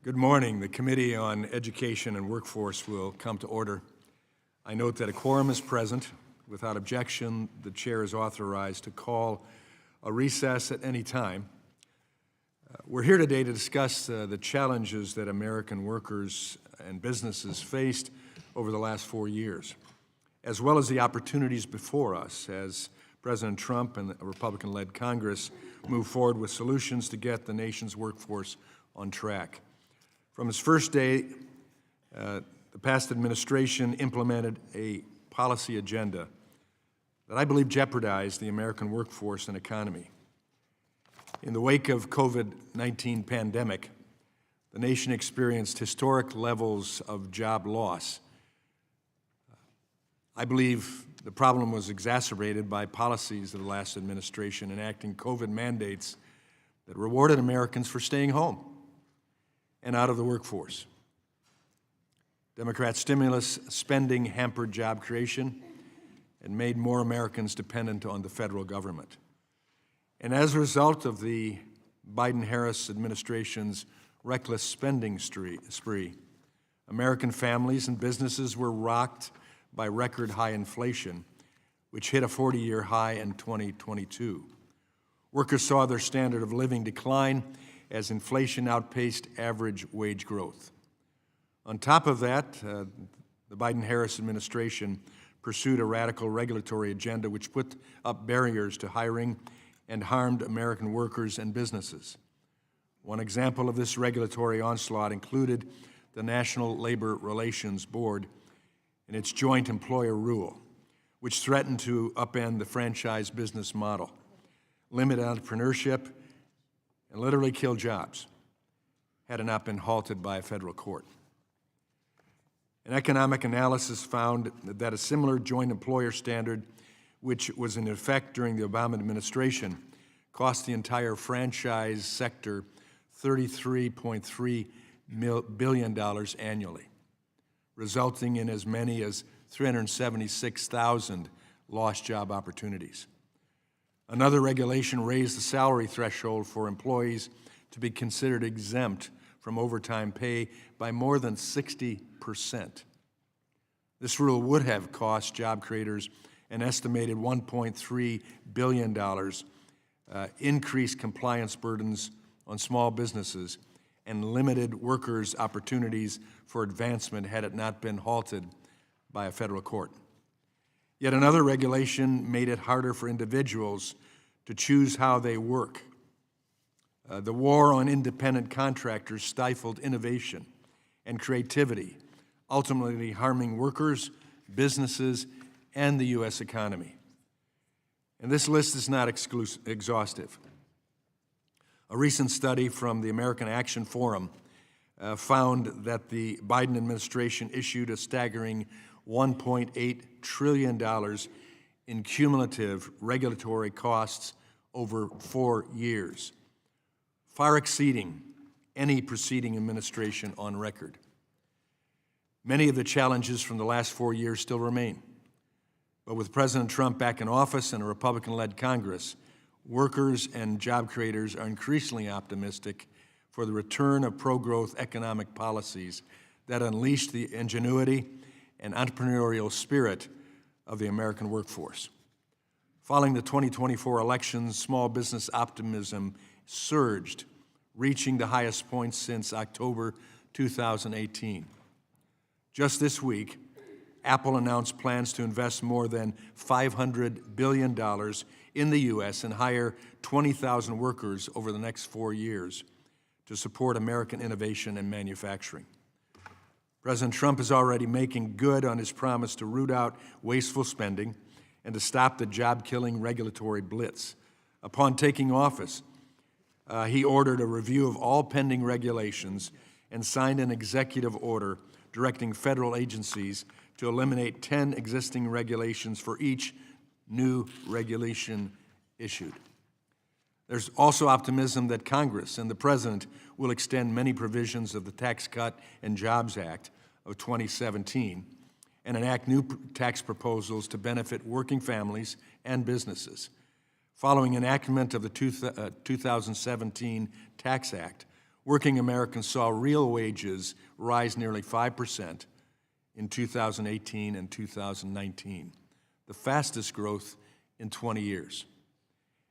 Good morning. The Committee on Education and Workforce will come to order. I note that a quorum is present. Without objection, the chair is authorized to call a recess at any time. We're here today to discuss the challenges that American workers and businesses faced over the last 4 years, as well as the opportunities before us as President Trump and a Republican-led Congress move forward with solutions to get the nation's workforce on track. From its first day, the past administration implemented a policy agenda that I believe jeopardized the American workforce and economy. In the wake of COVID-19 pandemic, the nation experienced historic levels of job loss. I believe the problem was exacerbated by policies of the last administration enacting COVID mandates that rewarded Americans for staying home and out of the workforce. Democrat stimulus spending hampered job creation and made more Americans dependent on the federal government. And as a result of the Biden-Harris administration's reckless spending spree, American families and businesses were rocked by record high inflation, which hit a 40-year high in 2022. Workers saw their standard of living decline as inflation outpaced average wage growth. On top of that, the Biden-Harris administration pursued a radical regulatory agenda which put up barriers to hiring and harmed American workers and businesses. One example of this regulatory onslaught included the National Labor Relations Board and its joint employer rule, which threatened to upend the franchise business model, limit entrepreneurship, and literally kill jobs, had it not been halted by a federal court. An economic analysis found that a similar joint employer standard, which was in effect during the Obama administration, cost the entire franchise sector $33.3 billion annually, resulting in as many as 376,000 lost job opportunities. Another regulation raised the salary threshold for employees to be considered exempt from overtime pay by more than 60%. This rule would have cost job creators an estimated $1.3 billion, increased compliance burdens on small businesses, and limited workers' opportunities for advancement had it not been halted by a federal court. Yet another regulation made it harder for individuals to choose how they work. The war on independent contractors stifled innovation and creativity, ultimately harming workers, businesses, and the U.S. economy. And this list is not exhaustive. A recent study from the American Action Forum found that the Biden administration issued a staggering $1.8 trillion in cumulative regulatory costs over 4 years, far exceeding any preceding administration on record. Many of the challenges from the last 4 years still remain, but with President Trump back in office and a Republican-led Congress, workers and job creators are increasingly optimistic for the return of pro-growth economic policies that unleash the ingenuity and entrepreneurial spirit of the American workforce. Following the 2024 elections, small business optimism surged, reaching the highest point since October 2018. Just this week, Apple announced plans to invest more than $500 billion in the U.S. and hire 20,000 workers over the next 4 years to support American innovation and manufacturing. President Trump is already making good on his promise to root out wasteful spending and to stop the job-killing regulatory blitz. Upon taking office, he ordered a review of all pending regulations and signed an executive order directing federal agencies to eliminate 10 existing regulations for each new regulation issued. There's also optimism that Congress and the President will extend many provisions of the Tax Cut and Jobs Act of 2017 and enact new tax proposals to benefit working families and businesses. Following enactment of the 2017 Tax Act, Working Americans saw real wages rise nearly 5% in 2018 and 2019, the fastest growth in 20 years.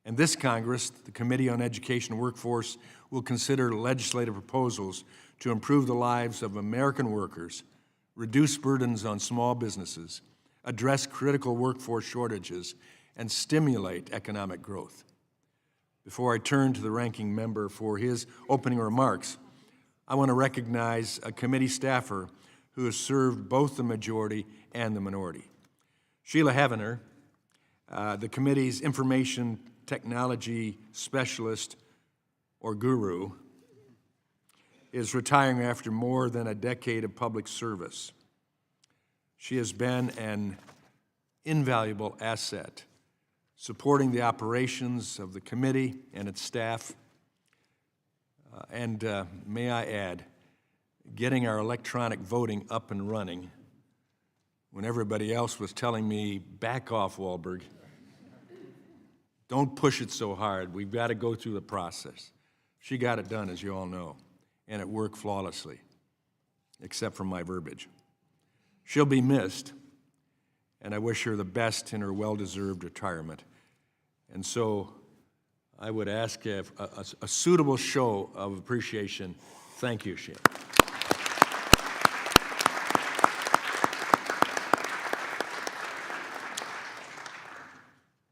And this Congress, the Committee on Education and Workforce, will consider legislative proposals to improve the lives of American workers, reduce burdens on small businesses, address critical workforce shortages, and stimulate economic growth. Before I turn to the ranking member for his opening remarks, I want to recognize a committee staffer who has served both the majority and the minority. Sheila Havener, the committee's information technology specialist, or guru, is retiring after more than a decade of public service. She has been an invaluable asset, supporting the operations of the committee and its staff, and may I add, getting our electronic voting up and running when everybody else was telling me, back off, Wahlberg. Don't push it so hard. We've got to go through the process. She got it done, as you all know, and it worked flawlessly, except for my verbiage. She'll be missed, and I wish her the best in her well-deserved retirement. And so I would ask a suitable show of appreciation. Thank you, Sheila.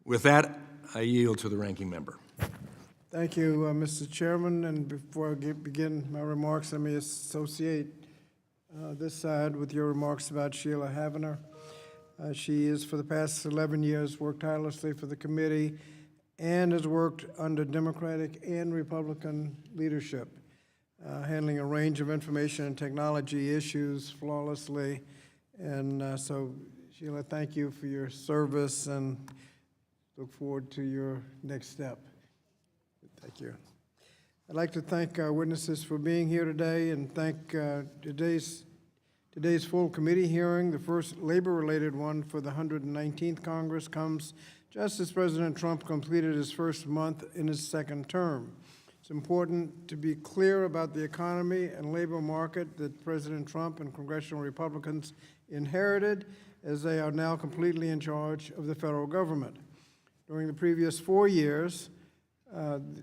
With that, I yield to the ranking member. Thank you, Mr. Chairman. And before I begin my remarks, let me associate this side with your remarks about Sheila Havener. She has, for the past 11 years, worked tirelessly for the committee and has worked under Democratic and Republican leadership, handling a range of information and technology issues flawlessly. And so, Sheila, thank you for your service and look forward to your next step. Thank you. I'd like to thank our witnesses for being here today and thank today's full committee hearing. The first labor-related one for the 119th Congress comes just as President Trump completed his first month in his second term. It's important to be clear about the economy and labor market that President Trump and congressional Republicans inherited, as they are now completely in charge of the federal government. During the previous 4 years,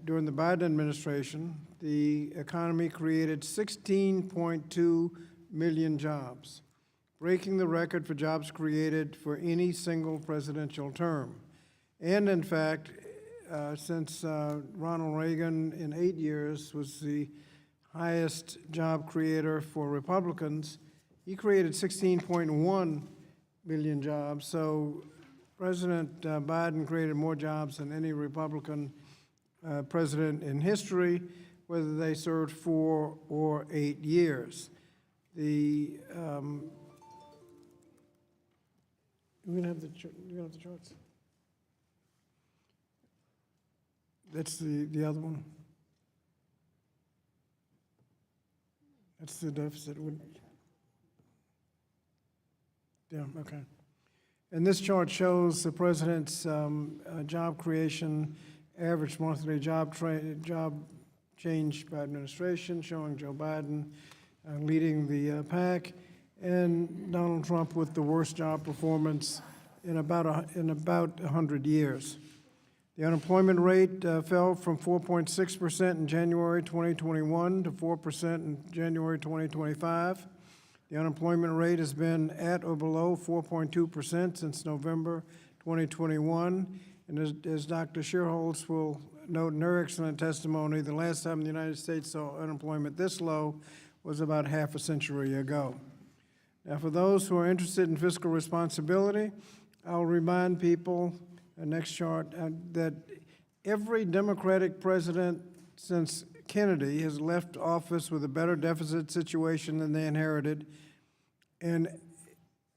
during the Biden administration, the economy created 16.2 million jobs, breaking the record for jobs created for any single presidential term. And in fact, since Ronald Reagan in 8 years was the highest job creator for Republicans, he created 16.1 million jobs. So President Biden created more jobs than any Republican president in history, whether they served 4 or 8 years. You're gonna have the charts. That's the other one. That's the deficit. Yeah. Okay. And this chart shows the president's job creation, average monthly job change by administration, showing Joe Biden leading the pack, and Donald Trump with the worst job performance in about 100 years. The unemployment rate fell from 4.6% in January 2021 to 4% in January 2025. The unemployment rate has been at or below 4.2% since November 2021. And as Dr. Schierholz will note in her excellent testimony, the last time the United States saw unemployment this low was about half a century ago. Now, for those who are interested in fiscal responsibility, I'll remind people, next chart, that every Democratic president since Kennedy has left office with a better deficit situation than they inherited, and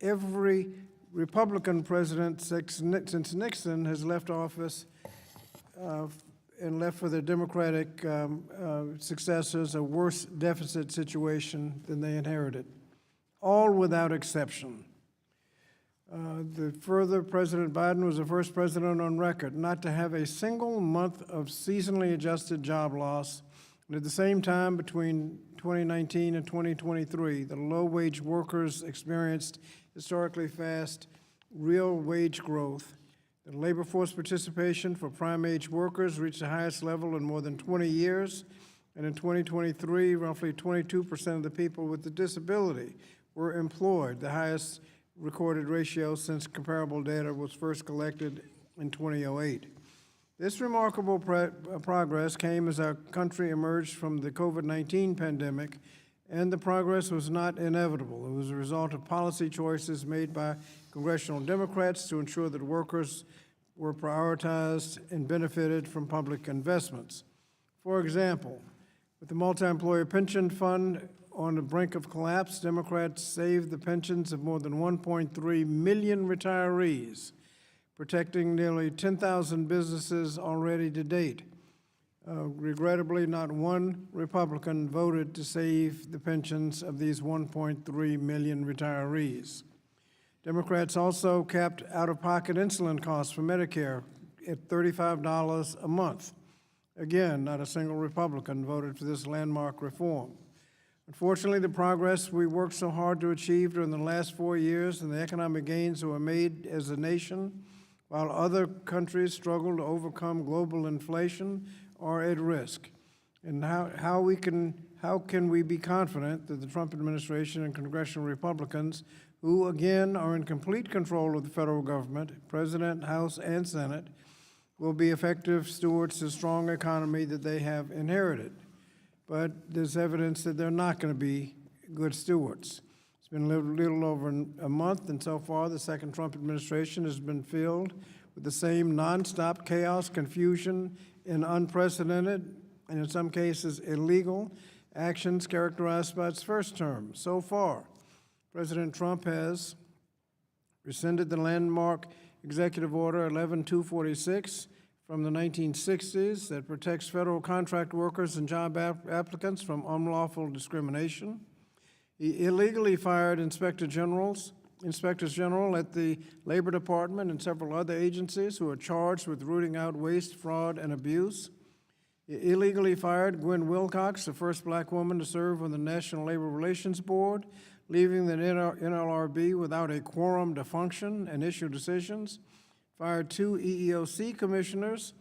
every Republican president since Nixon has left office and left for their Democratic successors a worse deficit situation than they inherited, all without exception. President Biden was the first president on record not to have a single month of seasonally adjusted job loss And at the same time, between 2019 and 2023, the low-wage workers experienced historically fast real wage growth. The labor force participation for prime-age workers reached the highest level in more than 20 years. And in 2023, roughly 22% of the people with a disability were employed, the highest recorded ratio since comparable data was first collected in 2008. This remarkable progress came as our country emerged from the COVID-19 pandemic, and the progress was not inevitable. It was a result of policy choices made by congressional Democrats to ensure that workers were prioritized and benefited from public investments. For example, with the multi-employer pension fund on the brink of collapse, Democrats saved the pensions of more than 1.3 million retirees, protecting nearly 10,000 businesses already to date. Regrettably, not one Republican voted to save the pensions of these 1.3 million retirees. Democrats also capped out-of-pocket insulin costs for Medicare at $35 a month. Again, not a single Republican voted for this landmark reform. Unfortunately, the progress we worked so hard to achieve during the last 4 years and the economic gains that were made as a nation, while other countries struggle to overcome global inflation, are at risk. And how can we be confident that the Trump administration and congressional Republicans, who again are in complete control of the federal government, President, House, and Senate, will be effective stewards to the strong economy that they have inherited? But there's evidence that they're not going to be good stewards. It's been a little over a month, and so far the second Trump administration has been filled with the same nonstop chaos, confusion, and unprecedented, and in some cases illegal, actions characterized by its first term. So far, President Trump has rescinded the landmark Executive Order 11246 from the 1960s that protects federal contract workers and job applicants from unlawful discrimination. He illegally fired inspectors general at the Labor Department and several other agencies who are charged with rooting out waste, fraud, and abuse. He illegally fired Gwen Wilcox, the first black woman to serve on the National Labor Relations Board, leaving the NLRB without a quorum to function and issue decisions. Fired 2 EEOC commissioners,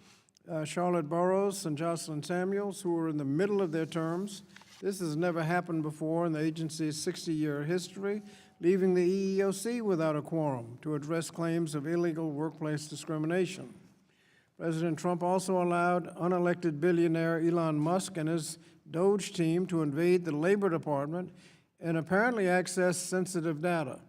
Charlotte Burrows and Jocelyn Samuels, who were in the middle of their terms. This has never happened before in the agency's 60-year history, leaving the EEOC without a quorum to address claims of illegal workplace discrimination. President Trump also allowed unelected billionaire Elon Musk and his DOGE team to invade the Labor Department and apparently access sensitive data.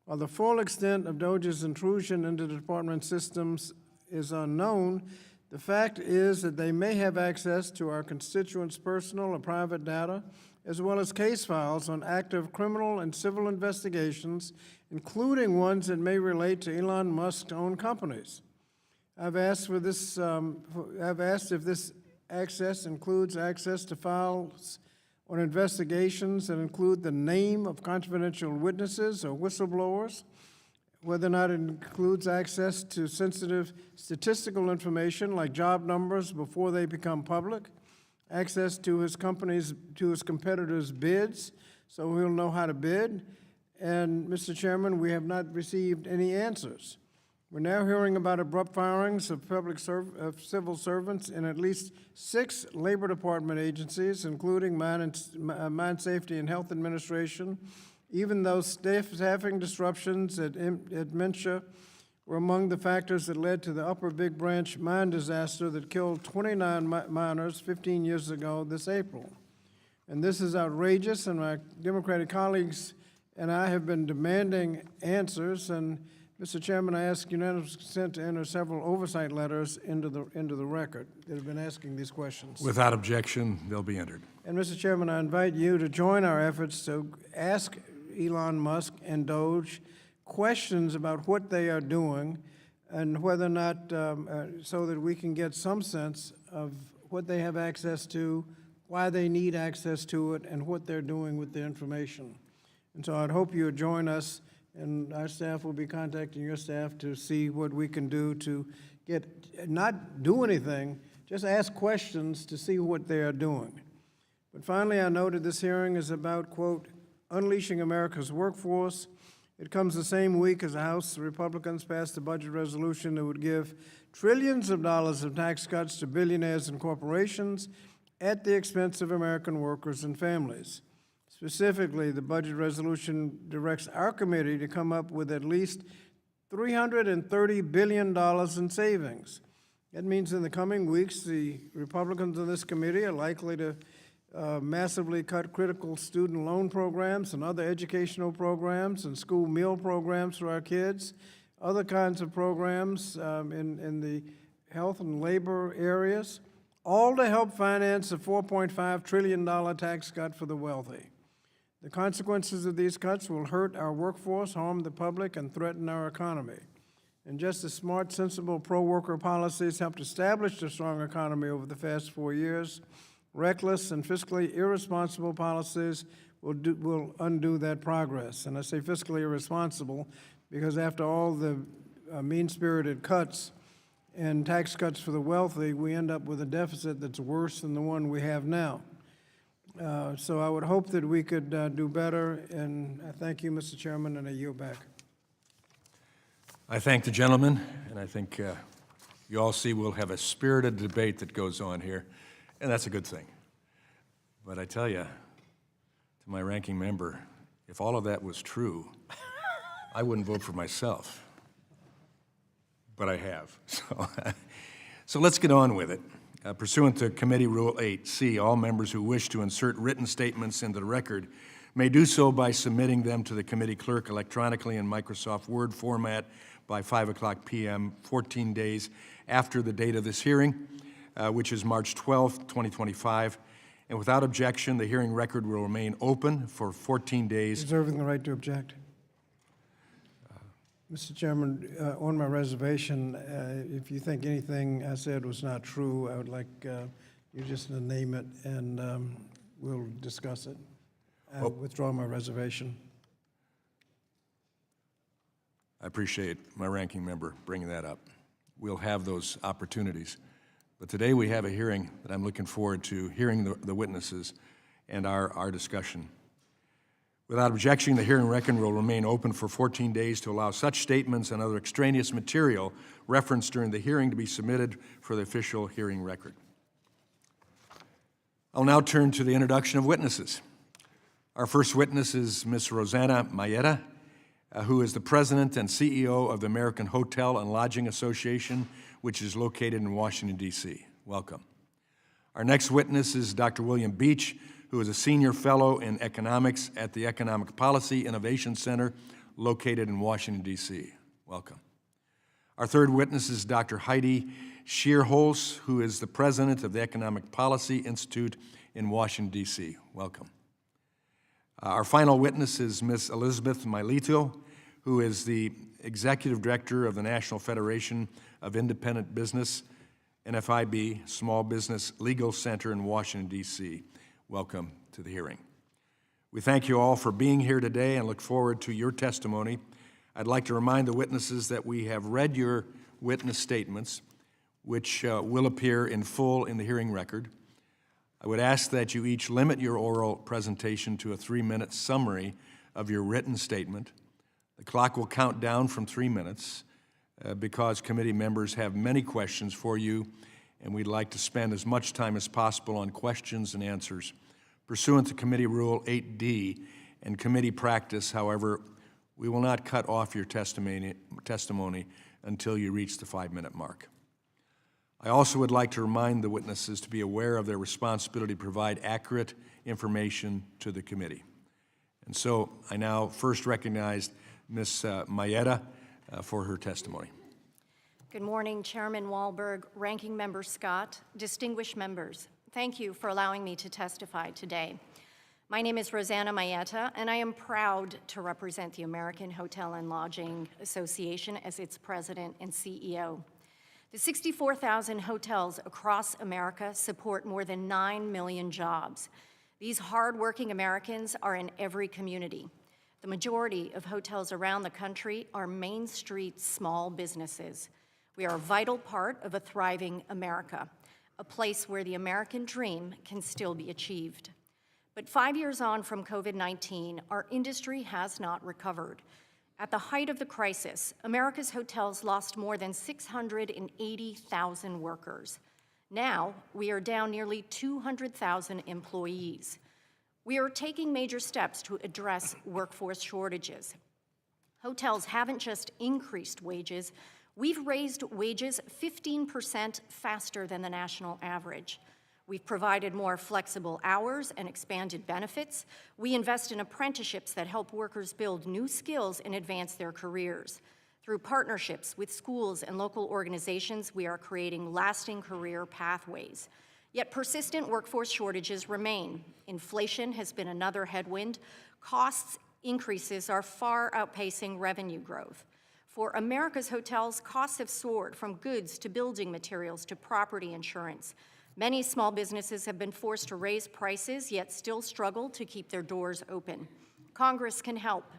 While the full extent of DOGE's intrusion into the department's systems is unknown, the fact is that they may have access to our constituents' personal or private data, as well as case files on active criminal and civil investigations, including ones that may relate to Elon Musk's own companies. I've asked if this access includes access to files on investigations that include the name of confidential witnesses or whistleblowers, whether or not it includes access to sensitive statistical information like job numbers before they become public, access to his competitors' bids, so he'll know how to bid. And, Mr. Chairman, we have not received any answers. We're now hearing about abrupt firings of civil servants in at least 6 Labor Department agencies, including Mine Safety and Health Administration, even though staffing disruptions at MNSHA were among the factors that led to the Upper Big Branch mine disaster that killed 29 miners 15 years ago this April. And this is outrageous, and my Democratic colleagues and I have been demanding answers. And Mr. Chairman, I ask unanimous consent to enter several oversight letters into the record that have been asking these questions. Without objection, they'll be entered. And Mr. Chairman, I invite you to join our efforts to ask Elon Musk and DOGE questions about what they are doing and whether or not, so that we can get some sense of what they have access to, why they need access to it, and what they're doing with the information. And so I'd hope you would join us, and our staff will be contacting your staff to see what we can do to not do anything, just ask questions to see what they are doing. But finally, I noted this hearing is about, quote, unleashing America's workforce. It comes the same week as the House Republicans passed a budget resolution that would give trillions of dollars of tax cuts to billionaires and corporations at the expense of American workers and families. Specifically, the budget resolution directs our committee to come up with at least $330 billion in savings. That means in the coming weeks, the Republicans in this committee are likely to massively cut critical student loan programs and other educational programs and school meal programs for our kids, other kinds of programs in the health and labor areas, all to help finance a $4.5 trillion tax cut for the wealthy. The consequences of these cuts will hurt our workforce, harm the public, and threaten our economy. And just as smart, sensible, pro-worker policies helped establish a strong economy over the past 4 years, reckless and fiscally irresponsible policies will undo that progress. And I say fiscally irresponsible because after all the mean-spirited cuts and tax cuts for the wealthy, we end up with a deficit that's worse than the one we have now. So I would hope that we could do better, and I thank you, Mr. Chairman, and I yield back. I thank the gentleman, and I think you all see we'll have a spirited debate that goes on here, and that's a good thing. But I tell you, to my ranking member, if all of that was true, I wouldn't vote for myself. But I have. So let's get on with it. Pursuant to Committee Rule 8C, all members who wish to insert written statements into the record may do so by submitting them to the committee clerk electronically in Microsoft Word format by 5:00 p.m., 14 days after the date of this hearing, which is March 12th, 2025. And without objection, the hearing record will remain open for 14 days. Reserving the right to object. Mr. Chairman, on my reservation, if you think anything I said was not true, I would like you just to name it, and we'll discuss it. I withdraw my reservation. I appreciate my ranking member bringing that up. We'll have those opportunities. But today we have a hearing that I'm looking forward to hearing the witnesses and our discussion. Without objection, the hearing record will remain open for 14 days to allow such statements and other extraneous material referenced during the hearing to be submitted for the official hearing record. I'll now turn to the introduction of witnesses. Our first witness is Ms. Rosanna Mayetta, who is the president and CEO of the American Hotel and Lodging Association, which is located in Washington, D.C. Welcome. Our next witness is Dr. William Beach, who is a senior fellow in economics at the Economic Policy Innovation Center located in Washington, D.C. Welcome. Our third witness is Dr. Heidi Shearholz, who is the president of the Economic Policy Institute in Washington, D.C. Welcome. Our final witness is Ms. Elizabeth Milito, who is the executive director of the National Federation of Independent Business, NFIB, Small Business Legal Center in Washington, D.C. Welcome to the hearing. We thank you all for being here today and look forward to your testimony. I'd like to remind the witnesses that we have read your witness statements, which will appear in full in the hearing record. I would ask that you each limit your oral presentation to a 3-minute summary of your written statement. The clock will count down from 3 minutes because committee members have many questions for you, and we'd like to spend as much time as possible on questions and answers. Pursuant to Committee Rule 8D and committee practice, however, we will not cut off your testimony until you reach the 5-minute mark. I also would like to remind the witnesses to be aware of their responsibility to provide accurate information to the committee. And so I now first recognize Ms. Mayetta for her testimony. Good morning, Chairman Walberg, Ranking Member Scott, distinguished members. Thank you for allowing me to testify today. My name is Rosanna Mayetta, and I am proud to represent the American Hotel and Lodging Association as its president and CEO. The 64,000 hotels across America support more than 9 million jobs. These hardworking Americans are in every community. The majority of hotels around the country are Main Street small businesses. We are a vital part of a thriving America, a place where the American dream can still be achieved. But 5 years on from COVID-19, our industry has not recovered. At the height of the crisis, America's hotels lost more than 680,000 workers. Now, we are down nearly 200,000 employees. We are taking major steps to address workforce shortages. Hotels haven't just increased wages, we've raised wages 15% faster than the national average. We've provided more flexible hours and expanded benefits. We invest in apprenticeships that help workers build new skills and advance their careers. Through partnerships with schools and local organizations, we are creating lasting career pathways. Yet persistent workforce shortages remain. Inflation has been another headwind. Costs increases are far outpacing revenue growth. For America's hotels, costs have soared from goods to building materials to property insurance. Many small businesses have been forced to raise prices, yet still struggle to keep their doors open. Congress can help.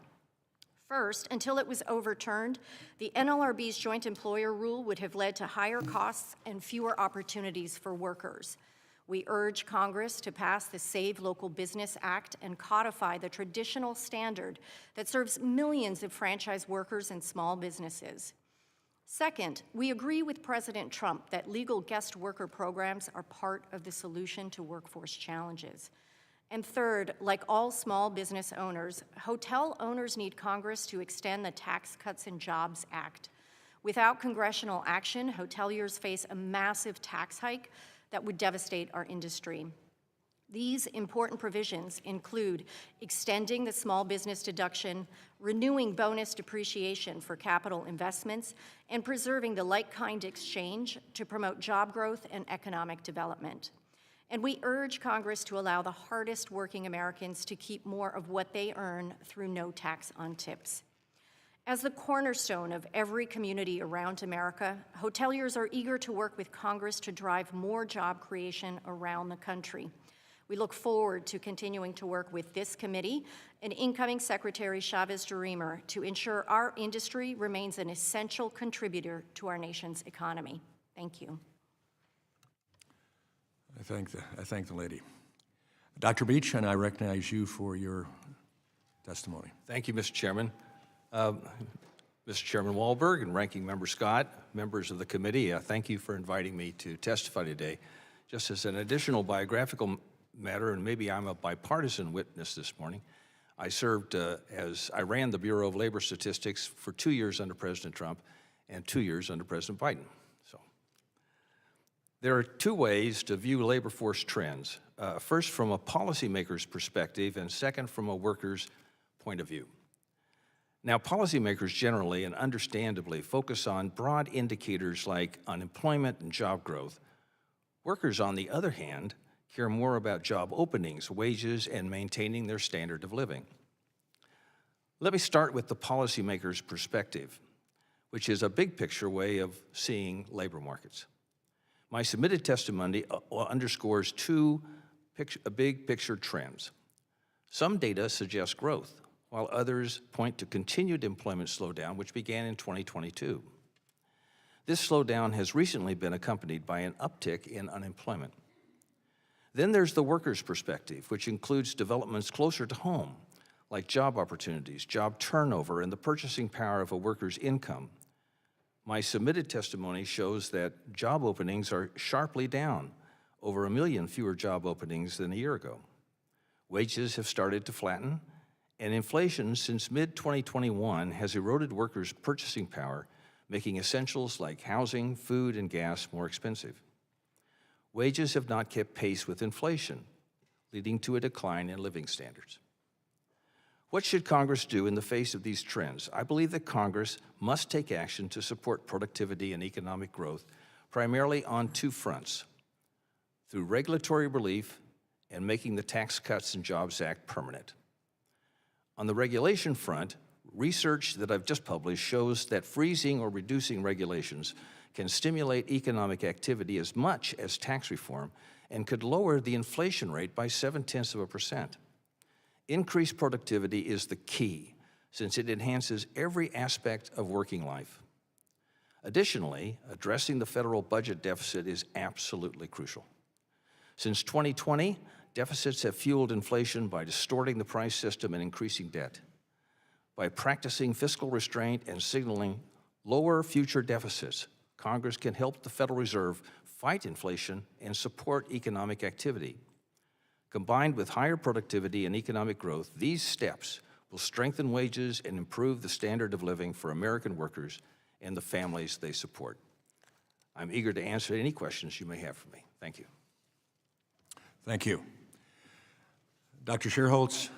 First, until it was overturned, the NLRB's joint employer rule would have led to higher costs and fewer opportunities for workers. We urge Congress to pass the Save Local Business Act and codify the traditional standard that serves millions of franchise workers and small businesses. Second, we agree with President Trump that legal guest worker programs are part of the solution to workforce challenges. And third, like all small business owners, hotel owners need Congress to extend the Tax Cuts and Jobs Act. Without congressional action, hoteliers face a massive tax hike that would devastate our industry. These important provisions include extending the small business deduction, renewing bonus depreciation for capital investments, and preserving the like-kind exchange to promote job growth and economic development. And we urge Congress to allow the hardest working Americans to keep more of what they earn through no tax on tips. As the cornerstone of every community around America, hoteliers are eager to work with Congress to drive more job creation around the country. We look forward to continuing to work with this committee and incoming Secretary Chavez-DeRemer to ensure our industry remains an essential contributor to our nation's economy. Thank you. I thank the lady. Dr. Beach, and I recognize you for your testimony. Thank you, Mr. Chairman. Mr. Chairman Wahlberg and Ranking Member Scott, members of the committee, thank you for inviting me to testify today. Just as an additional biographical matter, and maybe I'm a bipartisan witness this morning, I ran the Bureau of Labor Statistics for 2 years under President Trump and 2 years under President Biden. So there are two ways to view labor force trends. First, from a policymaker's perspective, and second, from a worker's point of view. Now, policymakers generally and understandably focus on broad indicators like unemployment and job growth. Workers, on the other hand, care more about job openings, wages, and maintaining their standard of living. Let me start with the policymaker's perspective, which is a big picture way of seeing labor markets. My submitted testimony underscores two big picture trends. Some data suggest growth, while others point to continued employment slowdown, which began in 2022. This slowdown has recently been accompanied by an uptick in unemployment. Then there's the worker's perspective, which includes developments closer to home, like job opportunities, job turnover, and the purchasing power of a worker's income. My submitted testimony shows that job openings are sharply down, over 1 million fewer job openings than a year ago. Wages have started to flatten, and inflation since mid-2021 has eroded workers' purchasing power, making essentials like housing, food, and gas more expensive. Wages have not kept pace with inflation, leading to a decline in living standards. What should Congress do in the face of these trends? I believe that Congress must take action to support productivity and economic growth, primarily on two fronts: through regulatory relief and making the Tax Cuts and Jobs Act permanent. On the regulation front, research that I've just published shows that freezing or reducing regulations can stimulate economic activity as much as tax reform and could lower the inflation rate by 0.7%. Increased productivity is the key, since it enhances every aspect of working life. Additionally, addressing the federal budget deficit is absolutely crucial. Since 2020, Deficits have fueled inflation by distorting the price system and increasing debt. By practicing fiscal restraint and signaling lower future deficits, Congress can help the Federal Reserve fight inflation and support economic activity. Combined with higher productivity and economic growth, these steps will strengthen wages and improve the standard of living for American workers and the families they support. I'm eager to answer any questions you may have for me. Thank you. Thank you. Dr. Sherholtz,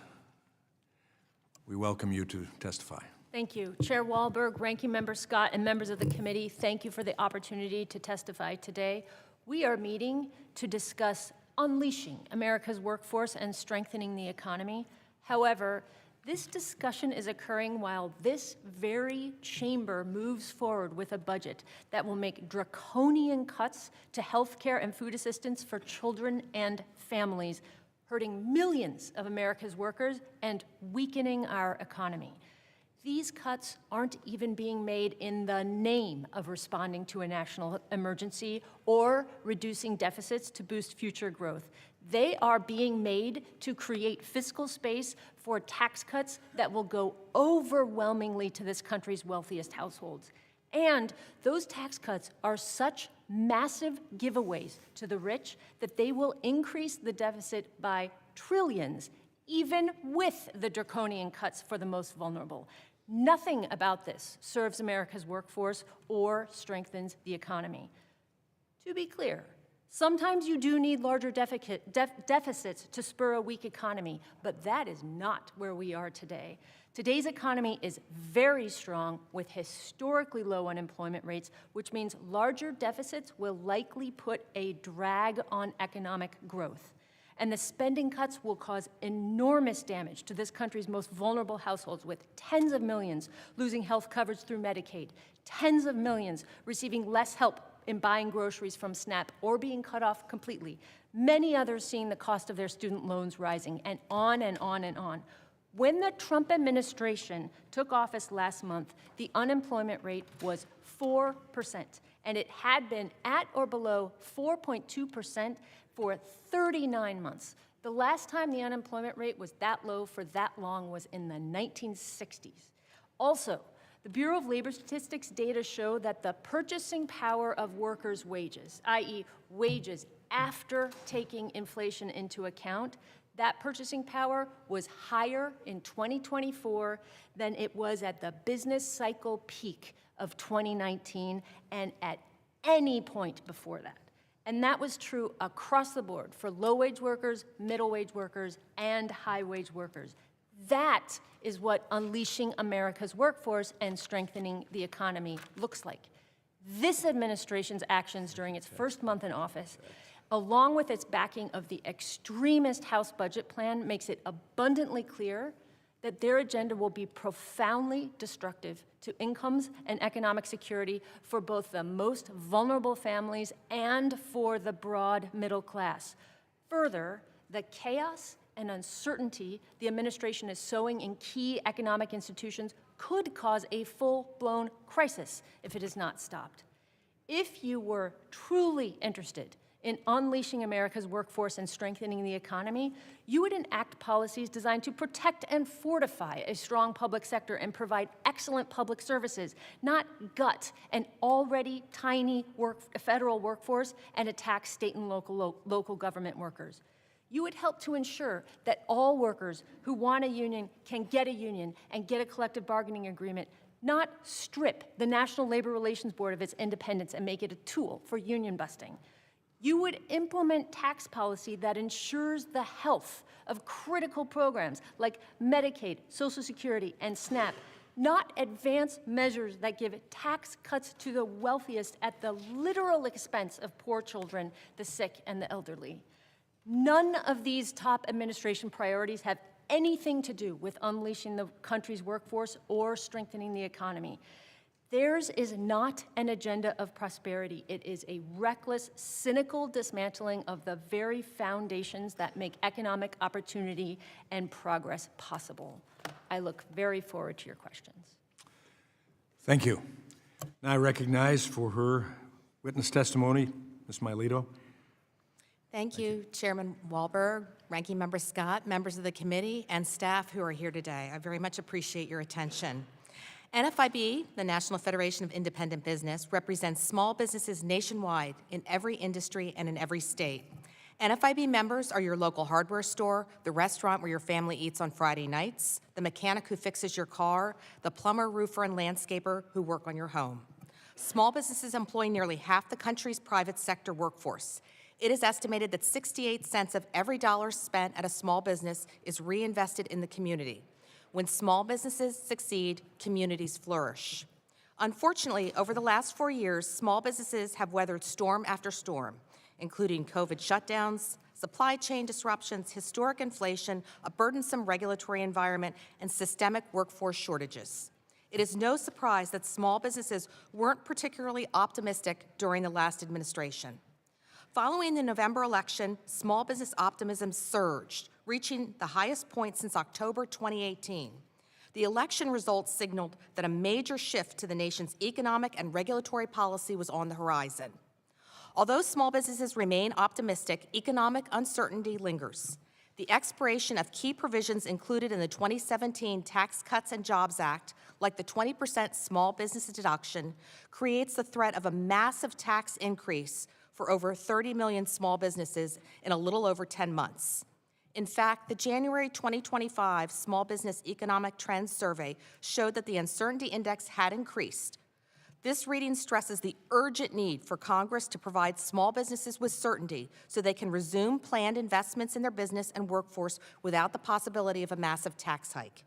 we welcome you to testify. Thank you. Chair Walberg, Ranking Member Scott, and members of the committee, thank you for the opportunity to testify today. We are meeting to discuss unleashing America's workforce and strengthening the economy. However, this discussion is occurring while this very chamber moves forward with a budget that will make draconian cuts to health care and food assistance for children and families, hurting millions of America's workers and weakening our economy. These cuts aren't even being made in the name of responding to a national emergency or reducing deficits to boost future growth. They are being made to create fiscal space for tax cuts that will go overwhelmingly to this country's wealthiest households. And those tax cuts are such massive giveaways to the rich that they will increase the deficit by trillions, even with the draconian cuts for the most vulnerable. Nothing about this serves America's workforce or strengthens the economy. To be clear, sometimes you do need larger deficits to spur a weak economy, but that is not where we are today. Today's economy is very strong with historically low unemployment rates, which means larger deficits will likely put a drag on economic growth. And the spending cuts will cause enormous damage to this country's most vulnerable households, with tens of millions losing health coverage through Medicaid, tens of millions receiving less help in buying groceries from SNAP or being cut off completely, many others seeing the cost of their student loans rising, and on and on and on. When the Trump administration took office last month, the unemployment rate was 4%, and it had been at or below 4.2% for 39 months. The last time the unemployment rate was that low for that long was in the 1960s. Also, the Bureau of Labor Statistics data show that the purchasing power of workers' wages, i.e. wages after taking inflation into account, that purchasing power was higher in 2024 than it was at the business cycle peak of 2019 and at any point before that. And that was true across the board for low-wage workers, middle-wage workers, and high-wage workers. That is what unleashing America's workforce and strengthening the economy looks like. This administration's actions during its first month in office, along with its backing of the extremist House budget plan, makes it abundantly clear that their agenda will be profoundly destructive to incomes and economic security for both the most vulnerable families and for the broad middle class. Further, the chaos and uncertainty the administration is sowing in key economic institutions could cause a full-blown crisis if it is not stopped. If you were truly interested in unleashing America's workforce and strengthening the economy, you would enact policies designed to protect and fortify a strong public sector and provide excellent public services, not gut an already tiny federal workforce and attack state and local government workers. You would help to ensure that all workers who want a union can get a union and get a collective bargaining agreement, not strip the National Labor Relations Board of its independence and make it a tool for union busting. You would implement tax policy that ensures the health of critical programs like Medicaid, Social Security, and SNAP, not advance measures that give tax cuts to the wealthiest at the literal expense of poor children, the sick, and the elderly. None of these top administration priorities have anything to do with unleashing the country's workforce or strengthening the economy. Theirs is not an agenda of prosperity. It is a reckless, cynical dismantling of the very foundations that make economic opportunity and progress possible. I look very forward to your questions. Thank you. Now I recognize for her witness testimony, Ms. Milito. Thank you, Chairman Walberg, Ranking Member Scott, members of the committee, and staff who are here today. I very much appreciate your attention. NFIB, the National Federation of Independent Business, represents small businesses nationwide in every industry and in every state. NFIB members are your local hardware store, the restaurant where your family eats on Friday nights, the mechanic who fixes your car, the plumber, roofer, and landscaper who work on your home. Small businesses employ nearly half the country's private sector workforce. It is estimated that 68 cents of every dollar spent at a small business is reinvested in the community. When small businesses succeed, communities flourish. Unfortunately, over the last 4 years, small businesses have weathered storm after storm, including COVID shutdowns, supply chain disruptions, historic inflation, a burdensome regulatory environment, and systemic workforce shortages. It is no surprise that small businesses weren't particularly optimistic during the last administration. Following the November election, small business optimism surged, reaching the highest point since October 2018. The election results signaled that a major shift to the nation's economic and regulatory policy was on the horizon. Although small businesses remain optimistic, economic uncertainty lingers. The expiration of key provisions included in the 2017 Tax Cuts and Jobs Act, like the 20% small business deduction, creates the threat of a massive tax increase for over 30 million small businesses in a little over 10 months. In fact, the January 2025 Small Business Economic Trends Survey showed that the uncertainty index had increased. This reading stresses the urgent need for Congress to provide small businesses with certainty so they can resume planned investments in their business and workforce without the possibility of a massive tax hike.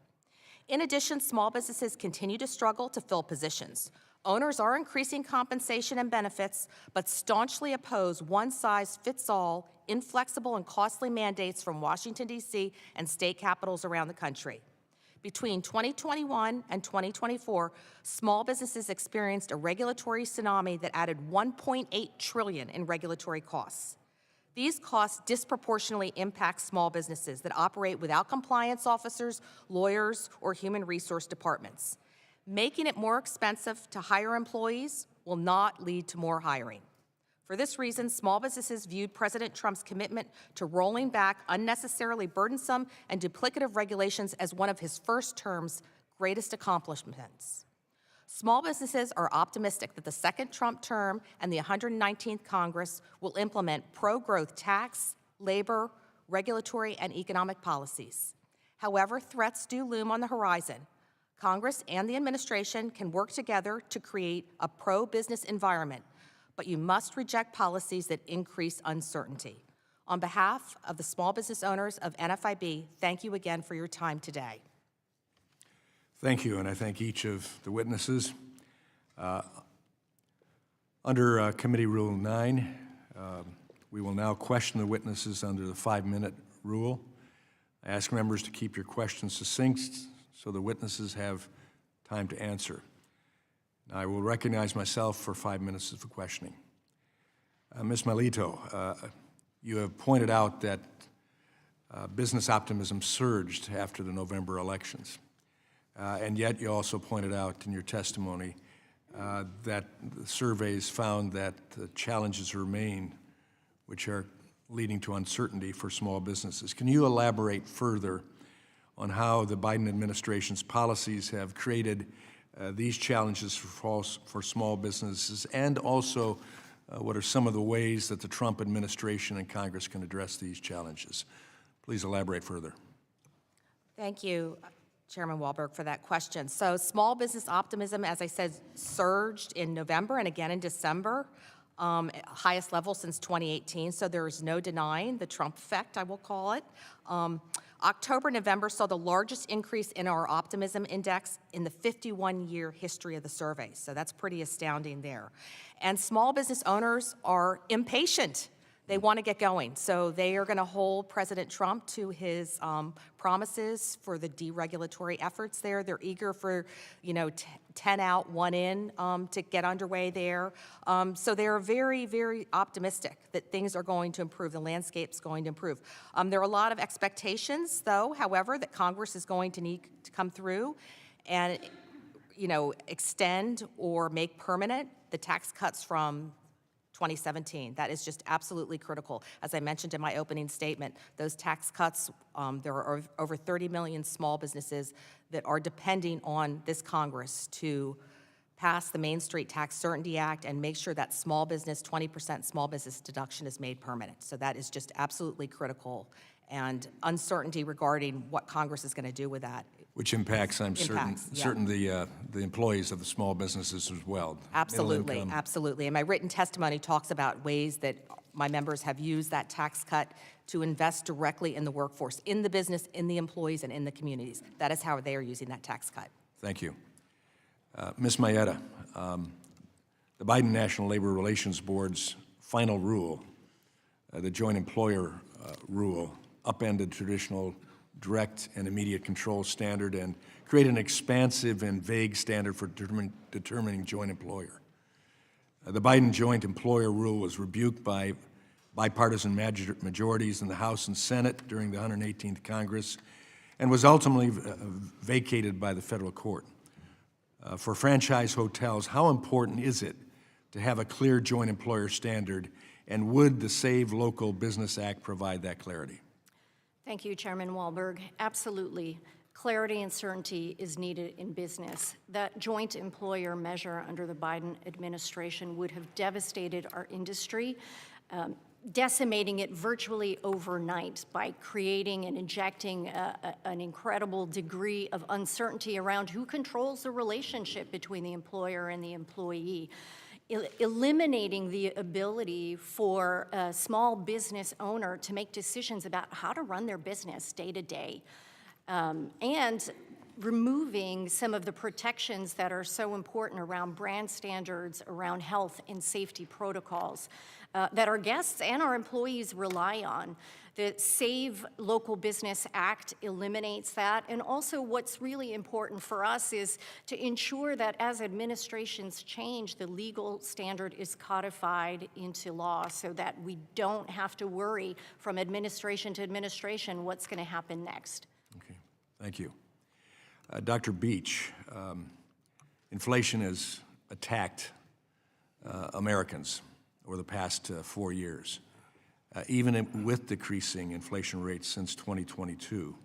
In addition, small businesses continue to struggle to fill positions. Owners are increasing compensation and benefits, but staunchly oppose one-size-fits-all, inflexible, and costly mandates from Washington, D.C. and state capitals around the country. Between 2021 and 2024, small businesses experienced a regulatory tsunami that added $1.8 trillion in regulatory costs. These costs disproportionately impact small businesses that operate without compliance officers, lawyers, or human resource departments. Making it more expensive to hire employees will not lead to more hiring. For this reason, small businesses viewed President Trump's commitment to rolling back unnecessarily burdensome and duplicative regulations as one of his first term's greatest accomplishments. Small businesses are optimistic that the second Trump term and the 119th Congress will implement pro-growth tax, labor, regulatory, and economic policies. However, threats do loom on the horizon. Congress and the administration can work together to create a pro-business environment, but you must reject policies that increase uncertainty. On behalf of the small business owners of NFIB, thank you again for your time today. Thank you, and I thank each of the witnesses. Under Committee Rule 9, we will now question the witnesses under the 5-minute rule. I ask members to keep your questions succinct so the witnesses have time to answer. I will recognize myself for 5 minutes of questioning. Ms. Melito, you have pointed out that business optimism surged after the November elections, and yet you also pointed out in your testimony that the surveys found that the challenges remain, which are leading to uncertainty for small businesses. Can you elaborate further on how the Biden administration's policies have created these challenges for small businesses, and also what are some of the ways that the Trump administration and Congress can address these challenges? Please elaborate further. Thank you, Chairman Walberg, for that question. So small business optimism, as I said, surged in November and again in December, highest level since 2018, so there is no denying the Trump effect, I will call it. October, November saw the largest increase in our optimism index in the 51-year history of the survey, so that's pretty astounding there. And small business owners are impatient. They want to get going, so they are going to hold President Trump to his promises for the deregulatory efforts there. They're eager for, 10 out, 1 in to get underway there. So they're very, very optimistic that things are going to improve, the landscape's going to improve. There are a lot of expectations, though, however, that Congress is going to need to come through and, extend or make permanent the tax cuts from 2017. That is just absolutely critical. As I mentioned in my opening statement, those tax cuts, there are over 30 million small businesses that are depending on this Congress to pass the Main Street Tax Certainty Act and make sure that small business, 20% small business deduction is made permanent. So that is just absolutely critical. And uncertainty regarding what Congress is going to do with that. Which impacts, I'm Impacts, yeah. certain the employees of the small businesses as well. Middle Absolutely, income. absolutely. And my written testimony talks about ways that my members have used that tax cut to invest directly in the workforce, in the business, in the employees, and in the communities. That is how they are using that tax cut. Thank you. Ms. Mayetta, the Biden National Labor Relations Board's final rule, the joint employer rule, upended traditional direct and immediate control standard and created an expansive and vague standard for determining joint employer. The Biden joint employer rule was rebuked by bipartisan majorities in the House and Senate during the 118th Congress and was ultimately vacated by the federal court. For franchise hotels, how important is it to have a clear joint employer standard, and would the Save Local Business Act provide that clarity? Thank you, Chairman Wahlberg. Absolutely. Clarity and certainty is needed in business. That joint employer measure under the Biden administration would have devastated our industry, decimating it virtually overnight by creating and injecting an incredible degree of uncertainty around who controls the relationship between the employer and the employee. Eliminating the ability for a small business owner to make decisions about how to run their business day to day, and removing some of the protections that are so important around brand standards, around health and safety protocols that our guests and our employees rely on. The Save Local Business Act eliminates that. And also what's really important for us is to ensure that as administrations change, the legal standard is codified into law so that we don't have to worry from administration to administration what's going to happen next. Okay, thank you. Dr. Beach, inflation has attacked Americans over the past 4 years. Even with decreasing inflation rates since 2022.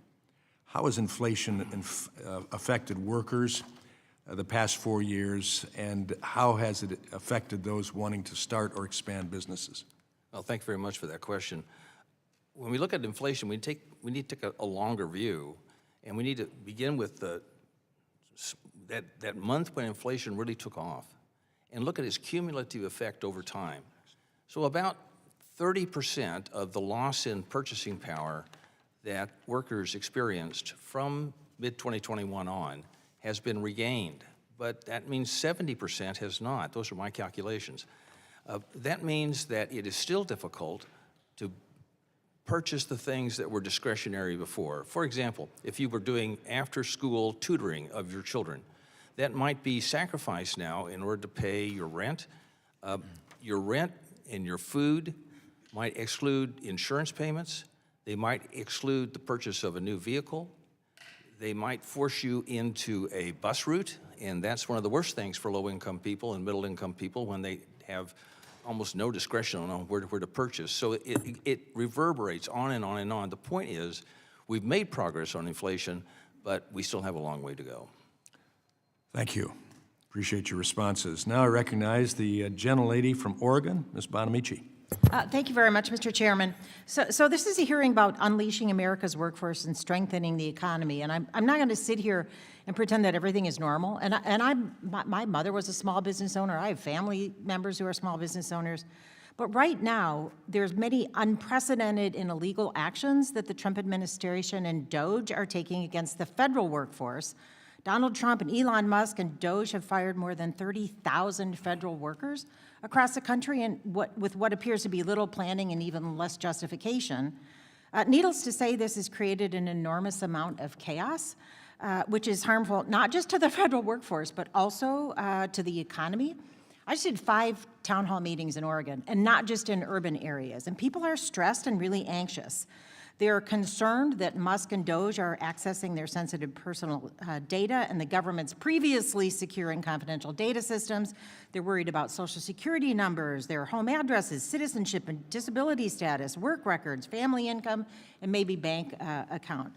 How has inflation affected workers the past 4 years, and how has it affected those wanting to start or expand businesses? Well, thank you very much for that question. When we look at inflation, we need to take a longer view, and we need to begin with that month when inflation really took off and look at its cumulative effect over time. So about 30% of the loss in purchasing power that workers experienced from mid-2021 on has been regained, but that means 70% has not. Those are my calculations. That means that it is still difficult to purchase the things that were discretionary before. For example, if you were doing after-school tutoring of your children, that might be sacrificed now in order to pay your rent. Your rent and your food might exclude insurance payments. They might exclude the purchase of a new vehicle. They might force you into a bus route, and that's one of the worst things for low-income people and middle-income people when they have almost no discretion on where to purchase. So it reverberates on and on and on. The point is, we've made progress on inflation, but we still have a long way to go. Thank you. Appreciate your responses. Now I recognize the gentlelady from Oregon, Ms. Bonamici. Thank you very much, Mr. Chairman. So this is a hearing about unleashing America's workforce and strengthening the economy. And I'm not going to sit here and pretend that everything is normal. My mother was a small business owner. I have family members who are small business owners. But right now, there's many unprecedented and illegal actions that the Trump administration and DOGE are taking against the federal workforce. Donald Trump and Elon Musk and DOGE have fired more than 30,000 federal workers across the country, and with what appears to be little planning and even less justification. Needless to say, this has created an enormous amount of chaos, which is harmful not just to the federal workforce, but also to the economy. I just did 5 town hall meetings in Oregon, and not just in urban areas, and people are stressed and really anxious. They are concerned that Musk and Doge are accessing their sensitive personal data and the government's previously secure and confidential data systems. They're worried about Social Security numbers, their home addresses, citizenship and disability status, work records, family income, and maybe bank account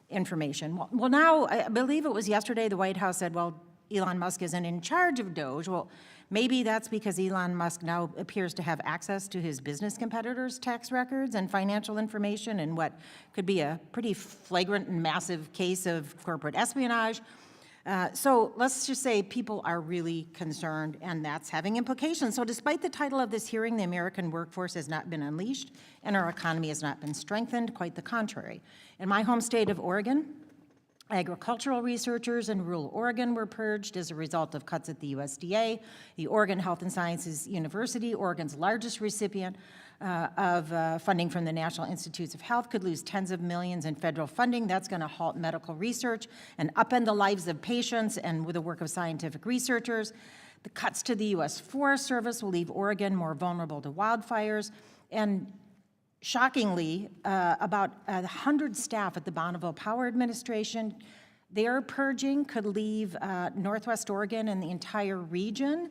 information. Well, now, I believe it was yesterday, the White House said, well, Elon Musk isn't in charge of Doge. Well, maybe that's because Elon Musk now appears to have access to his business competitors' tax records and financial information in what could be a pretty flagrant and massive case of corporate espionage. So let's just say people are really concerned, and that's having implications. So despite the title of this hearing, the American workforce has not been unleashed, and our economy has not been strengthened, quite the contrary. In my home state of Oregon, agricultural researchers in rural Oregon were purged as a result of cuts at the USDA. The Oregon Health and Sciences University, Oregon's largest recipient of funding from the National Institutes of Health, could lose tens of millions in federal funding. That's going to halt medical research and upend the lives of patients and with the work of scientific researchers. The cuts to the U.S. Forest Service will leave Oregon more vulnerable to wildfires. And shockingly, about 100 staff at the Bonneville Power Administration, their purging could leave Northwest Oregon and the entire region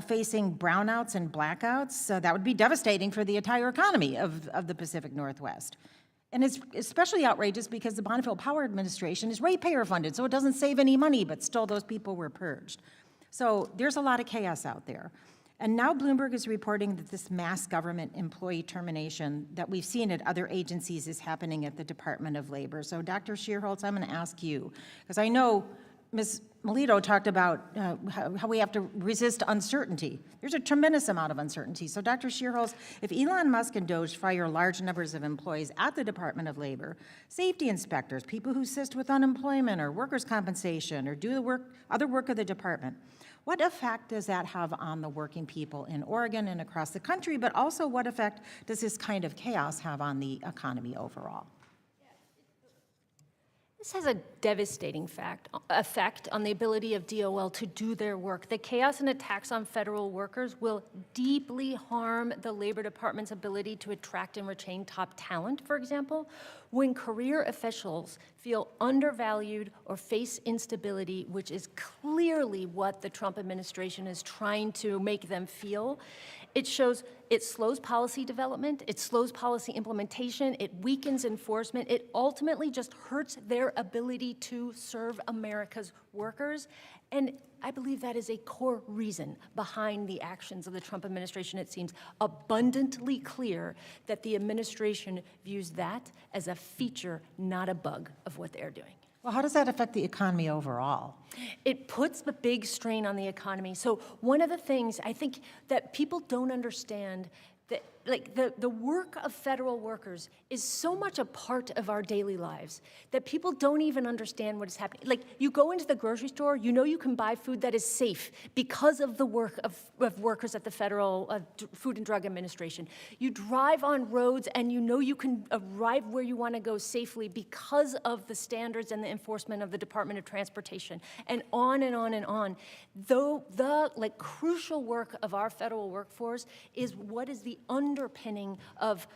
facing brownouts and blackouts. That would be devastating for the entire economy of the Pacific Northwest. And it's especially outrageous because the Bonneville Power Administration is ratepayer funded, so it doesn't save any money, but still those people were purged. So there's a lot of chaos out there. And now Bloomberg is reporting that this mass government employee termination that we've seen at other agencies is happening at the Department of Labor. So Dr. Shearholtz, I'm going to ask you, because I know Ms. Melito talked about how we have to resist uncertainty. There's a tremendous amount of uncertainty. So Dr. Shearholtz, if Elon Musk and Doge fire large numbers of employees at the Department of Labor, safety inspectors, people who assist with unemployment or workers' compensation or do the other work of the department, what effect does that have on the working people in Oregon and across the country, but also what effect does this kind of chaos have on the economy overall? This has a devastating effect on the ability of DOL to do their work. The chaos and attacks on federal workers will deeply harm the Labor Department's ability to attract and retain top talent, for example. When career officials feel undervalued or face instability, which is clearly what the Trump administration is trying to make them feel, it slows policy development, it slows policy implementation, it weakens enforcement, it ultimately just hurts their ability to serve America's workers. And I believe that is a core reason behind the actions of the Trump administration. It seems abundantly clear that the administration views that as a feature, not a bug, of what they're doing. Well, how does that affect the economy overall? It puts the big strain on the economy. So one of the things I think that people don't understand, that like the work of federal workers is so much a part of our daily lives that people don't even understand what is happening. Like, you go into the grocery store, you know you can buy food that is safe because of the work of workers at the Federal Food and Drug Administration. You drive on roads and you know you can arrive where you want to go safely because of the standards and the enforcement of the Department of Transportation, and on and on and on. Though the crucial work of our federal workforce is what is the underpinning of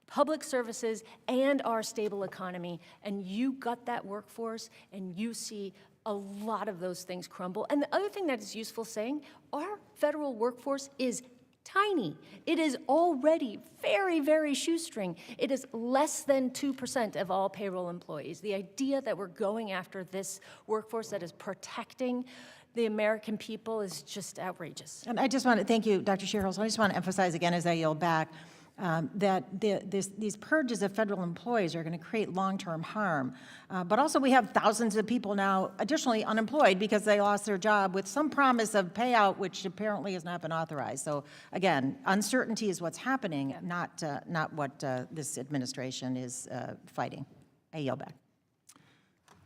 public services and our stable economy. And you got that workforce, and you see a lot of those things crumble. And the other thing that is useful saying, our federal workforce is tiny. It is already very, very shoestring. It is less than 2% of all payroll employees. The idea that we're going after this workforce that is protecting the American people is just outrageous. And I just want to thank you, Dr. Shearholtz. I just want to emphasize again as I yield back that these purges of federal employees are going to create long-term harm. But also we have thousands of people now additionally unemployed because they lost their job with some promise of payout, which apparently has not been authorized. So again, uncertainty is what's happening, not what this administration is fighting. I yield back.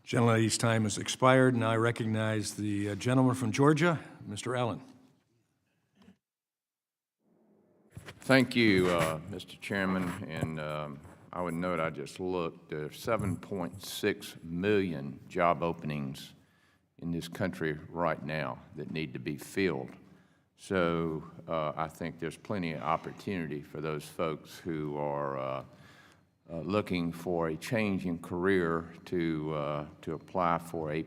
Gentlelady's time has expired. Now I recognize the gentleman from Georgia, Mr. Allen. Thank you, Mr. Chairman. And I would note, I just looked, there are 7.6 million job openings in this country right now that need to be filled. So I think there's plenty of opportunity for those folks who are looking for a change in career to apply for a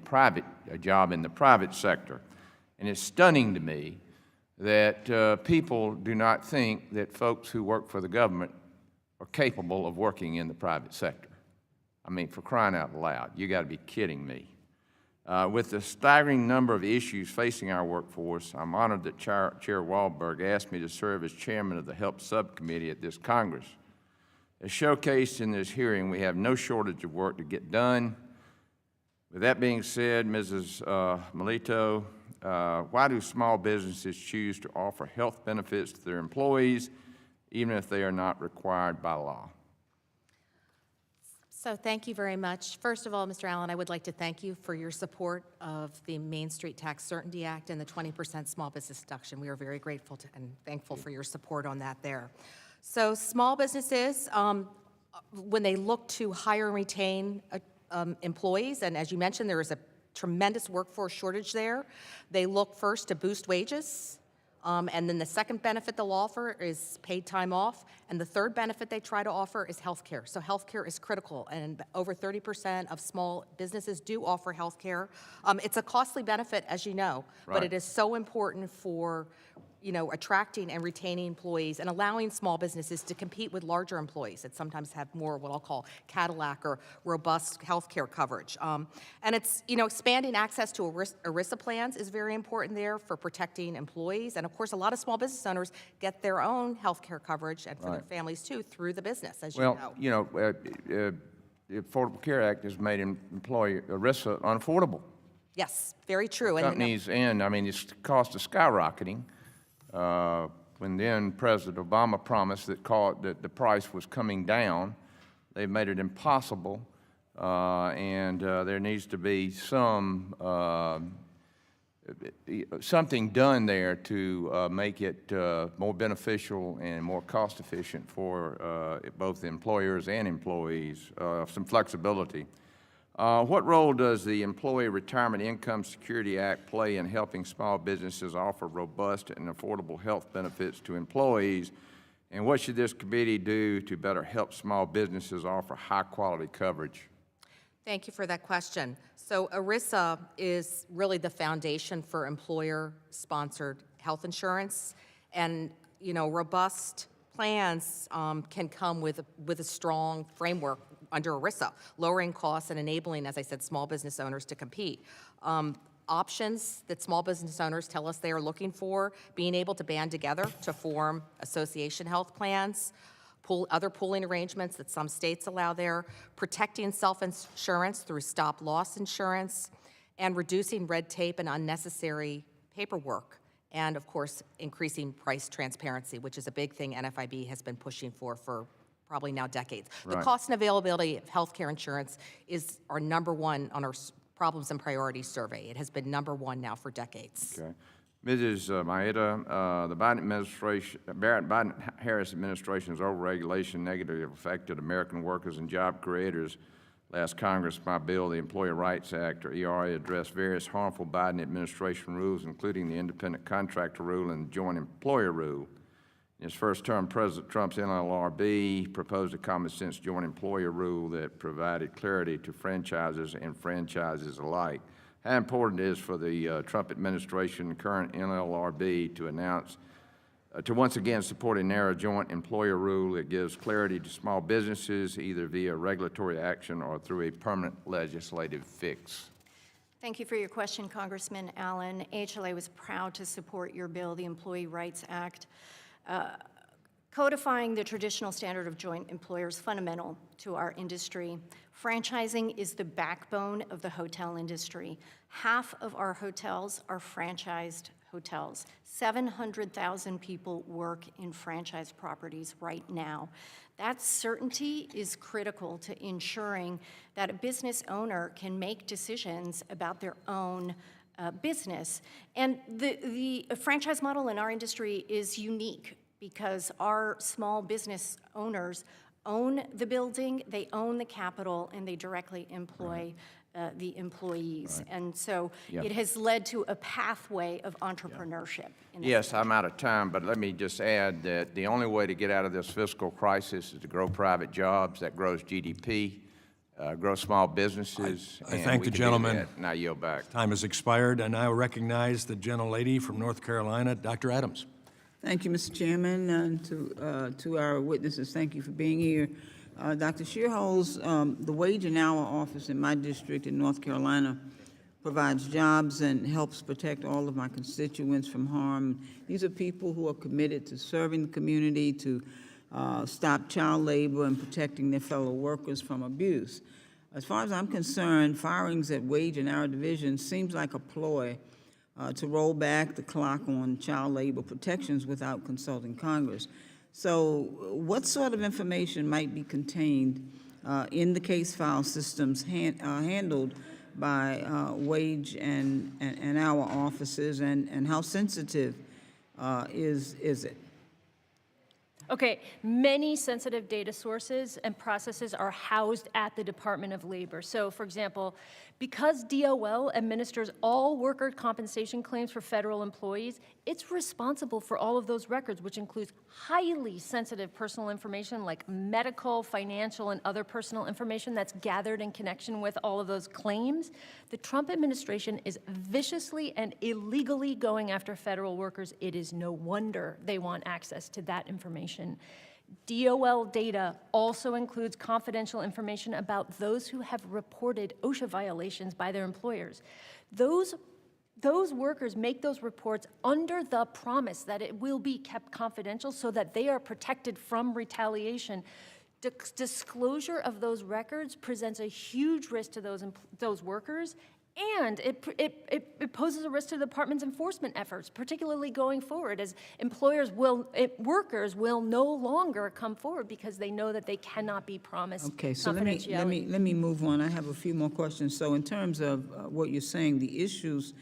job in the private sector. And it's stunning to me that people do not think that folks who work for the government are capable of working in the private sector. I mean, for crying out loud, you got to be kidding me. With the staggering number of issues facing our workforce, I'm honored that Chair Walberg asked me to serve as chairman of the HELP Subcommittee at this Congress. As showcased in this hearing, we have no shortage of work to get done. With that being said, Mrs. Melito, why do small businesses choose to offer health benefits to their employees, even if they are not required by law? So thank you very much. First of all, Mr. Allen, I would like to thank you for your support of the Main Street Tax Certainty Act and the 20% small business deduction. We are very grateful and thankful for your support on that there. So small businesses, when they look to hire and retain employees, and as you mentioned, there is a tremendous workforce shortage there, they look first to boost wages. And then the second benefit they'll offer is paid time off. And the third benefit they try to offer is health care. So health care is critical, and over 30% of small businesses do offer health care. It's a costly benefit, as you know, but it is so important for attracting and retaining employees and allowing small businesses to compete with larger employees that sometimes have more what I'll call Cadillac or robust healthcare coverage. And it's, expanding access to ERISA plans is very important there for protecting employees. And of course, a lot of small business owners get their own healthcare coverage and for their families too through the business, as you know. The Affordable Care Act has made employee ERISA unaffordable. Yes, very true. Companies its cost is skyrocketing. When then President Obama promised that the price was coming down, they've made it impossible, and there needs to be something done there to make it more beneficial and more cost efficient for both employers and employees, some flexibility. What role does the Employee Retirement Income Security Act play in helping small businesses offer robust and affordable health benefits to employees? And what should this committee do to better help small businesses offer high-quality coverage? Thank you for that question. So ERISA is really the foundation for employer-sponsored health insurance, and robust plans can come with a strong framework under ERISA, lowering costs and enabling, as I said, small business owners to compete. Options that small business owners tell us they are looking for, being able to band together to form association health plans, other pooling arrangements that some states allow there, protecting self-insurance through stop-loss insurance, and reducing red tape and unnecessary paperwork, and of course, increasing price transparency, which is a big thing NFIB has been pushing for probably now decades. The cost and availability of health care insurance is our #1 on our problems and priorities survey. It has been #1 now for decades. Okay. Mrs. Maeda, the Biden-Harris administration's overregulation negatively affected American workers and job creators. Last Congress, my bill, the Employee Rights Act, or ERA, addressed various harmful Biden administration rules, including the independent contractor rule and joint employer rule. In his first term, President Trump's NLRB proposed a common-sense joint employer rule that provided clarity to franchises and franchises alike. How important it is for the Trump administration and current NLRB to announce, to once again support a narrow joint employer rule that gives clarity to small businesses, either via regulatory action or through a permanent legislative fix? Thank you for your question, Congressman Allen. AHLA was proud to support your bill, the Employee Rights Act. Codifying the traditional standard of joint employers is fundamental to our industry. Franchising is the backbone of the hotel industry. Half of our hotels are franchised hotels. 700,000 people work in franchise properties right now. That certainty is critical to ensuring that a business owner can make decisions about their own business. And the franchise model in our industry is unique because our small business owners own the building, they own the capital, and they directly employ the employees. And so Yeah. it has led to a pathway of entrepreneurship. in that Yes, I'm out of time, but let me just add that the only way to get out of this fiscal crisis is to grow private jobs. That grows GDP, grow small businesses. I and thank we the can do gentleman. that. And I yield back. Time has expired, and I will recognize the gentlelady from North Carolina, Dr. Adams. Thank you, Mr. Chairman, and to our witnesses, thank you for being here. Dr. Shearholz, the Wage and Hour Office in my district in North Carolina provides jobs and helps protect all of my constituents from harm. These are people who are committed to serving the community, to stop child labor and protecting their fellow workers from abuse. As far as I'm concerned, firings at Wage and Hour Division seems like a ploy to roll back the clock on child labor protections without consulting Congress. So what sort of information might be contained in the case file systems handled by wage and hour offices, and how sensitive is it? Okay, many sensitive data sources and processes are housed at the Department of Labor. So, for example, because DOL administers all worker compensation claims for federal employees, it's responsible for all of those records, which includes highly sensitive personal information like medical, financial, and other personal information that's gathered in connection with all of those claims. The Trump administration is viciously and illegally going after federal workers. It is no wonder they want access to that information. DOL data also includes confidential information about those who have reported OSHA violations by their employers. Those workers make those reports under the promise that it will be kept confidential so that they are protected from retaliation. Disclosure of those records presents a huge risk to those workers, and it poses a risk to the department's enforcement efforts, particularly going forward, as workers will no longer come forward because they know that they cannot be promised Okay, so confidentiality. let me move on. I have a few more questions. So in terms of what you're saying, the issues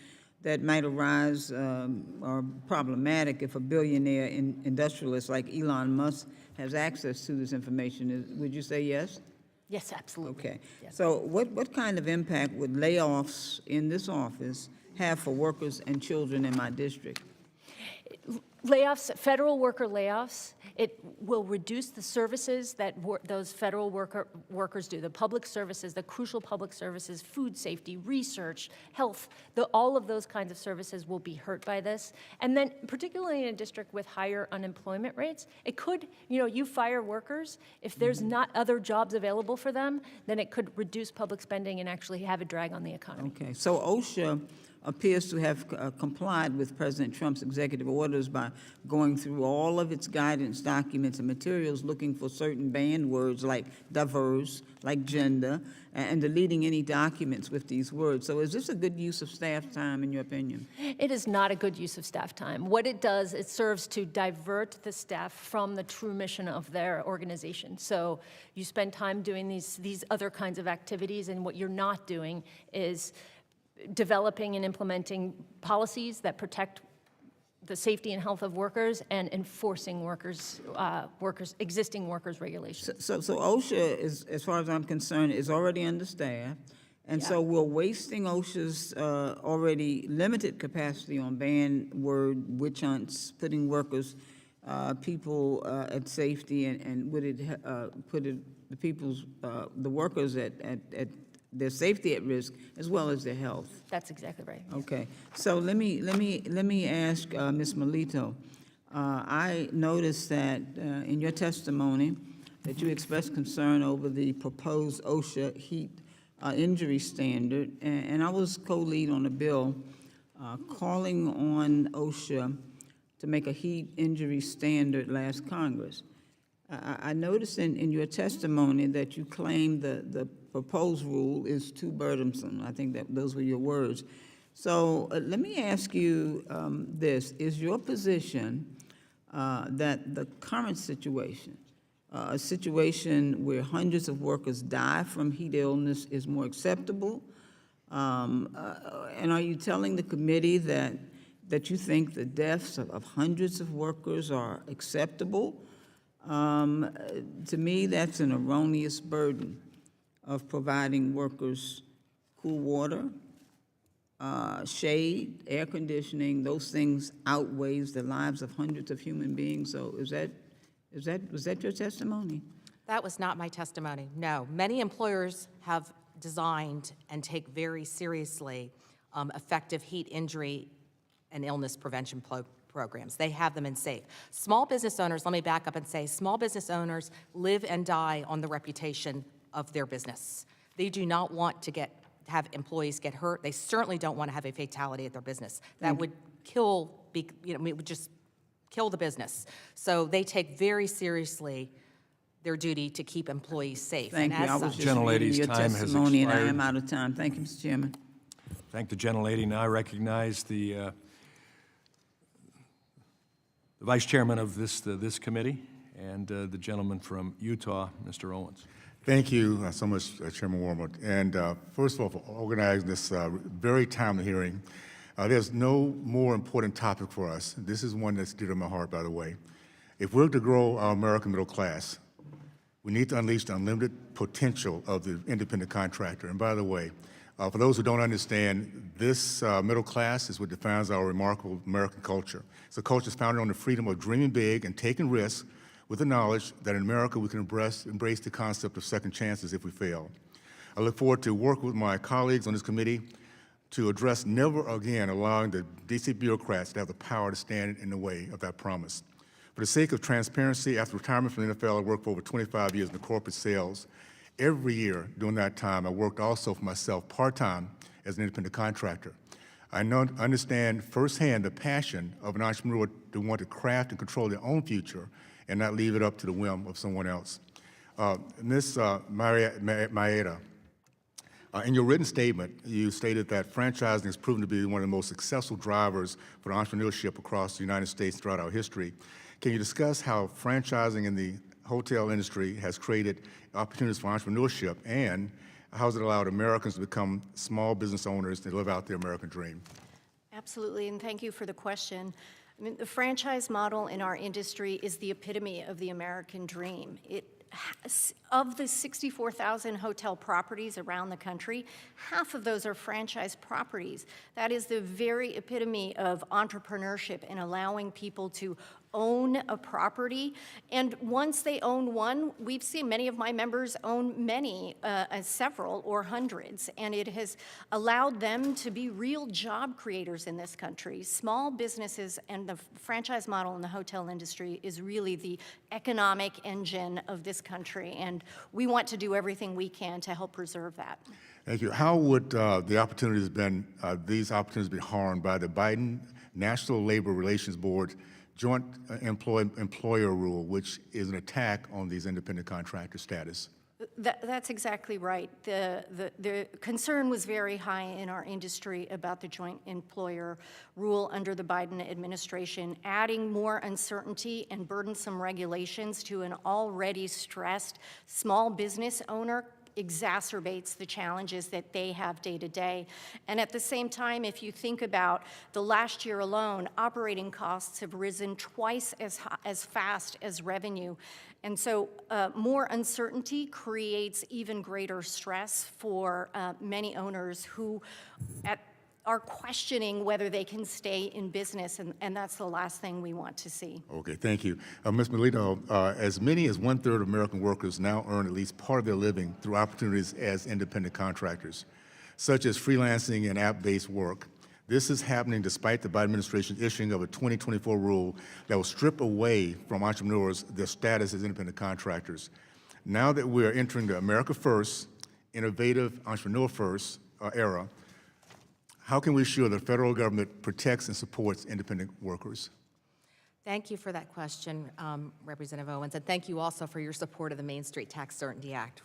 that might arise are problematic if a billionaire industrialist like Elon Musk has access to this information. Would you say yes? Yes, absolutely. Okay. So what kind of impact would layoffs in this office have for workers and children in my district? Layoffs, federal worker layoffs, it will reduce the services that those federal workers do, the public services, the crucial public services, food safety, research, health, all of those kinds of services will be hurt by this. And then particularly in a district with higher unemployment rates, it could, you fire workers, if there's not other jobs available for them, then it could reduce public spending and actually have a drag on the economy. Okay, so OSHA appears to have complied with President Trump's executive orders by going through all of its guidance documents and materials looking for certain banned words like diverse, like gender, and deleting any documents with these words. So is this a good use of staff time, in your opinion? It is not a good use of staff time. What it does, it serves to divert the staff from the true mission of their organization. So you spend time doing these other kinds of activities, and what you're not doing is developing and implementing policies that protect the safety and health of workers and enforcing existing workers' regulations. So OSHA, is, as far as I'm concerned, is already understaffed, and so we're wasting OSHA's already limited capacity on banned word witch hunts, putting workers, people at safety, and would it put the workers at their safety at risk as well as their health? That's exactly right. Okay, so let me ask Ms. Melito. I noticed that in your testimony that you expressed concern over the proposed OSHA heat injury standard, and I was co-lead on a bill calling on OSHA to make a heat injury standard last Congress. I noticed in your testimony that you claimed the proposed rule is too burdensome. I think that those were your words. So let me ask you this. Is your position that the current situation, a situation where hundreds of workers die from heat illness, is more acceptable? And are you telling the committee that you think the deaths of hundreds of workers are acceptable? To me, that's an erroneous burden of providing workers cool water, shade, air conditioning, those things outweighs the lives of hundreds of human beings. So was that your testimony? That was not my testimony, no. Many employers have designed and take very seriously effective heat injury and illness prevention programs. They have them in SAFE. Small business owners, let me back up and say, small business owners live and die on the reputation of their business. They do not want to have employees get hurt. They certainly don't want to have a fatality at their business. That would kill, it would just kill the business. So they take very seriously their duty to keep employees safe. Thank And you. I as was such- just reading Gentlelady's your time has testimony, and I expired. am out of time. Thank you, Mr. Chairman. Thank the gentlelady. Now I recognize the vice chairman of this committee and the gentleman from Utah, Mr. Owens. Thank you so much, Chairman Warmoth. And first of all, for organizing this very timely hearing. There's no more important topic for us. This is one that's dear to my heart, by the way. If we're to grow our American middle class, we need to unleash the unlimited potential of the independent contractor. And by the way, for those who don't understand, this middle class is what defines our remarkable American culture. It's a culture that's founded on the freedom of dreaming big and taking risks with the knowledge that in America we can embrace the concept of second chances if we fail. I look forward to working with my colleagues on this committee to address never again allowing the D.C. bureaucrats to have the power to stand in the way of that promise. For the sake of transparency, after retirement from the NFL, I worked for over 25 years in the corporate sales. Every year during that time, I worked also for myself part-time as an independent contractor. I understand firsthand the passion of an entrepreneur to want to craft and control their own future and not leave it up to the whim of someone else. Ms. Maeda, in your written statement, you stated that franchising has proven to be one of the most successful drivers for entrepreneurship across the United States throughout our history. Can you discuss how franchising in the hotel industry has created opportunities for entrepreneurship, and how has it allowed Americans to become small business owners to live out their American dream? Absolutely, and thank you for the question. I mean, the franchise model in our industry is the epitome of the American dream. Of the 64,000 hotel properties around the country, half of those are franchise properties. That is the very epitome of entrepreneurship and allowing people to own a property. And once they own one, we've seen many of my members own many, several or hundreds, and it has allowed them to be real job creators in this country. Small businesses and the franchise model in the hotel industry is really the economic engine of this country, and we want to do everything we can to help preserve that. Thank you. How would these opportunities be harmed by the Biden National Labor Relations Board joint employer rule, which is an attack on these independent contractor status? That's exactly right. The concern was very high in our industry about the joint employer rule under the Biden administration, adding more uncertainty and burdensome regulations to an already stressed small business owner exacerbates the challenges that they have day to day. And at the same time, if you think about the last year alone, operating costs have risen twice as fast as revenue. And so more uncertainty creates even greater stress for many owners who are questioning whether they can stay in business, and that's the last thing we want to see. Okay, thank you. Ms. Melito, as many as 1/3 of American workers now earn at least part of their living through opportunities as independent contractors, such as freelancing and app-based work. This is happening despite the Biden administration's issuing of a 2024 rule that will strip away from entrepreneurs their status as independent contractors. Now that we are entering the America First, innovative, entrepreneur first era, how can we ensure the federal government protects and supports independent workers? Thank you for that question, Representative Owens, and thank you also for your support of the Main Street Tax Certainty Act.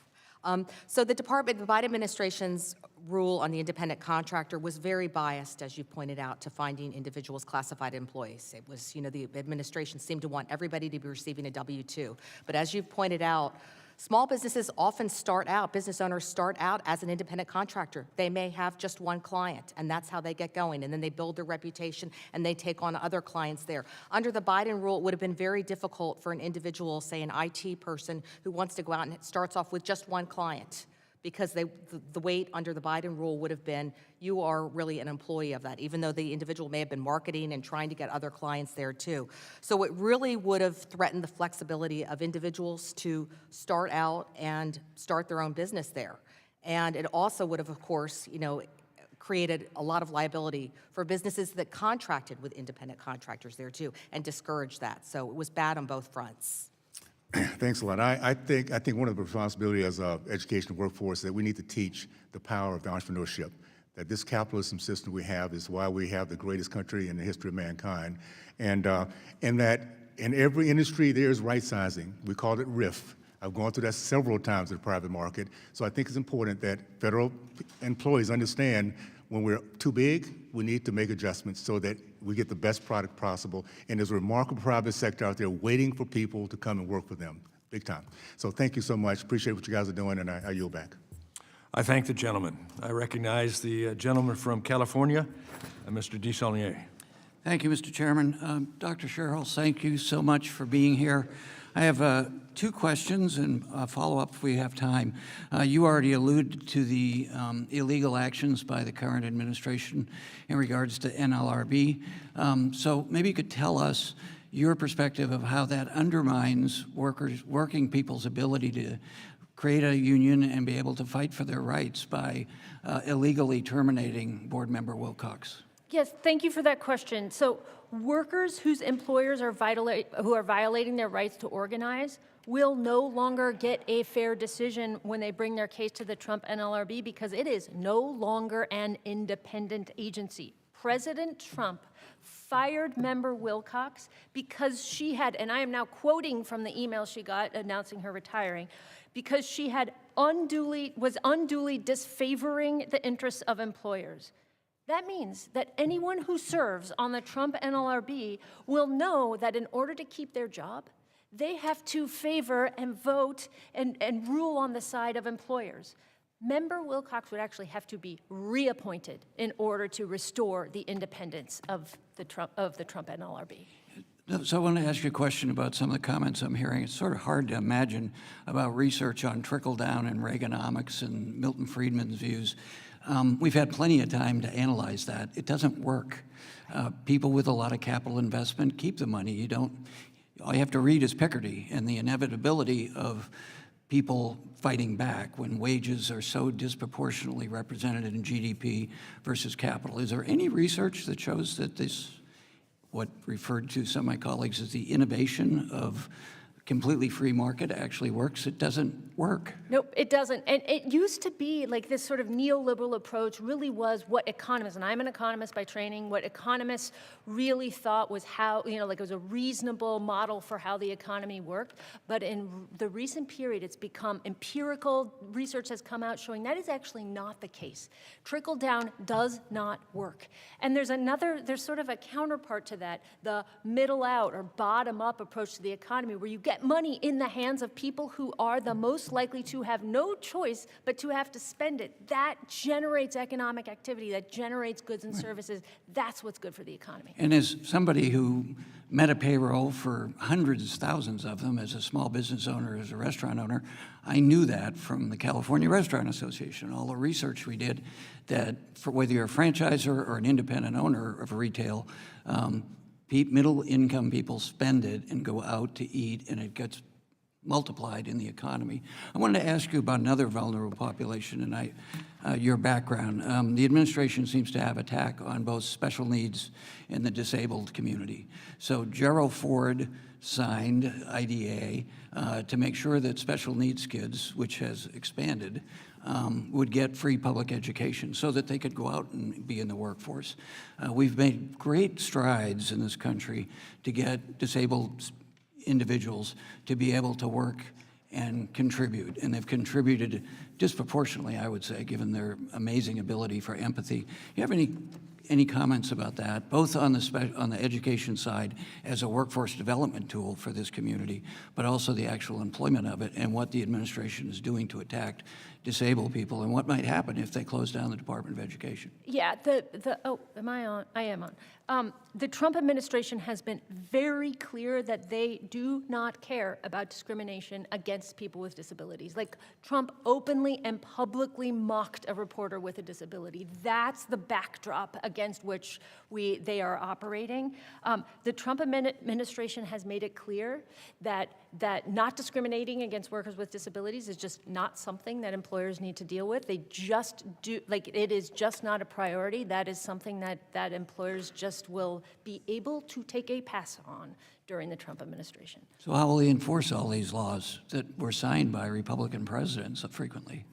So the Biden administration's rule on the independent contractor was very biased, as you pointed out, to finding individuals classified employees. It was, the administration seemed to want everybody to be receiving a W-2. But as you pointed out, small businesses often business owners start out as an independent contractor. They may have just one client, and that's how they get going. And then they build their reputation, and they take on other clients there. Under the Biden rule, it would have been very difficult for an individual, say an IT person, who wants to go out and starts off with just one client, because the weight under the Biden rule would have been, you are really an employee of that, even though the individual may have been marketing and trying to get other clients there too. So it really would have threatened the flexibility of individuals to start out and start their own business there. And it also would have, of course, created a lot of liability for businesses that contracted with independent contractors there too, and discouraged that. So it was bad on both fronts. Thanks a lot. I think one of the responsibilities as an educational workforce is that we need to teach the power of the entrepreneurship, that this capitalism system we have is why we have the greatest country in the history of mankind, and that in every industry there's right sizing. We call it RIF. I've gone through that several times in the private market. So I think it's important that federal employees understand when we're too big, we need to make adjustments so that we get the best product possible. And there's a remarkable private sector out there waiting for people to come and work for them, big time. So thank you so much. Appreciate what you guys are doing, and I yield back. I thank the gentleman. I recognize the gentleman from California, Mr. Desaulniers. Thank you, Mr. Chairman. Dr. Sherrill, thank you so much for being here. I have two questions and a follow-up if we have time. You already alluded to the illegal actions by the current administration in regards to NLRB. So maybe you could tell us your perspective of how that undermines working people's ability to create a union and be able to fight for their rights by illegally terminating Board Member Wilcox. Yes, thank you for that question. So workers whose employers are who are violating their rights to organize will no longer get a fair decision when they bring their case to the Trump NLRB because it is no longer an independent agency. President Trump fired Member Wilcox because she had, and I am now quoting from the email she got announcing her retiring, because she had was unduly disfavoring the interests of employers. That means that anyone who serves on the Trump NLRB will know that in order to keep their job, they have to favor and vote and rule on the side of employers. Member Wilcox would actually have to be reappointed in order to restore the independence of the Trump NLRB. So I want to ask you a question about some of the comments I'm hearing. It's sort of hard to imagine about research on trickle-down and Reaganomics and Milton Friedman's views. We've had plenty of time to analyze that. It doesn't work. People with a lot of capital investment keep the money. All you have to read is Piketty and the inevitability of people fighting back when wages are so disproportionately represented in GDP versus capital. Is there any research that shows that this, what referred to some of my colleagues as the innovation of completely free market actually works? It doesn't work. Nope, it doesn't. And it used to be like this sort of neoliberal approach really was what economists, and I'm an economist by training, what economists really thought was how, like it was a reasonable model for how the economy worked. But in the recent period, it's become empirical. Research has come out showing that is actually not the case. Trickle down does not work. And there's sort of a counterpart to that, the middle out or bottom up approach to the economy, where you get money in the hands of people who are the most likely to have no choice but to have to spend it. That generates economic activity, that generates goods and services. That's what's good for the economy. And as somebody who met a payroll for hundreds, thousands of them as a small business owner, as a restaurant owner, I knew that from the California Restaurant Association, all the research we did, that for whether you're a franchisor or an independent owner of retail, middle-income people spend it and go out to eat, and it gets multiplied in the economy. I wanted to ask you about another vulnerable population and your background. The administration seems to have attack on both special needs and the disabled community. So Gerald Ford signed IDEA to make sure that special needs kids, which has expanded, would get free public education so that they could go out and be in the workforce. We've made great strides in this country to get disabled individuals to be able to work and contribute, and they've contributed disproportionately, I would say, given their amazing ability for empathy. You have any any comments about that, both on the education side as a workforce development tool for this community, but also the actual employment of it and what the administration is doing to attack disabled people and what might happen if they close down the Department of Education. Yeah, oh, am I on? I am on. The Trump administration has been very clear that they do not care about discrimination against people with disabilities. Like, Trump openly and publicly mocked a reporter with a disability. That's the backdrop against which they are operating. The Trump administration has made it clear that not discriminating against workers with disabilities is just not something that employers need to deal with. They just do, like, it is just not a priority. That is something that employers just will be able to take a pass on during the Trump administration. So how will he enforce all these laws that were signed by Republican presidents frequently?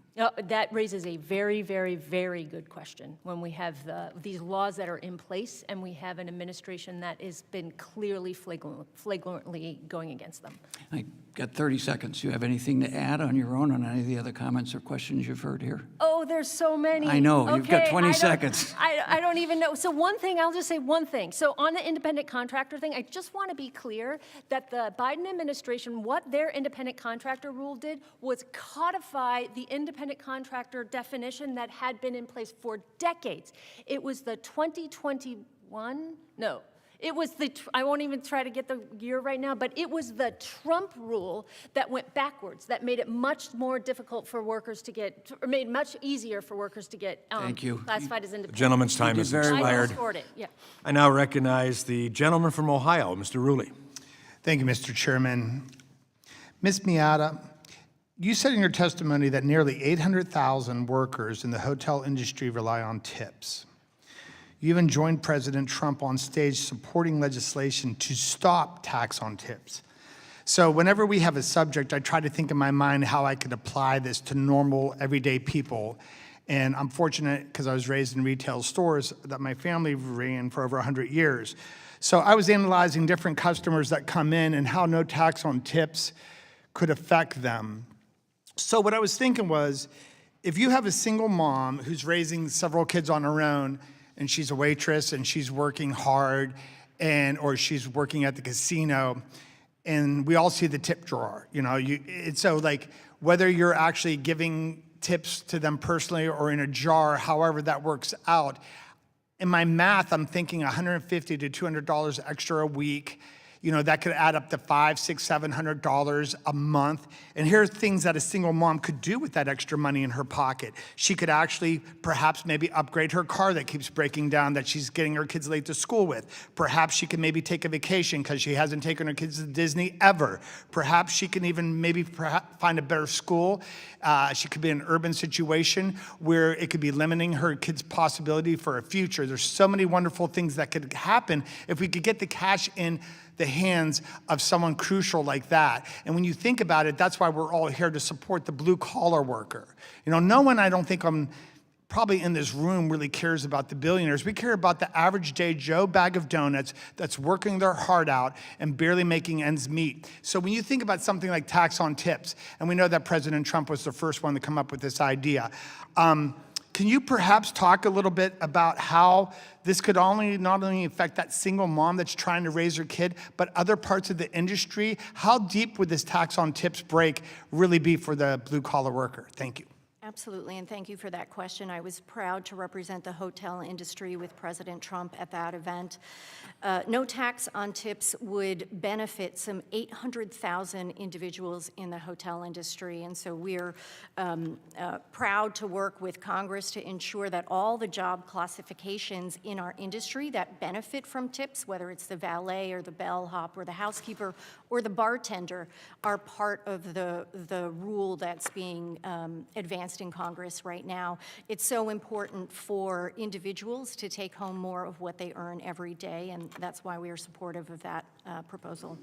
That raises a very, very, very good question when we have these laws that are in place and we have an administration that has been clearly flagrantly going against them. I got 30 seconds. Do you have anything to add on your own on any of the other comments or questions you've heard here? Oh, there's so many. I know. You've got 20 I seconds. I don't even know. So one thing, I'll just say one thing. So on the independent contractor thing, I just want to be clear that the Biden administration, what their independent contractor rule did was codify the independent contractor definition that had been in place for decades. It was the 2021, no. It was I won't even try to get the year right now, but it was the Trump rule that went backwards, that made it much more difficult for workers to get, or made much easier for workers to get Thank you. classified as independent. The gentleman's time has very well. I expired. restored it, yeah. I now recognize the gentleman from Ohio, Mr. Rulli. Thank you, Mr. Chairman. Ms. Miata, you said in your testimony that nearly 800,000 workers in the hotel industry rely on tips. You even joined President Trump on stage supporting legislation to stop tax on tips. So whenever we have a subject, I try to think in my mind how I could apply this to normal, everyday people. And I'm fortunate, because I was raised in retail stores, that my family ran for over 100 years. So I was analyzing different customers that come in and how no tax on tips could affect them. So what I was thinking was, if you have a single mom who's raising several kids on her own, and she's a waitress and she's working hard, or she's working at the casino, and we all see the tip drawer, so like, whether you're actually giving tips to them personally or in a jar, however that works out, in my math, I'm thinking $150 to $200 extra a week. That could add up to $500, $600, $700 a month. And here are things that a single mom could do with that extra money in her pocket. She could actually perhaps maybe upgrade her car that keeps breaking down that she's getting her kids late to school with. Perhaps she can maybe take a vacation because she hasn't taken her kids to Disney ever. Perhaps she can even maybe find a better school. She could be in an urban situation where it could be limiting her kids' possibility for a future. There's so many wonderful things that could happen if we could get the cash in the hands of someone crucial like that. And when you think about it, that's why we're all here to support the blue-collar worker. No one, I don't think probably in this room really cares about the billionaires. We care about the average day Joe bag of donuts that's working their heart out and barely making ends meet. So when you think about something like tax on tips, and we know that President Trump was the first one to come up with this idea, can you perhaps talk a little bit about how this could not only affect that single mom that's trying to raise her kid, but other parts of the industry? How deep would this tax on tips break really be for the blue-collar worker? Thank you. Absolutely, and thank you for that question. I was proud to represent the hotel industry with President Trump at that event. No tax on tips would benefit some 800,000 individuals in the hotel industry, and so we're proud to work with Congress to ensure that all the job classifications in our industry that benefit from tips, whether it's the valet or the bellhop or the housekeeper or the bartender, are part of the rule that's being advanced in Congress right now. It's so important for individuals to take home more of what they earn every day, and that's why we are supportive of that proposal.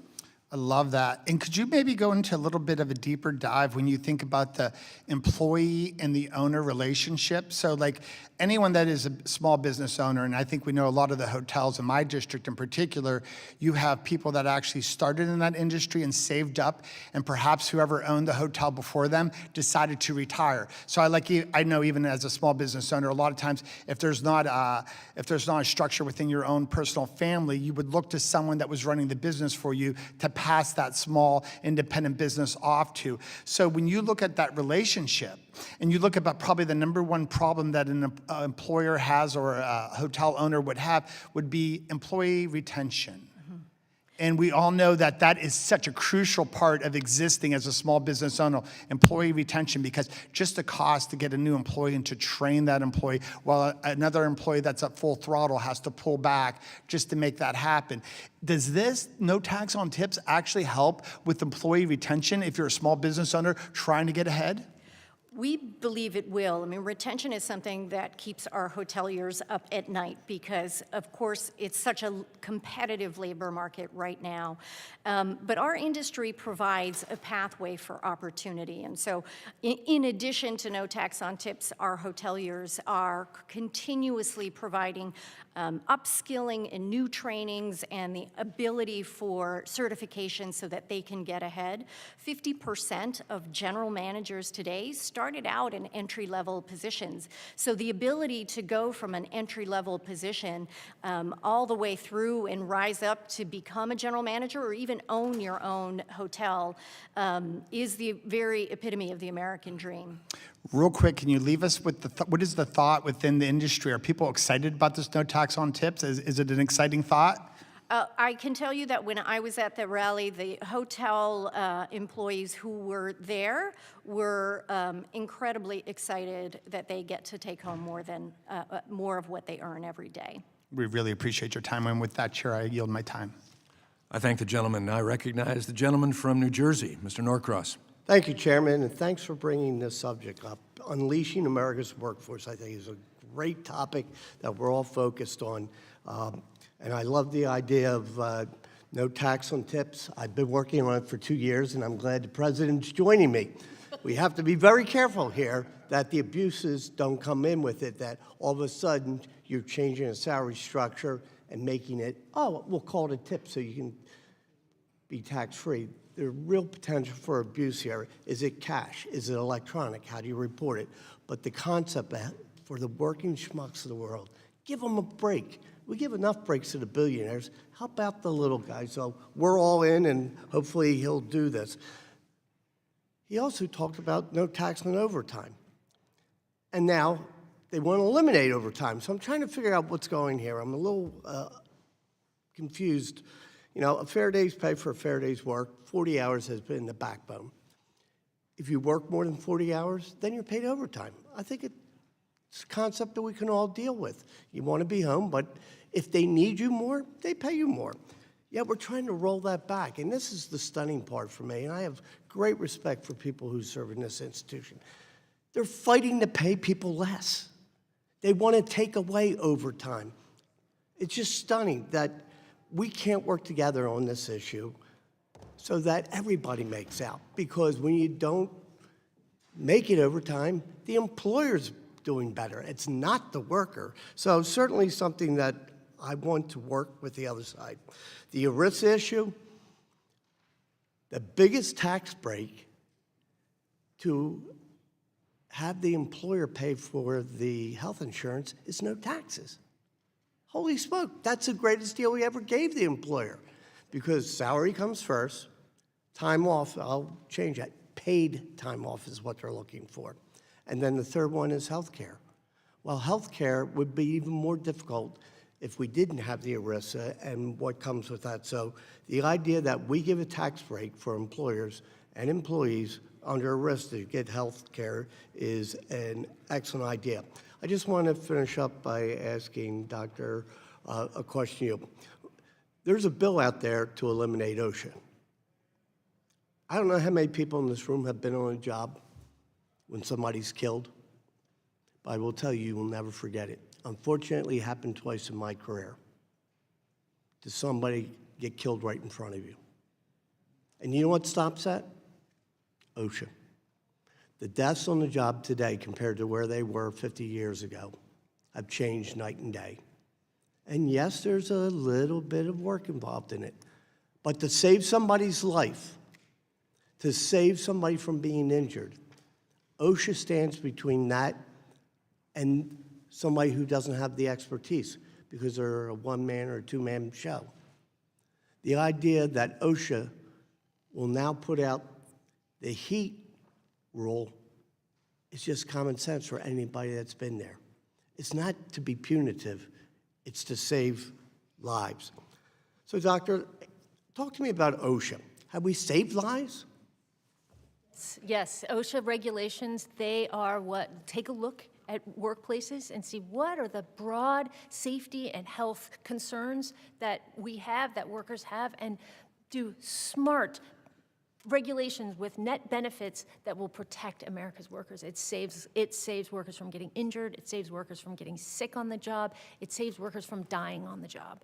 I love that. And could you maybe go into a little bit of a deeper dive when you think about the employee and the owner relationship? So like anyone that is a small business owner, and I think we know a lot of the hotels in my district in particular, you have people that actually started in that industry and saved up, and perhaps whoever owned the hotel before them decided to retire. So I know even as a small business owner, a lot of times if there's not a structure within your own personal family, you would look to someone that was running the business for you to pass that small independent business off to. So when you look at that relationship and you look at probably the number one problem that an employer has or a hotel owner would have would be employee retention. And we all know that that is such a crucial part of existing as a small business owner, employee retention, because just the cost to get a new employee and to train that employee, while another employee that's at full throttle has to pull back just to make that happen. Does this no tax on tips actually help with employee retention if you're a small business owner trying to get ahead? We believe it will. I mean, retention is something that keeps our hoteliers up at night because, of course, it's such a competitive labor market right now. But our industry provides a pathway for opportunity. And so in addition to no tax on tips, our hoteliers are continuously providing upskilling and new trainings and the ability for certification so that they can get ahead. 50% of general managers today started out in entry-level positions. So the ability to go from an entry-level position all the way through and rise up to become a general manager or even own your own hotel is the very epitome of the American dream. Real quick, can you leave us with what is the thought within the industry? Are people excited about this no tax on tips? Is it an exciting thought? I can tell you that when I was at the rally, the hotel employees who were there were incredibly excited that they get to take home more of what they earn every day. We really appreciate your time, and with that, Chair, I yield my time. I thank the gentleman. I recognize the gentleman from New Jersey, Mr. Norcross. Thank you, Chairman, and thanks for bringing this subject up. Unleashing America's workforce, I think, is a great topic that we're all focused on. And I love the idea of no tax on tips. I've been working on it for 2 years, and I'm glad the President's joining me. We have to be very careful here that the abuses don't come in with it, that all of a sudden you're changing a salary structure and making it, oh, we'll call it a tip so you can be tax-free. The real potential for abuse here, is it cash? Is it electronic? How do you report it? But the concept for the working schmucks of the world, give them a break. We give enough breaks to the billionaires. Help out the little guys. So we're all in, and hopefully he'll do this. He also talked about no tax on overtime. And now they want to eliminate overtime. So I'm trying to figure out what's going here. I'm a little confused. You know, a fair day's pay for a fair day's work. 40 hours has been the backbone. If you work more than 40 hours, then you're paid overtime. I think it's a concept that we can all deal with. You want to be home, but if they need you more, they pay you more. Yet we're trying to roll that back, and this is the stunning part for me, and I have great respect for people who serve in this institution. They're fighting to pay people less. They want to take away overtime. It's just stunning that we can't work together on this issue so that everybody makes out. Because when you don't make it overtime, the employer's doing better. It's not the worker. So certainly something that I want to work with the other side. The ERISA issue, the biggest tax break to have the employer pay for the health insurance is no taxes. Holy smoke, that's the greatest deal we ever gave the employer, because salary comes first, time off, I'll change that, paid time off is what they're looking for. And then the third one is health care. Well, health care would be even more difficult if we didn't have the ERISA and what comes with that. So the idea that we give a tax break for employers and employees under ERISA to get health care is an excellent idea. I just want to finish up by asking Dr. a question. There's a bill out there to eliminate OSHA. I don't know how many people in this room have been on a job when somebody's killed, but I will tell you, you will never forget it. Unfortunately, it happened twice in my career. Did somebody get killed right in front of you? And you know what stops that? OSHA. The deaths on the job today compared to where they were 50 years ago have changed night and day. And yes, there's a little bit of work involved in it. But to save somebody's life, to save somebody from being injured, OSHA stands between that and somebody who doesn't have the expertise because they're a one-man or a two-man show. The idea that OSHA will now put out the heat rule is just common sense for anybody that's been there. It's not to be punitive, it's to save lives. So, Doctor, talk to me about OSHA. Have we saved lives? Yes, OSHA regulations, they are what, take a look at workplaces and see what are the broad safety and health concerns that we have, that workers have, and do smart regulations with net benefits that will protect America's workers. It saves workers from getting injured, it saves workers from getting sick on the job, it saves workers from dying on the job.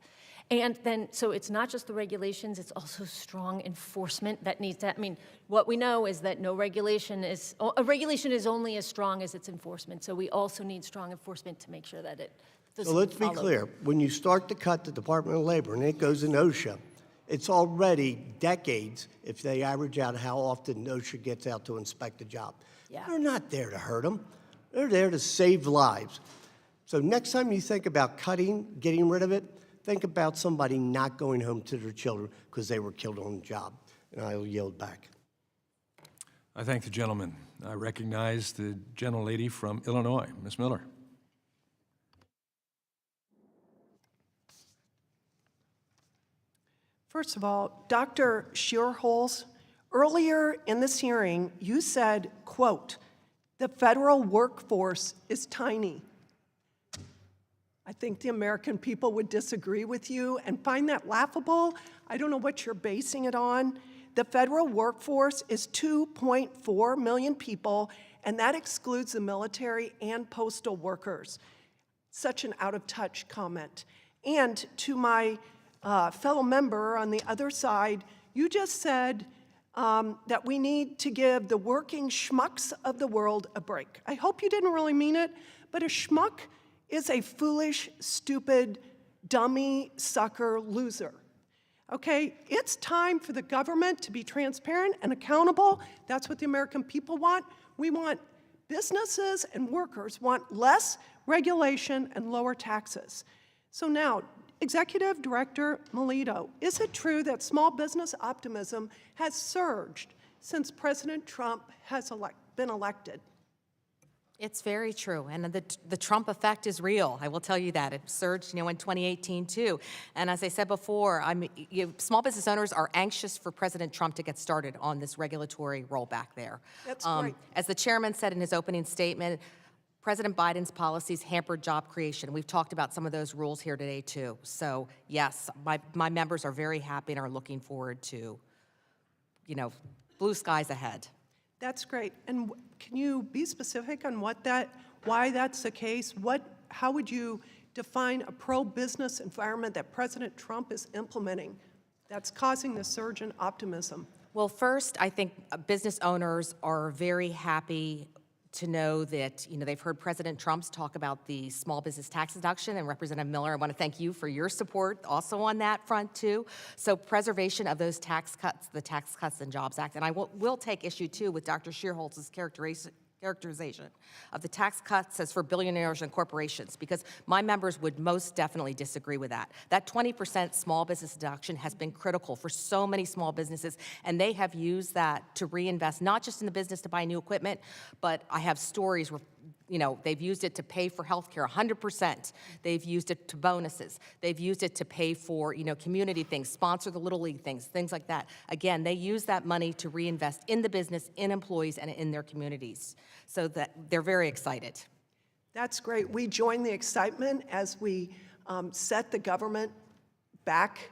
And then, so it's not just the regulations, it's also strong enforcement that needs to, I mean, what we know is that a regulation is only as strong as its enforcement. So we also need strong enforcement to make sure that it doesn't So let's be follow. clear. When you start to cut the Department of Labor and it goes in OSHA, it's already decades if they average out how often OSHA gets out to inspect a job. Yeah. They're not there to hurt them. They're there to save lives. So next time you think about getting rid of it, think about somebody not going home to their children because they were killed on the job. And I'll yield back. I thank the gentleman. I recognize the gentlelady from Illinois, Ms. Miller. First of all, Dr. Shearholes, earlier in this hearing, you said, quote, "The federal workforce is tiny." I think the American people would disagree with you and find that laughable. I don't know what you're basing it on. The federal workforce is 2.4 million people, and that excludes the military and postal workers. Such an out-of-touch comment. And to my fellow member on the other side, you just said that we need to give the working schmucks of the world a break. I hope you didn't really mean it, but a schmuck is a foolish, stupid, dummy, sucker, loser. Okay, it's time for the government to be transparent and accountable. That's what the American people want. We want businesses and workers want less regulation and lower taxes. So now, Executive Director Melito, is it true that small business optimism has surged since President Trump has been elected? It's very true, and the Trump effect is real. I will tell you that. It surged, in 2018 too. And as I said before, small business owners are anxious for President Trump to get started on this regulatory rollback there. That's great. As the chairman said in his opening statement, President Biden's policies hampered job creation. We've talked about some of those rules here today too. So yes, my members are very happy and are looking forward to, blue skies ahead. That's great. And can you be specific on why that's the case? How would you define a pro-business environment that President Trump is implementing that's causing the surge in optimism? Well, first, I think business owners are very happy to know that, they've heard President Trump's talk about the small business tax deduction, and Representative Miller, I want to thank you for your support also on that front too. So preservation of those tax cuts, the Tax Cuts and Jobs Act, and I will take issue too with Dr. Shearholz's characterization of the tax cuts as for billionaires and corporations, because my members would most definitely disagree with that. That 20% small business deduction has been critical for so many small businesses, and they have used that to reinvest, not just in the business to buy new equipment, but I have stories where they've used it to pay for health care, 100%. They've used it to bonuses. They've used it to pay for, community things, sponsor the Little League things like that. Again, they use that money to reinvest in the business, in employees, and in their communities. So that they're very excited. That's great. We join the excitement as we set the government back,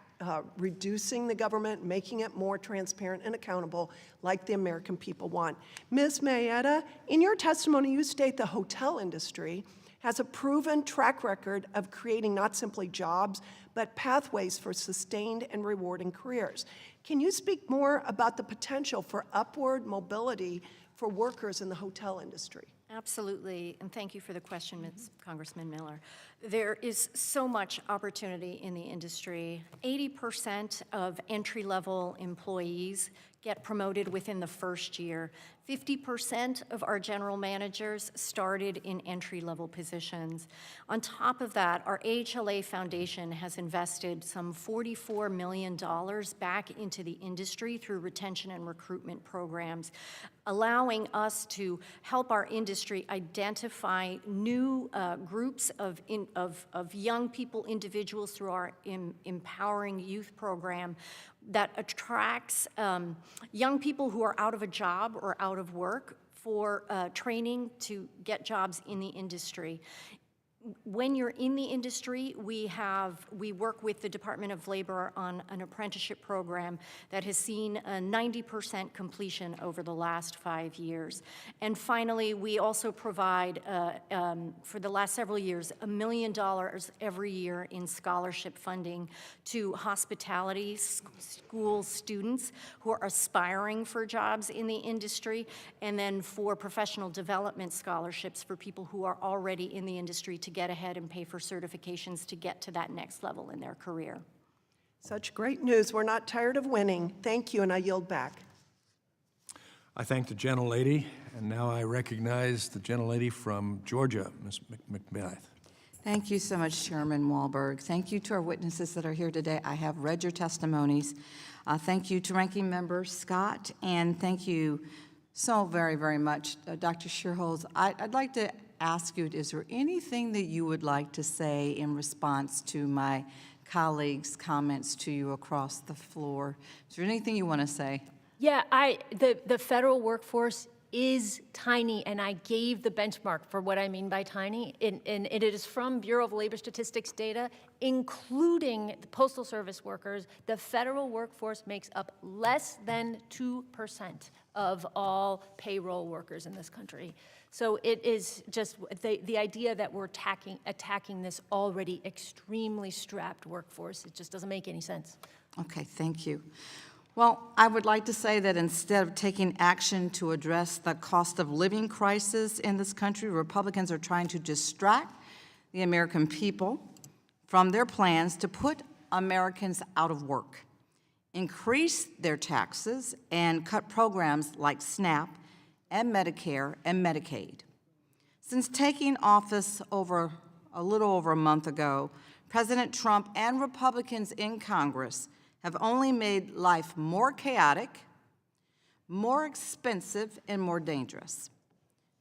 reducing the government, making it more transparent and accountable like the American people want. Ms. Mayetta, in your testimony, you state the hotel industry has a proven track record of creating not simply jobs, but pathways for sustained and rewarding careers. Can you speak more about the potential for upward mobility for workers in the hotel industry? Absolutely, and thank you for the question, Ms. Congressman Miller. There is so much opportunity in the industry. 80% of entry-level employees get promoted within the first year. 50% of our general managers started in entry-level positions. On top of that, our AHLA Foundation has invested some $44 million back into the industry through retention and recruitment programs, allowing us to help our industry identify new groups of young people, individuals through our Empowering Youth program that attracts young people who are out of a job or out of work for training to get jobs in the industry. When you're in the industry, we work with the Department of Labor on an apprenticeship program that has seen a 90% completion over the last 5 years. And finally, we also provide, for the last several years, $1 million every year in scholarship funding to hospitality school students who are aspiring for jobs in the industry, and then for professional development scholarships for people who are already in the industry to get ahead and pay for certifications to get to that next level in their career. Such great news. We're not tired of winning. Thank you, and I yield back. I thank the gentlelady, and now I recognize the gentlelady from Georgia, Ms. McBeth. Thank you so much, Chairman Wahlberg. Thank you to our witnesses that are here today. I have read your testimonies. Thank you to Ranking Member Scott, and thank you so very, very much, Dr. Schierholz. I'd like to ask you, is there anything that you would like to say in response to my colleagues' comments to you across the floor? Is there anything you want to say? Yeah, the federal workforce is tiny, and I gave the benchmark for what I mean by tiny, and it is from Bureau of Labor Statistics data, including the Postal Service workers. The federal workforce makes up less than 2% of all payroll workers in this country. So it is just the idea that we're attacking this already extremely strapped workforce, it just doesn't make any sense. Okay, thank you. Well, I would like to say that instead of taking action to address the cost of living crisis in this country, Republicans are trying to distract the American people from their plans to put Americans out of work, increase their taxes, and cut programs like SNAP and Medicare and Medicaid. Since taking office a little over a month ago, President Trump and Republicans in Congress have only made life more chaotic, more expensive, and more dangerous.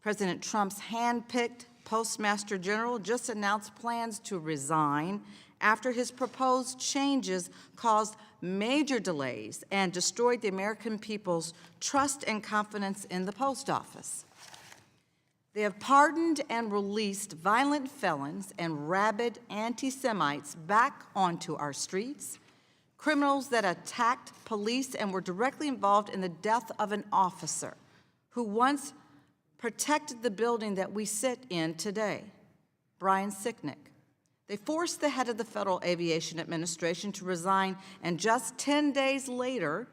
President Trump's hand-picked Postmaster General just announced plans to resign after his proposed changes caused major delays and destroyed the American people's trust and confidence in the post office. They have pardoned and released violent felons and rabid anti-Semites back onto our streets, criminals that attacked police and were directly involved in the death of an officer who once protected the building that we sit in today, Brian Sicknick. They forced the head of the Federal Aviation Administration to resign, and just 10 days later,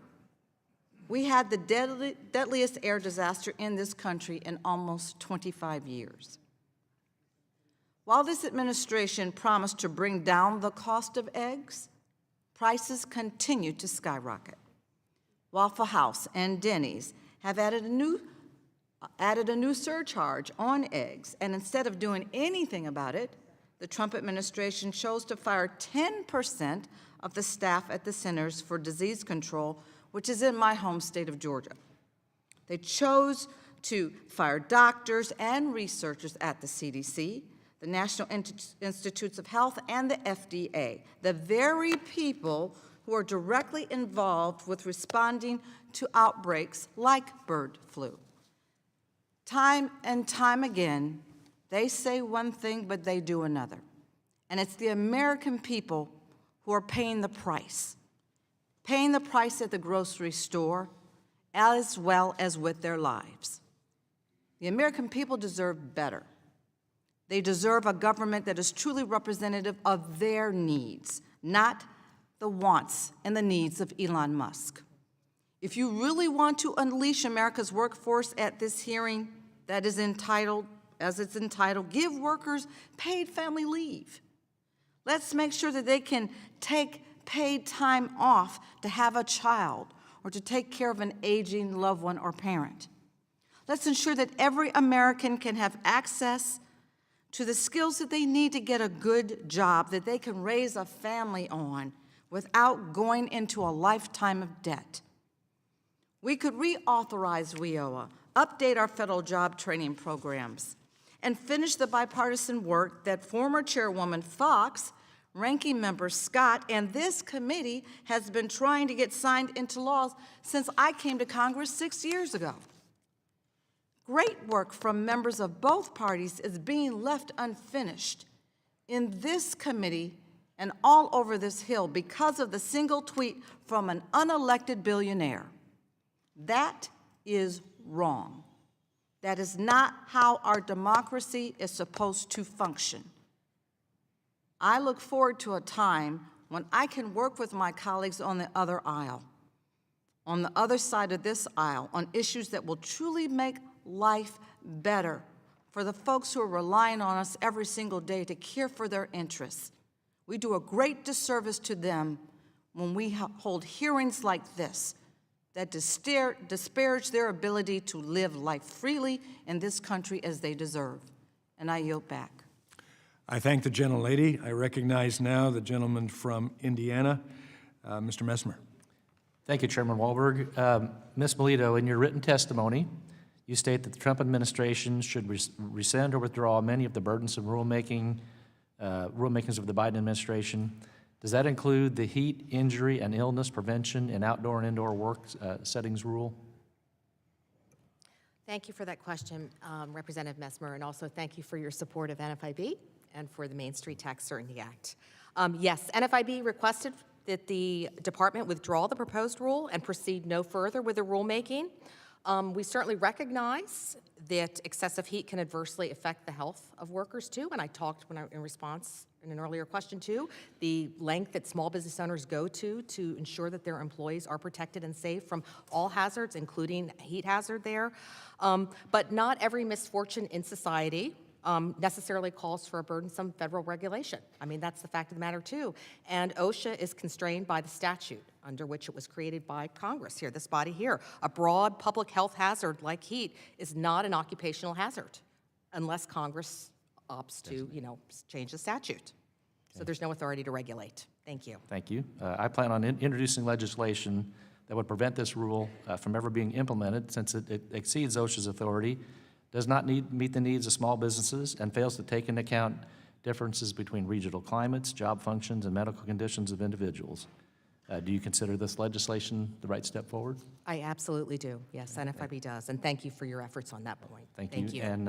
we had the deadliest air disaster in this country in almost 25 years. While this administration promised to bring down the cost of eggs, prices continue to skyrocket. Waffle House and Denny's have added a new surcharge on eggs, and instead of doing anything about it, the Trump administration chose to fire 10% of the staff at the Centers for Disease Control, which is in my home state of Georgia. They chose to fire doctors and researchers at the CDC, the National Institutes of Health, and the FDA, the very people who are directly involved with responding to outbreaks like bird flu. Time and time again, they say one thing, but they do another. And it's the American people who are paying the price at the grocery store, as well as with their lives. The American people deserve better. They deserve a government that is truly representative of their needs, not the wants and the needs of Elon Musk. If you really want to unleash America's workforce at this hearing that is entitled, give workers paid family leave. Let's make sure that they can take paid time off to have a child or to take care of an aging loved one or parent. Let's ensure that every American can have access to the skills that they need to get a good job that they can raise a family on without going into a lifetime of debt. We could reauthorize WIOA, update our federal job training programs, and finish the bipartisan work that former Chairwoman Fox, Ranking Member Scott, and this committee has been trying to get signed into laws since I came to Congress 6 years ago. Great work from members of both parties is being left unfinished in this committee and all over this Hill because of the single tweet from an unelected billionaire. That is wrong. That is not how our democracy is supposed to function. I look forward to a time when I can work with my colleagues on the other aisle, on the other side of this aisle, on issues that will truly make life better for the folks who are relying on us every single day to care for their interests. We do a great disservice to them when we hold hearings like this that disparage their ability to live life freely in this country as they deserve. And I yield back. I thank the gentlelady. I recognize now the gentleman from Indiana, Mr. Messmer. Thank you, Chairman Wahlberg. Ms. Melito, in your written testimony, you state that the Trump administration should rescind or withdraw many of the burdensome rulemaking rulmakings of the Biden administration. Does that include the heat, injury, and illness prevention in outdoor and indoor work settings rule? Thank you for that question, Representative Messmer, and also thank you for your support of NFIB and for the Main Street Tax Certainty Act. Yes, NFIB requested that the department withdraw the proposed rule and proceed no further with the rulemaking. We certainly recognize that excessive heat can adversely affect the health of workers too, and I talked in response in an earlier question too, the length that small business owners go to ensure that their employees are protected and safe from all hazards, including heat hazard there. But not every misfortune in society necessarily calls for a burdensome federal regulation. I mean, that's the fact of the matter too. And OSHA is constrained by the statute under which it was created by Congress here, this body here. A broad public health hazard like heat is not an occupational hazard unless Congress opts to, change the statute. So there's no authority to regulate. Thank you. Thank you. I plan on introducing legislation that would prevent this rule from ever being implemented since it exceeds OSHA's authority, does not meet the needs of small businesses, and fails to take into account differences between regional climates, job functions, and medical conditions of individuals. Do you consider this legislation the right step forward? I absolutely do. Yes, NFIB does. And thank you for your efforts on that point. Thank you. And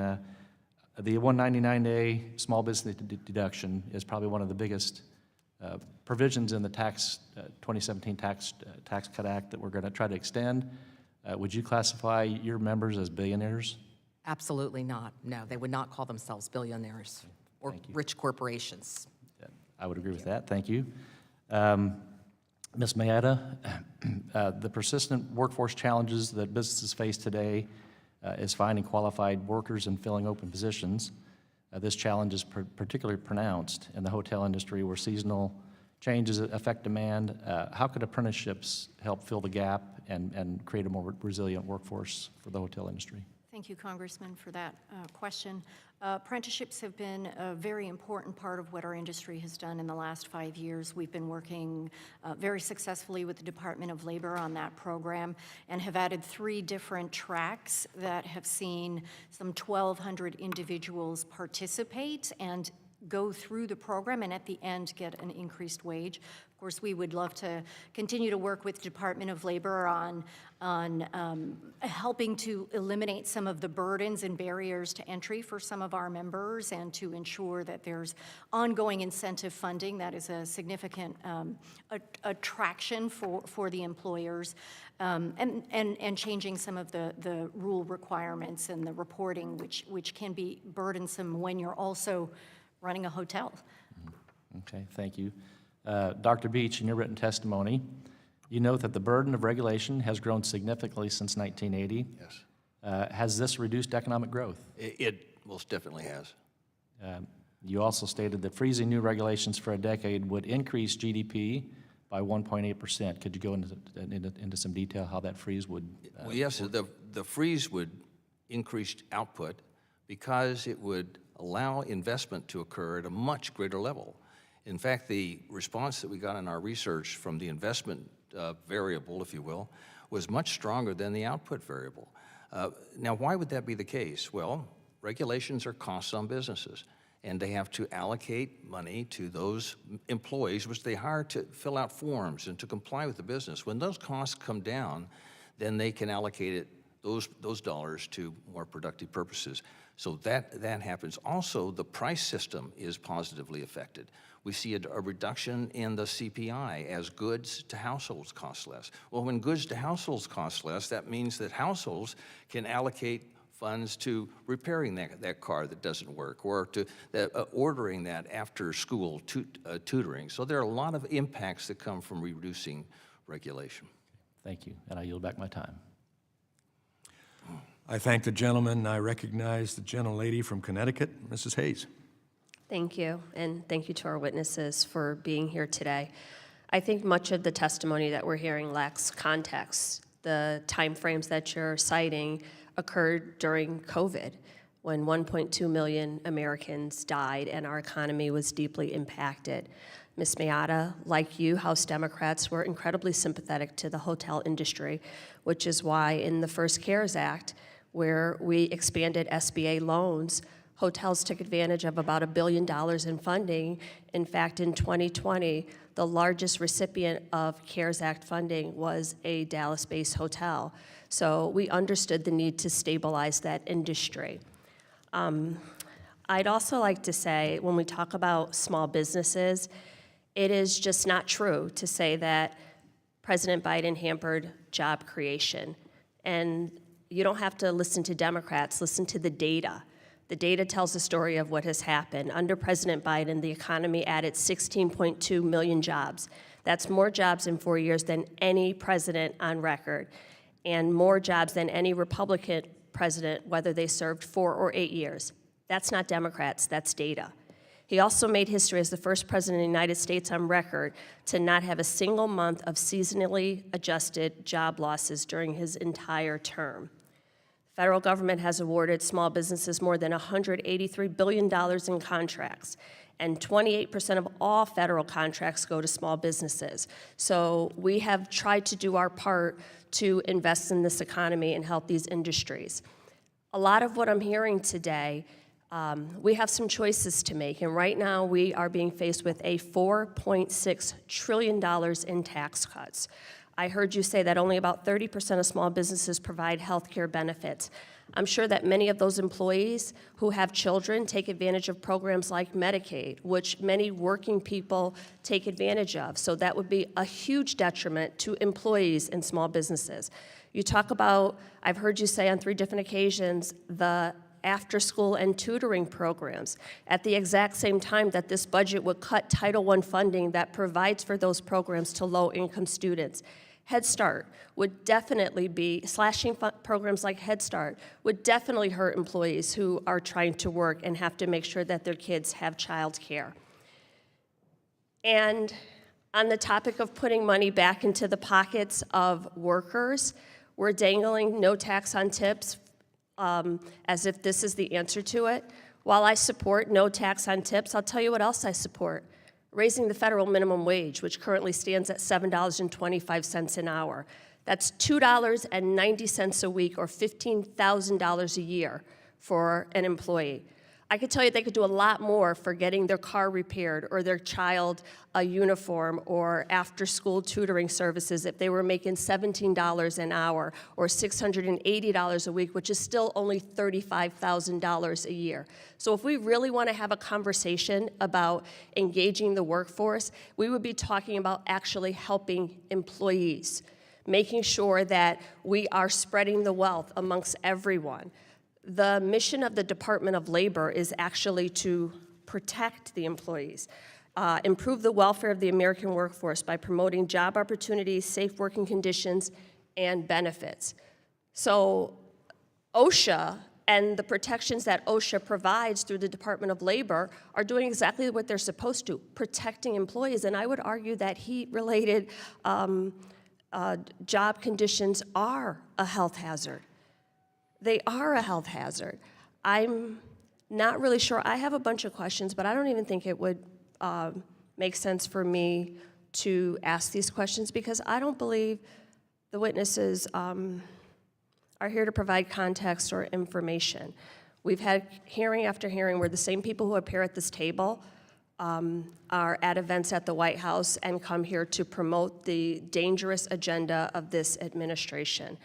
the 199A small business deduction is probably one of the biggest provisions in the 2017 Tax Cut Act that we're going to try to extend. Would you classify your members as billionaires? Absolutely not. No, they would not call themselves billionaires or rich corporations. I would agree with that. Thank you. Ms. Mayetta, the persistent workforce challenges that businesses face today is finding qualified workers and filling open positions. This challenge is particularly pronounced in the hotel industry where seasonal changes affect demand. How could apprenticeships help fill the gap and create a more resilient workforce for the hotel industry? Thank you, Congressman, for that question. Apprenticeships have been a very important part of what our industry has done in the last 5 years. We've been working very successfully with the Department of Labor on that program and have added 3 different tracks that have seen some 1,200 individuals participate and go through the program and at the end get an increased wage. Of course, we would love to continue to work with Department of Labor on helping to eliminate some of the burdens and barriers to entry for some of our members and to ensure that there's ongoing incentive funding that is a significant attraction for the employers. and changing some of the rule requirements and the reporting, which can be burdensome when you're also running a hotel. Okay, thank you. Dr. Beach, in your written testimony, you note that the burden of regulation has grown significantly since 1980. Yes. Has this reduced economic growth? It most definitely has. You also stated that freezing new regulations for a decade would increase GDP by 1.8%. Could you go into some detail how that freeze would? Well, yes, the freeze would increase output because it would allow investment to occur at a much greater level. In fact, the response that we got in our research from the investment variable, if you will, was much stronger than the output variable. Now, why would that be the case? Well, regulations are costs on businesses, and they have to allocate money to those employees which they hire to fill out forms and to comply with the business. When those costs come down, then they can allocate it, those dollars to more productive purposes. So that happens. Also, the price system is positively affected. We see a reduction in the CPI as goods to households cost less. Well, when goods to households cost less, that means that households can allocate funds to repairing that car that doesn't work, or to ordering that after school tutoring. So there are a lot of impacts that come from reducing regulation. Thank you, and I yield back my time. I thank the gentleman. I recognize the gentlelady from Connecticut, Mrs. Hayes. Thank you, and thank you to our witnesses for being here today. I think much of the testimony that we're hearing lacks context. The timeframes that you're citing occurred during COVID, when 1.2 million Americans died and our economy was deeply impacted. Ms. Miata, like you, House Democrats were incredibly sympathetic to the hotel industry, which is why in the first CARES Act, where we expanded SBA loans, hotels took advantage of about $1 billion in funding. In fact, in 2020, the largest recipient of CARES Act funding was a Dallas-based hotel. So we understood the need to stabilize that industry. I'd also like to say, when we talk about small businesses, it is just not true to say that President Biden hampered job creation. And you don't have to listen to Democrats, listen to the data. The data tells the story of what has happened. Under President Biden, the economy added 16.2 million jobs. That's more jobs in 4 years than any president on record, and more jobs than any Republican president, whether they served 4 or 8 years. That's not Democrats, that's data. He also made history as the first president of the United States on record to not have a single month of seasonally adjusted job losses during his entire term. The federal government has awarded small businesses more than $183 billion in contracts, and 28% of all federal contracts go to small businesses. So we have tried to do our part to invest in this economy and help these industries. A lot of what I'm hearing today, we have some choices to make, and right now we are being faced with a $4.6 trillion in tax cuts. I heard you say that only about 30% of small businesses provide health care benefits. I'm sure that many of those employees who have children take advantage of programs like Medicaid, which many working people take advantage of. So that would be a huge detriment to employees in small businesses. You talk about, I've heard you say on 3 different occasions, the after-school and tutoring programs at the exact same time that this budget would cut Title I funding that provides for those programs to low-income students. Head Start would definitely be, slashing programs like Head Start would definitely hurt employees who are trying to work and have to make sure that their kids have child care. And on the topic of putting money back into the pockets of workers, we're dangling no tax on tips as if this is the answer to it. While I support no tax on tips, I'll tell you what else I support. Raising the federal minimum wage, which currently stands at $7.25 an hour. That's $2.90 a week, or $15,000 a year for an employee. I could tell you they could do a lot more for getting their car repaired or their child a uniform or after-school tutoring services if they were making $17 an hour or $680 a week, which is still only $35,000 a year. So if we really want to have a conversation about engaging the workforce, we would be talking about actually helping employees. making sure that we are spreading the wealth amongst everyone. The mission of the Department of Labor is actually to protect the employees, improve the welfare of the American workforce by promoting job opportunities, safe working conditions, and benefits. So OSHA and the protections that OSHA provides through the Department of Labor are doing exactly what they're supposed to, protecting employees. And I would argue that heat-related job conditions are a health hazard. They are a health hazard. I'm not really sure. I have a bunch of questions, but I don't even think it would make sense for me to ask these questions because I don't believe the witnesses are here to provide context or information. We've had hearing after hearing where the same people who appear at this table are at events at the White House and come here to promote the dangerous agenda of this administration.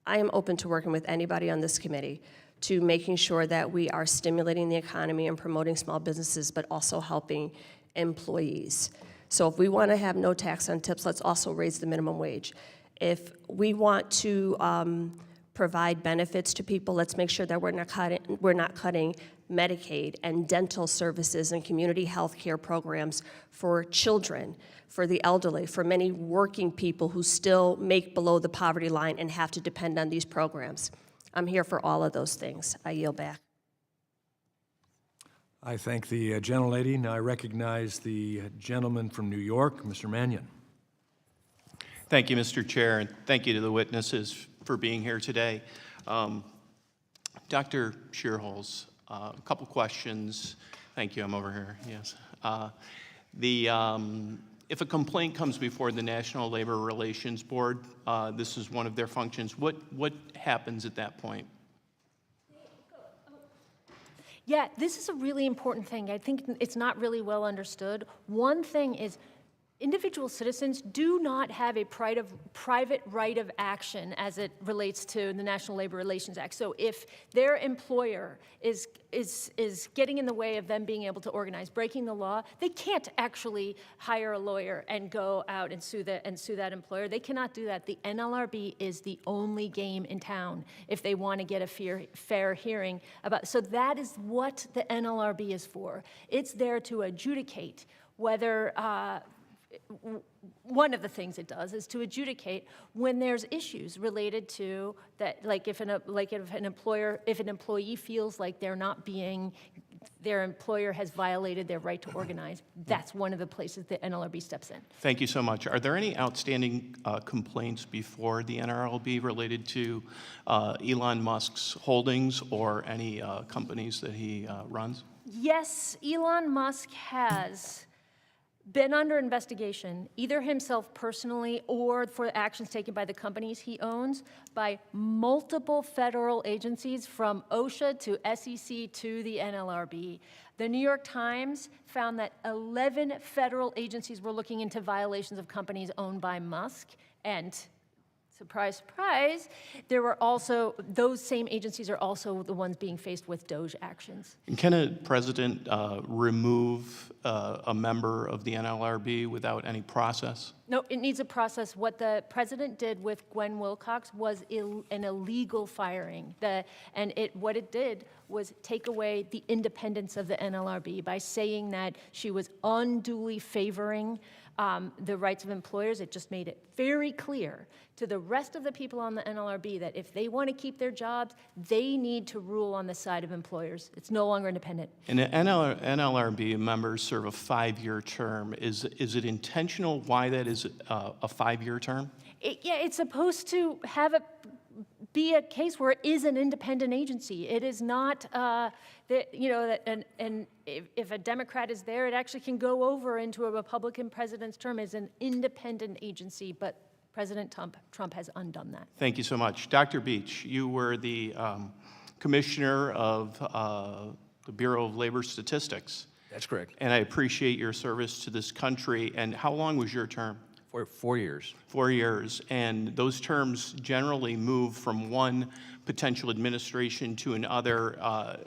I am open to working with anybody on this committee to making sure that we are stimulating the economy and promoting small businesses, but also helping employees. So if we want to have no tax on tips, let's also raise the minimum wage. If we want to provide benefits to people, let's make sure that we're not cutting Medicaid and dental services and community health care programs for children, for the elderly, for many working people who still make below the poverty line and have to depend on these programs. I'm here for all of those things. I yield back. I thank the gentlelady. Now I recognize the gentleman from New York, Mr. Mannion. Thank you, Mr. Chair, and thank you to the witnesses for being here today. Dr. Shearholes, a couple questions. Thank you, I'm over here, yes. If a complaint comes before the National Labor Relations Board, this is one of their functions, what happens at that point? Yeah, this is a really important thing. I think it's not really well understood. One thing is individual citizens do not have a private right of action as it relates to the National Labor Relations Act. So if their employer is getting in the way of them being able to organize, breaking the law, they can't actually hire a lawyer and go out and sue that employer. They cannot do that. The NLRB is the only game in town if they want to get a fair hearing about. So that is what the NLRB is for. It's there to adjudicate whether one of the things it does is to adjudicate when there's issues related to that, like if an employee feels like their employer has violated their right to organize. That's one of the places the NLRB steps in. Thank you so much. Are there any outstanding complaints before the NLRB related to Elon Musk's holdings or any companies that he runs? Yes, Elon Musk has been under investigation, either himself personally or for actions taken by the companies he owns, by multiple federal agencies from OSHA to SEC to the NLRB. The New York Times found that 11 federal agencies were looking into violations of companies owned by Musk, and surprise, surprise, there were also, those same agencies are also the ones being faced with DOJ actions. And can a president remove a member of the NLRB without any process? No, it needs a process. What the president did with Gwen Wilcox was an illegal firing. What it did was take away the independence of the NLRB by saying that she was unduly favoring the rights of employers. It just made it very clear to the rest of the people on the NLRB that if they want to keep their jobs, they need to rule on the side of employers. It's no longer independent. And the NLRB members serve a 5-year term. Is it intentional why that is a 5-year term? It's supposed to be a case where it is an independent agency. It is not, if a Democrat is there, it actually can go over into a Republican president's term as an independent agency, but President Trump has undone that. Thank you so much. Dr. Beach, you were the commissioner of the Bureau of Labor Statistics. That's correct. And I appreciate your service to this country. And how long was your term? For 4 years. 4 years, and those terms generally move from one potential administration to another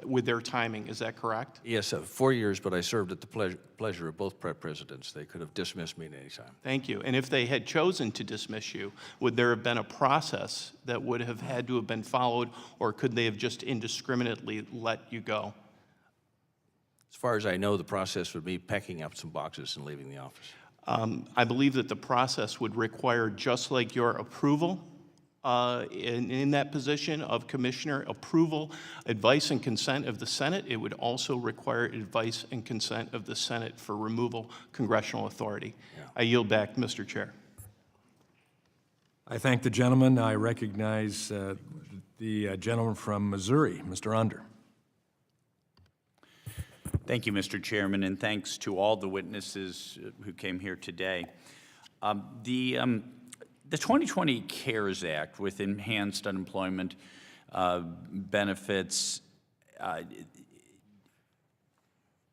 with their timing. Is that correct? Yes, 4 years, but I served at the pleasure of both presidents. They could have dismissed me at any time. Thank you. And if they had chosen to dismiss you, would there have been a process that would have had to have been followed, or could they have just indiscriminately let you go? As far as I know, the process would be packing up some boxes and leaving the office. I believe that the process would require, just like your approval in that position of commissioner, approval, advice, and consent of the Senate, it would also require advice and consent of the Senate for removal congressional authority. I yield back, Mr. Chair. I thank the gentleman. I recognize the gentleman from Missouri, Mr. Under. Thank you, Mr. Chairman, and thanks to all the witnesses who came here today. The 2020 CARES Act with enhanced unemployment benefits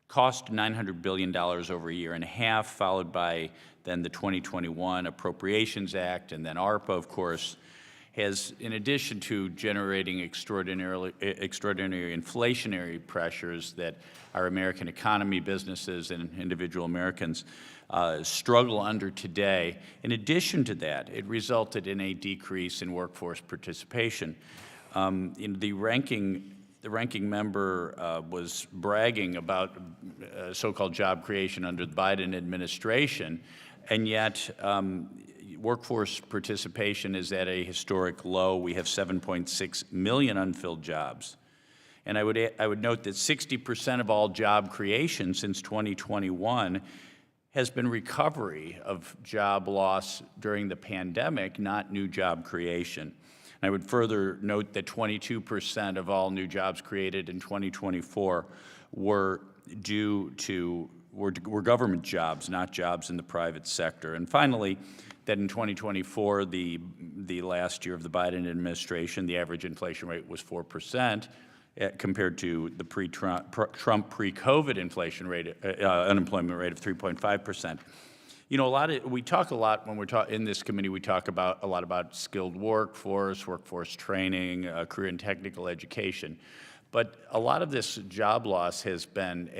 cost $900 billion over a year and a half, followed by then the 2021 Appropriations Act, and then ARPA, of course, has, in addition to generating extraordinary inflationary pressures that our American economy, businesses, and individual Americans struggle under today, in addition to that, it resulted in a decrease in workforce participation. The ranking member was bragging about so-called job creation under the Biden administration, and yet workforce participation is at a historic low. We have 7.6 million unfilled jobs. And I would note that 60% of all job creation since 2021 has been recovery of job loss during the pandemic, not new job creation. And I would further note that 22% of all new jobs created in 2024 were government jobs, not jobs in the private sector. And finally, that in 2024, the last year of the Biden administration, the average inflation rate was 4%, compared to the pre-Trump, pre-COVID inflation rate, unemployment rate of 3.5%. You know, we talk a lot when we're in this committee. We talk a lot about skilled workforce training, career and technical education, but a lot of this job loss has been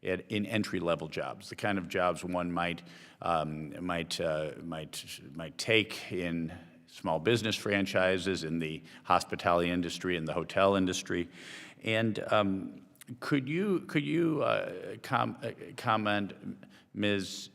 in entry-level jobs, the kind of jobs one might take in small business franchises, in the hospitality industry, in the hotel industry. And could you comment, Ms.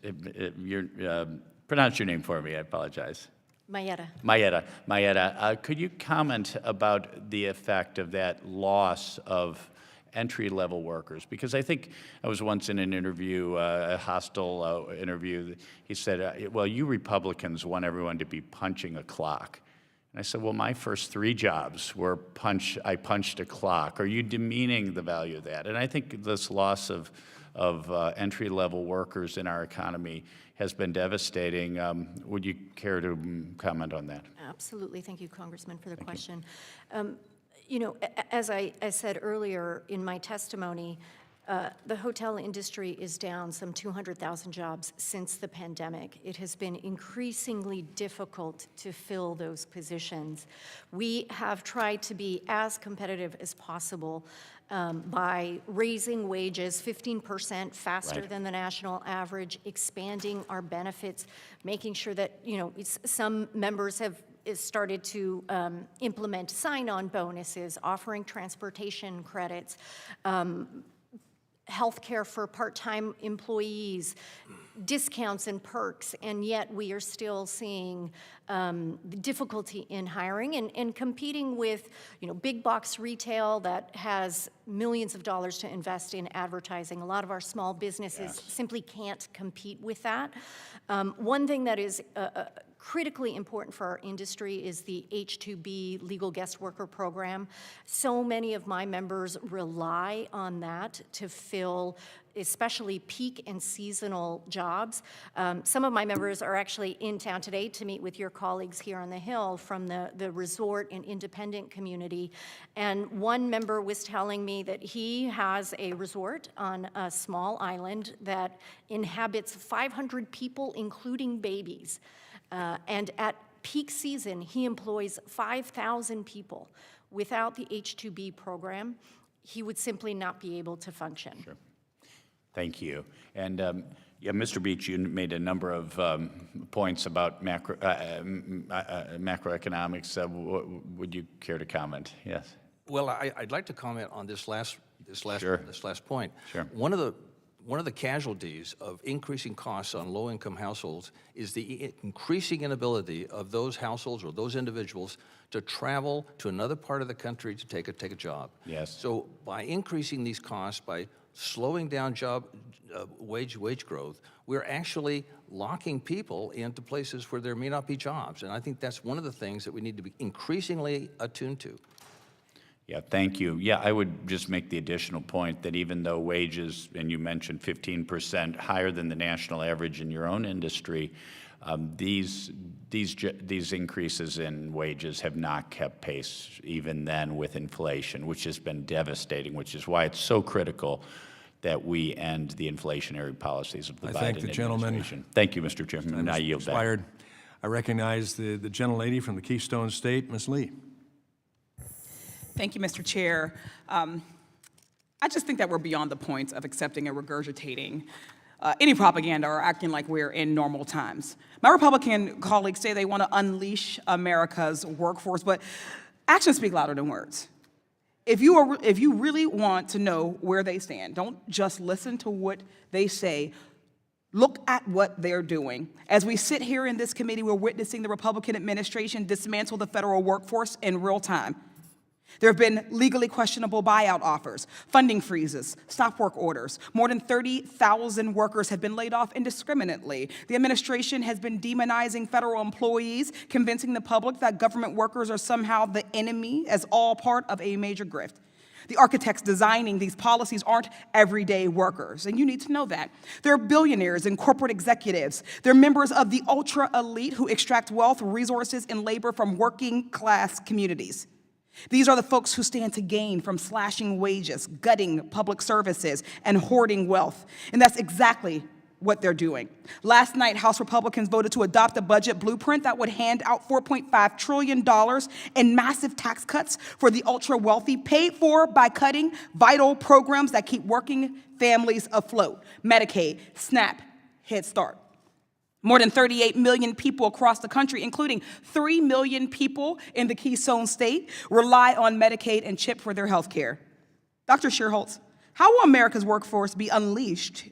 Pronounce your name for me, I apologize. Mayetta. Mayetta, could you comment about the effect of that loss of entry-level workers? Because I think I was once in an interview, a hostile interview. He said, well, you Republicans want everyone to be punching a clock. And I said, well, my first 3 jobs were I punched a clock. Are you demeaning the value of that? And I think this loss of entry-level workers in our economy has been devastating. Would you care to comment on that? Absolutely. Thank you, Congressman, for the question. You know, as I said earlier in my testimony, the hotel industry is down some 200,000 jobs since the pandemic. It has been increasingly difficult to fill those positions. We have tried to be as competitive as possible by raising wages 15% faster than the national average, expanding our benefits, making sure that, you know, some members have started to implement sign-on bonuses, offering transportation credits, health care for part-time employees, discounts and perks, and yet we are still seeing difficulty in hiring and competing with, you know, big box retail that has millions of dollars to invest in advertising. A lot of our small businesses simply can't compete with that. One thing that is critically important for our industry is the H-2B legal guest worker program. So many of my members rely on that to fill especially peak and seasonal jobs. Some of my members are actually in town today to meet with your colleagues here on the Hill from the resort and independent community. And one member was telling me that he has a resort on a small island that inhabits 500 people, including babies. And at peak season, he employs 5,000 people. Without the H-2B program, he would simply not be able to function. Sure. Thank you. And yeah, Mr. Beach, you made a number of points about macroeconomics. Would you care to comment? Yes. Well, I'd like to comment on this last point. Sure. One of the casualties of increasing costs on low-income households is the increasing inability of those households or those individuals to travel to another part of the country to take a job. Yes. So by increasing these costs, by slowing down wage growth, we're actually locking people into places where there may not be jobs. And I think that's one of the things that we need to be increasingly attuned to. Yeah, thank you. Yeah, I would just make the additional point that even though wages, and you mentioned 15% higher than the national average in your own industry, these increases in wages have not kept pace even then with inflation, which has been devastating, which is why it's so critical that we end the inflationary policies of the Biden thank the gentleman. administration. Thank you, Mr. Chairman. And I yield back. I recognize the gentlelady from the Keystone State, Ms. Lee. Thank you, Mr. Chair. I just think that we're beyond the point of accepting and regurgitating any propaganda or acting like we're in normal times. My Republican colleagues say they want to unleash America's workforce, but actions speak louder than words. If you really want to know where they stand, don't just listen to what they say. Look at what they're doing. As we sit here in this committee, we're witnessing the Republican administration dismantle the federal workforce in real time. There have been legally questionable buyout offers, funding freezes, stop work orders. More than 30,000 workers have been laid off indiscriminately. The administration has been demonizing federal employees, convincing the public that government workers are somehow the enemy, as all part of a major grift. The architects designing these policies aren't everyday workers, and you need to know that. They're billionaires and corporate executives. They're members of the ultra elite who extract wealth, resources, and labor from working class communities. These are the folks who stand to gain from slashing wages, gutting public services, and hoarding wealth. And that's exactly what they're doing. Last night, House Republicans voted to adopt a budget blueprint that would hand out $4.5 trillion in massive tax cuts for the ultra-wealthy, paid for by cutting vital programs that keep working families afloat: Medicaid, SNAP, Head Start. More than 38 million people across the country, including 3 million people in the Keystone State, rely on Medicaid and CHIP for their health care. Dr. Schierholz, how will America's workforce be unleashed,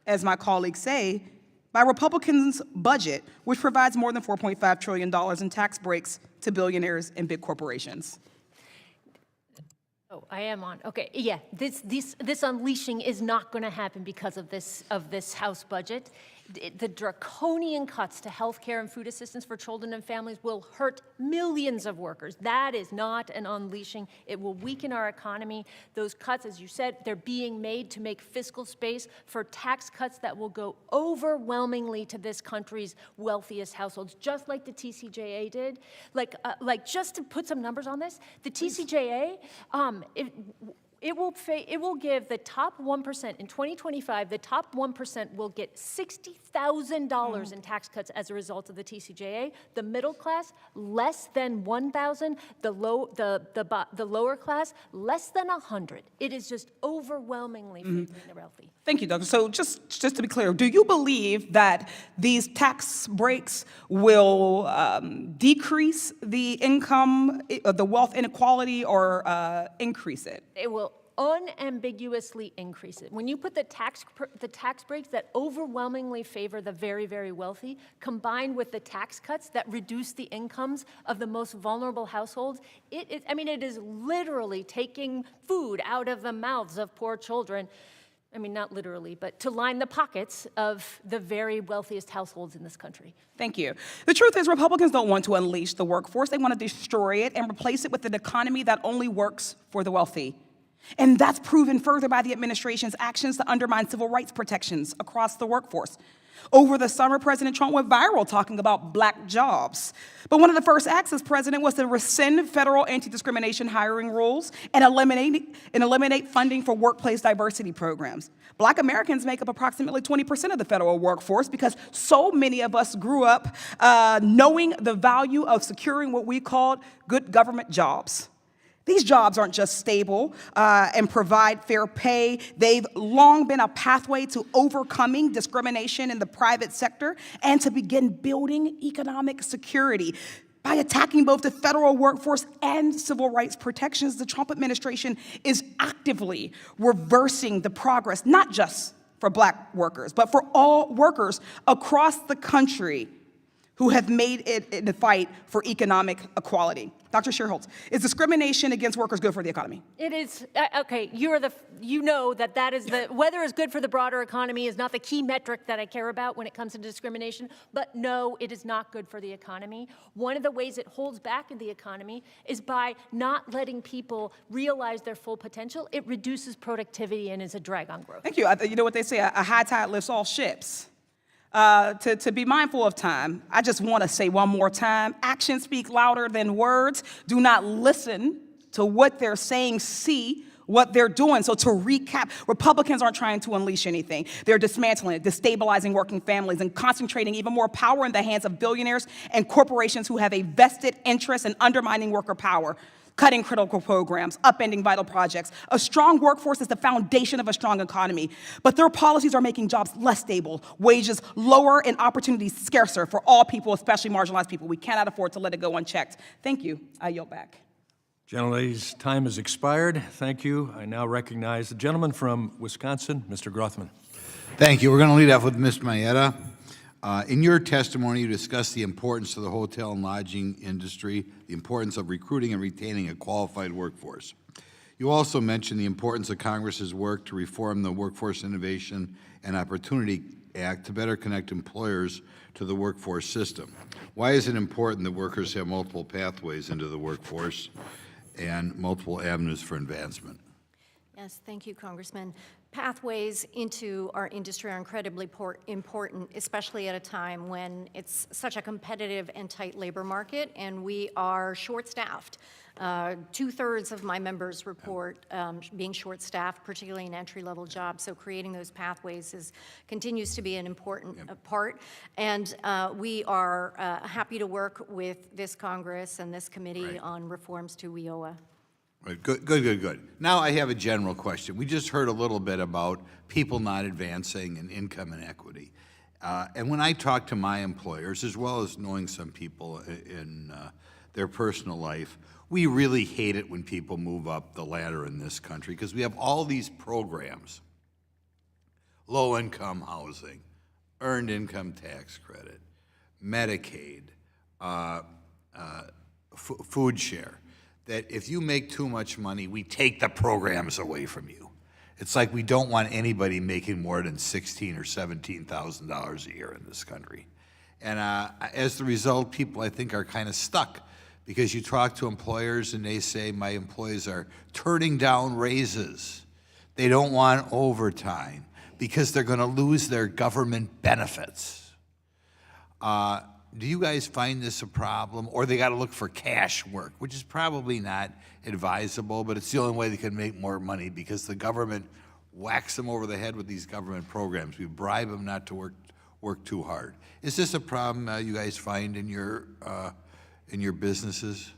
as my colleagues say, by Republicans' budget, which provides more than $4.5 trillion in tax breaks to billionaires and big corporations? Oh, I am on. Okay, yeah, this unleashing is not going to happen because of this House budget. The draconian cuts to health care and food assistance for children and families will hurt millions of workers. That is not an unleashing. It will weaken our economy. Those cuts, as you said, they're being made to make fiscal space for tax cuts that will go overwhelmingly to this country's wealthiest households, just like the TCJA did. Like just to put some numbers on this, the TCJA, it will give the top 1% in 2025, the top 1% will get $60,000 in tax cuts as a result of the TCJA. The middle class, less than $1,000. The lower class, less than $100. It is just overwhelmingly favoring the wealthy. Thank you, Doctor. So just to be clear, do you believe that these tax breaks will decrease the income, the wealth inequality, or increase it? It will unambiguously increase it. When you put the tax breaks that overwhelmingly favor the very, very wealthy, combined with the tax cuts that reduce the incomes of the most vulnerable households, it is literally taking food out of the mouths of poor children. I mean, not literally, but to line the pockets of the very wealthiest households in this country. Thank you. The truth is, Republicans don't want to unleash the workforce. They want to destroy it and replace it with an economy that only works for the wealthy. And that's proven further by the administration's actions to undermine civil rights protections across the workforce. Over the summer, President Trump went viral talking about black jobs. But one of the first acts as president was to rescind federal anti-discrimination hiring rules and eliminate funding for workplace diversity programs. Black Americans make up approximately 20% of the federal workforce because so many of us grew up knowing the value of securing what we called good government jobs. These jobs aren't just stable and provide fair pay. They've long been a pathway to overcoming discrimination in the private sector and to begin building economic security. By attacking both the federal workforce and civil rights protections, the Trump administration is actively reversing the progress, not just for black workers, but for all workers across the country who have made it in the fight for economic equality. Dr. Shearholtz, is discrimination against workers good for the economy? It is, okay, you know that is whether it's good for the broader economy is not the key metric that I care about when it comes to discrimination, but no, it is not good for the economy. One of the ways it holds back in the economy is by not letting people realize their full potential. It reduces productivity and is a drag on growth. Thank you. You know what they say, a high tide lifts all ships. To be mindful of time, I just want to say one more time, actions speak louder than words. Do not listen to what they're saying, see what they're doing. So to recap, Republicans aren't trying to unleash anything. They're dismantling it, destabilizing working families, and concentrating even more power in the hands of billionaires and corporations who have a vested interest in undermining worker power, cutting critical programs, upending vital projects. A strong workforce is the foundation of a strong economy, but their policies are making jobs less stable, wages lower, and opportunities scarcer for all people, especially marginalized people. We cannot afford to let it go unchecked. Thank you. I yield back. Gentlelady's time has expired. Thank you. I now recognize the gentleman from Wisconsin, Mr. Grothman. Thank you. We're going to lead off with Ms. Mayetta. In your testimony, you discussed the importance of the hotel and lodging industry, the importance of recruiting and retaining a qualified workforce. You also mentioned the importance of Congress's work to reform the Workforce Innovation and Opportunity Act to better connect employers to the workforce system. Why is it important that workers have multiple pathways into the workforce and multiple avenues for advancement? Yes, thank you, Congressman. Pathways into our industry are incredibly important, especially at a time when it's such a competitive and tight labor market, and we are short-staffed. 2/3 of my members report being short-staffed, particularly in entry-level jobs, so creating those pathways continues to be an important part, and we are happy to work with this Congress and this committee on reforms to WIOA. Right, good. Now I have a general question. We just heard a little bit about people not advancing and income inequity. And when I talk to my employers, as well as knowing some people in their personal life, we really hate it when people move up the ladder in this country because we have all these programs, low-income housing, earned income tax credit, Medicaid, food share, that if you make too much money, we take the programs away from you. It's like we don't want anybody making more than $16,000 or $17,000 a year in this country. And as the result, people, I think, are kind of stuck because you talk to employers and they say, my employees are turning down raises. They don't want overtime because they're going to lose their government benefits. Do you guys find this a problem? Or they got to look for cash work, which is probably not advisable, but it's the only way they can make more money because the government whacks them over the head with these government programs. We bribe them not to work too hard. Is this a problem you guys find in your businesses?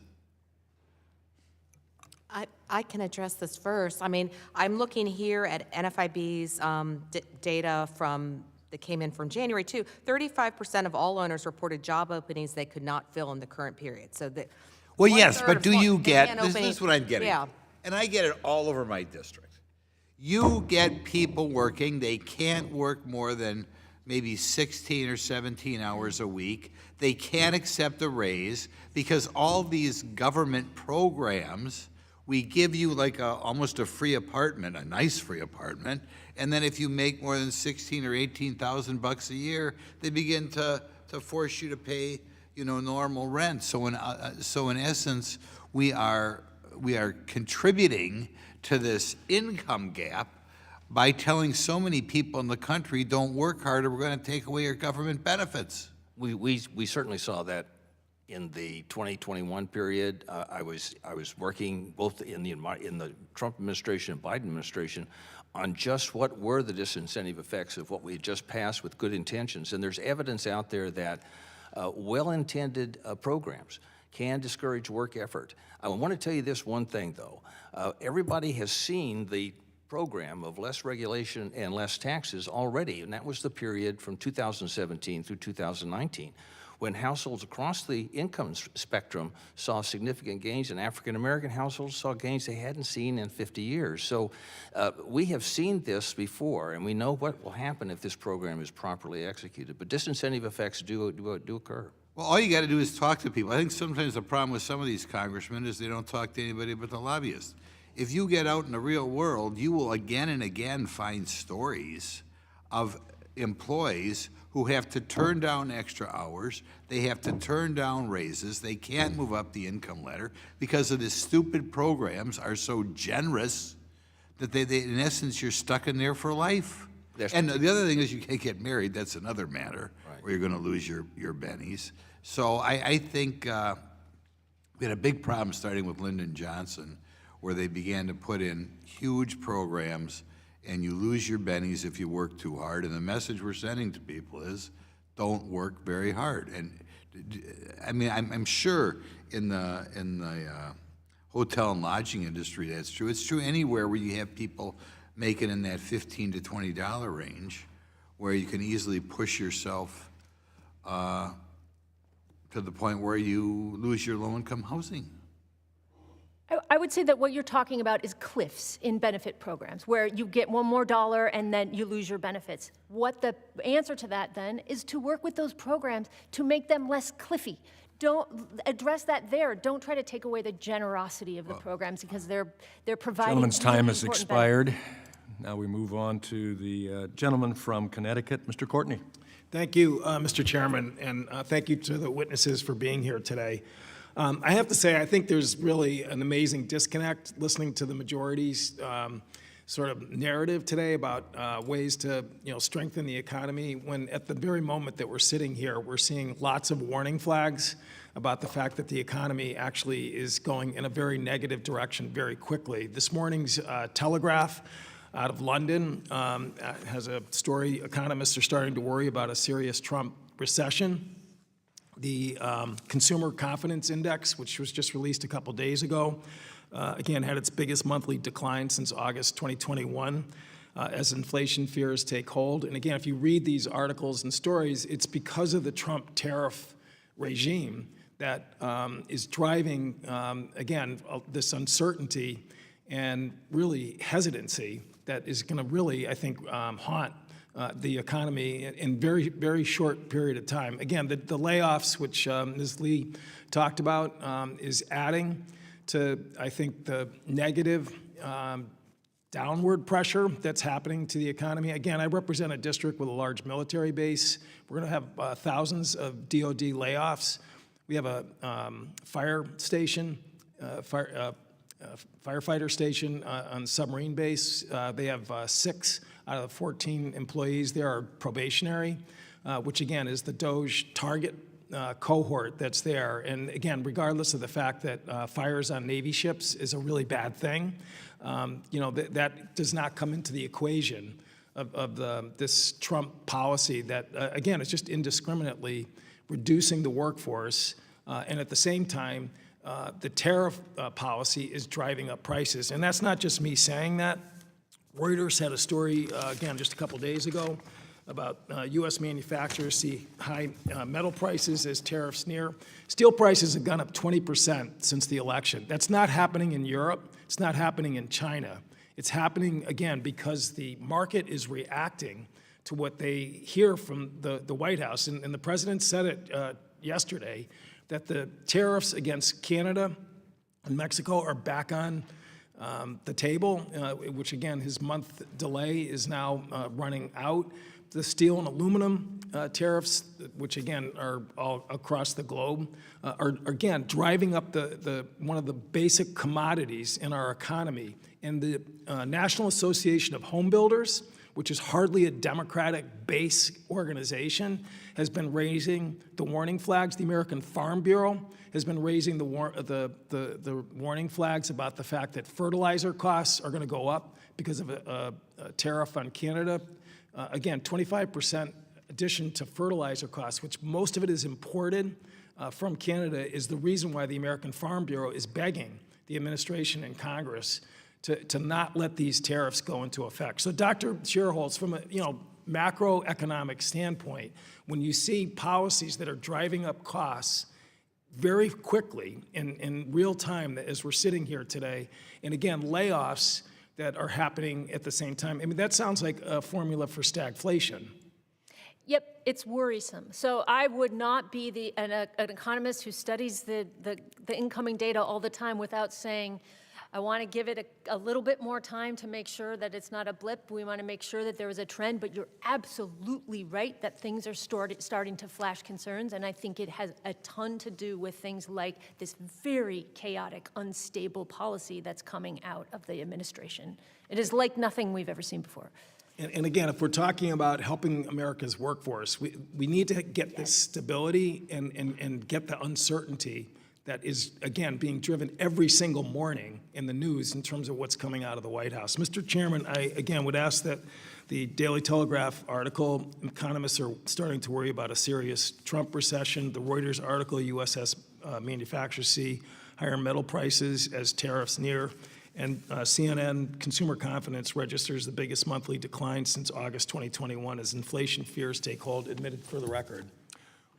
I can address this first. I mean, I'm looking here at NFIB's data that came in from January too. 35% of all owners reported job openings they could not fill in the current period. So that. Well, yes, but do you get, this is what I'm getting. Yeah. And I get it all over my district. You get people working, they can't work more than maybe 16 or 17 hours a week. They can't accept a raise because all these government programs We give you like almost a free apartment, a nice free apartment, and then if you make more than 16 or 18,000 bucks a year, they begin to force you to pay, normal rent. So in essence, we are contributing to this income gap by telling so many people in the country, don't work harder, we're going to take away your government benefits. We certainly saw that in the 2021 period. I was working both in the Trump administration and Biden administration on just what were the disincentive effects of what we had just passed with good intentions. And there's evidence out there that well-intended programs can discourage work effort. I want to tell you this one thing, though. Everybody has seen the program of less regulation and less taxes already, and that was the period from 2017 through 2019, when households across the income spectrum saw significant gains, and African-American households saw gains they hadn't seen in 50 years. So we have seen this before, and we know what will happen if this program is properly executed. But disincentive effects do occur. Well, all you got to do is talk to people. I think sometimes the problem with some of these congressmen is they don't talk to anybody but the lobbyists. If you get out in the real world, you will again and again find stories of employees who have to turn down extra hours, they have to turn down raises, they can't move up the income ladder because of the stupid programs are so generous that they in essence, you're stuck in there for life. And the other thing is you can't get married, that's another matter, where you're gonna lose your bennies. So I think we had a big problem starting with Lyndon Johnson, where they began to put in huge programs and you lose your bennies if you work too hard. And the message we're sending to people is, don't work very hard. And I mean, I'm sure in the hotel and lodging industry that's true. It's true anywhere where you have people making in that $15 to $20 range, where you can easily push yourself to the point where you lose your low-income housing. I would say that what you're talking about is cliffs in benefit programs, where you get one more dollar and then you lose your benefits. What the answer to that then is to work with those programs to make them less cliffy. Don't address that there. Don't try to take away the generosity of the programs because they're providing. Gentleman's time has important expired. Now we move on to the gentleman from Connecticut, Mr. Courtney. Thank you, Mr. Chairman, and thank you to the witnesses for being here today. I have to say, I think there's really an amazing disconnect listening to the majority's sort of narrative today about ways to, strengthen the economy, when at the very moment that we're sitting here, we're seeing lots of warning flags about the fact that the economy actually is going in a very negative direction very quickly. This morning's Telegraph out of London has a story, economists are starting to worry about a serious Trump recession. The Consumer Confidence Index, which was just released a couple days ago, again, had its biggest monthly decline since August 2021 as inflation fears take hold. And again, if you read these articles and stories, it's because of the Trump tariff regime that is driving, again, this uncertainty and really hesitancy that is going to really, I think, haunt the economy in very, very short period of time. Again, the layoffs, which Ms. Lee talked about, is adding to, I think, the negative downward pressure that's happening to the economy. Again, I represent a district with a large military base. We're going to have thousands of DOD layoffs. We have a fire station, firefighter station on submarine base. They have 6 out of the 14 employees there are probationary, which again is the DOJ target cohort that's there. And again, regardless of the fact that fires on Navy ships is a really bad thing, that does not come into the equation of this Trump policy that, again, is just indiscriminately reducing the workforce, and at the same time, the tariff policy is driving up prices. And that's not just me saying that. Reuters had a story, again, just a couple days ago about U.S. manufacturers see high metal prices as tariffs near. Steel prices have gone up 20% since the election. That's not happening in Europe. It's not happening in China. It's happening, again, because the market is reacting to what they hear from the White House. And the president said it yesterday, that the tariffs against Canada and Mexico are back on the table, which again, his month delay is now running out. The steel and aluminum tariffs, which again are all across the globe, are again driving up one of the basic commodities in our economy. And the National Association of Home Builders, which is hardly a Democratic base organization, has been raising the warning flags. The American Farm Bureau has been raising the warning flags about the fact that fertilizer costs are going to go up because of a tariff on Canada. Again, 25% addition to fertilizer costs, which most of it is imported from Canada, is the reason why the American Farm Bureau is begging the administration and Congress to not let these tariffs go into effect. So, Dr. Schierholz, from a macroeconomic standpoint, when you see policies that are driving up costs very quickly in real time as we're sitting here today, and again, layoffs that are happening at the same time, I mean, that sounds like a formula for stagflation. Yep, it's worrisome. So I would not be an economist who studies the incoming data all the time without saying, I want to give it a little bit more time to make sure that it's not a blip. We want to make sure that there is a trend, but you're absolutely right that things are starting to flash concerns, and I think it has a ton to do with things like this very chaotic, unstable policy that's coming out of the administration. It is like nothing we've ever seen before. And again, if we're talking about helping America's workforce, we need to get this stability and get the uncertainty that is, again, being driven every single morning in the news in terms of what's coming out of the White House. Mr. Chairman, I, again, would ask that the Daily Telegraph article, economists are starting to worry about a serious Trump recession. The Reuters article, USS manufacturers see higher metal prices as tariffs near. And CNN consumer confidence registers the biggest monthly decline since August 2021 as inflation fears take hold, admitted for the record.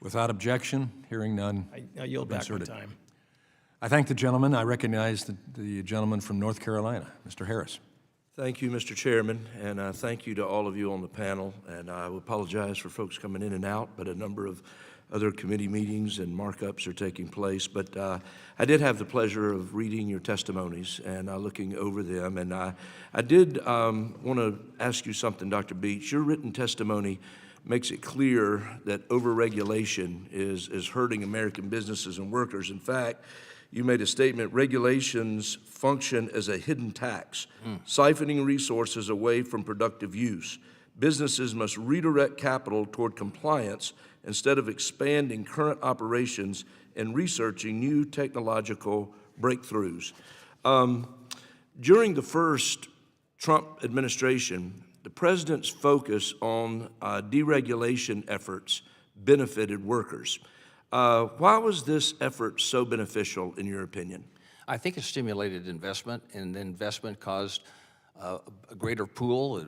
Without objection, hearing none. I yield back my inserted. time. I thank the gentleman. I recognize the gentleman from North Carolina, Mr. Harris. Thank you, Mr. Chairman, and thank you to all of you on the panel. And I apologize for folks coming in and out, but a number of other committee meetings and markups are taking place. But I did have the pleasure of reading your testimonies and looking over them. And I did want to ask you something, Dr. Beach. Your written testimony makes it clear that overregulation is hurting American businesses and workers. In fact, you made a statement, regulations function as a hidden tax, siphoning resources away from productive use. Businesses must redirect capital toward compliance instead of expanding current operations and researching new technological breakthroughs. During the first Trump administration, the president's focus on deregulation efforts benefited workers. Why was this effort so beneficial, in your opinion? I think it stimulated investment, and the investment caused a greater pool.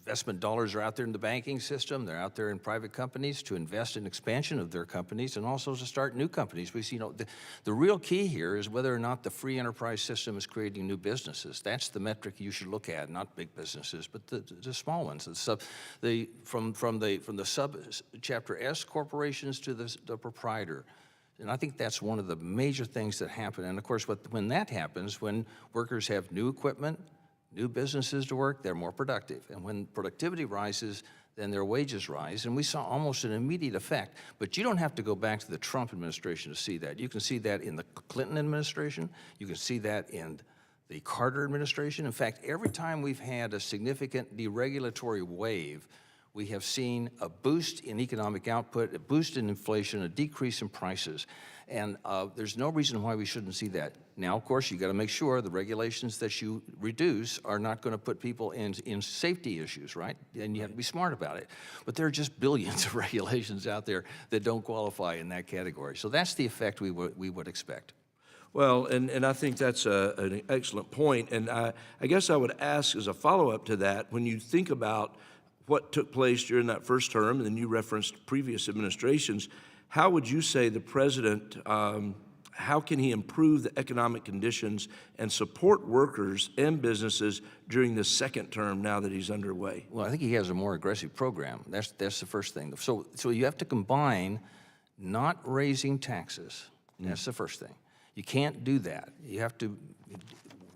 Investment dollars are out there in the banking system. They're out there in private companies to invest in expansion of their companies and also to start new companies. We see, the real key here is whether or not the free enterprise system is creating new businesses. That's the metric you should look at, not big businesses, but the small ones. From the sub-chapter S corporations to the proprietor. And I think that's one of the major things that happen. And of course, when that happens, when workers have new equipment, new businesses to work, they're more productive. And when productivity rises, then their wages rise. And we saw almost an immediate effect. But you don't have to go back to the Trump administration to see that. You can see that in the Clinton administration. You can see that in the Carter administration. In fact, every time we've had a significant deregulatory wave, we have seen a boost in economic output, a boost in inflation, a decrease in prices. And there's no reason why we shouldn't see that. Now, of course, you got to make sure the regulations that you reduce are not going to put people in safety issues, right? And you have to be smart about it. But there are just billions of regulations out there that don't qualify in that category. So that's the effect we would expect. Well, and I think that's an excellent point. And I guess I would ask as a follow-up to that, when you think about what took place during that first term, and then you referenced previous administrations, how would you say the president, how can he improve the economic conditions and support workers and businesses during this second term now that he's underway? Well, I think he has a more aggressive program. That's the first thing. So you have to combine not raising taxes. That's the first thing. You can't do that. You have to,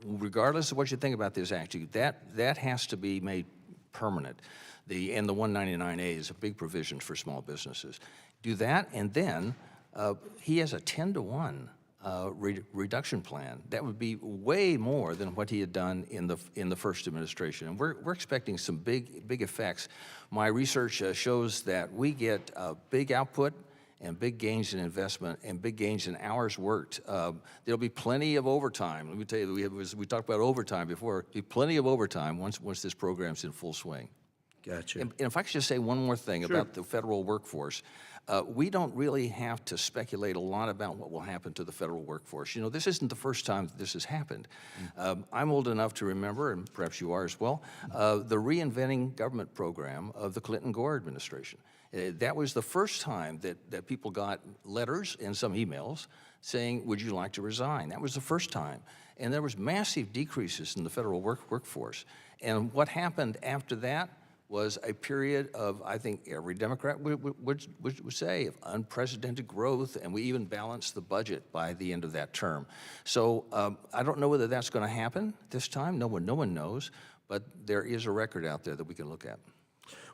regardless of what you think about this act, that has to be made permanent. And the 199A is a big provision for small businesses. Do that, and then he has a 10-to-1 reduction plan. That would be way more than what he had done in the first administration. And we're expecting some big effects. My research shows that we get big output and big gains in investment and big gains in hours worked. There'll be plenty of overtime. Let me tell you, we talked about overtime before. There'll be plenty of overtime once this program's in full swing. Gotcha. And if I could just say one more thing about the federal workforce. We don't really have to speculate a lot about what will happen to the federal workforce. You know, this isn't the first time that this has happened. I'm old enough to remember, and perhaps you are as well, the Reinventing Government program of the Clinton-Gore administration. That was the first time that people got letters and some emails saying, would you like to resign? That was the first time. And there was massive decreases in the federal workforce. And what happened after that was a period of, I think every Democrat would say, of unprecedented growth, and we even balanced the budget by the end of that term. So I don't know whether that's going to happen this time. No one knows, but there is a record out there that we can look at.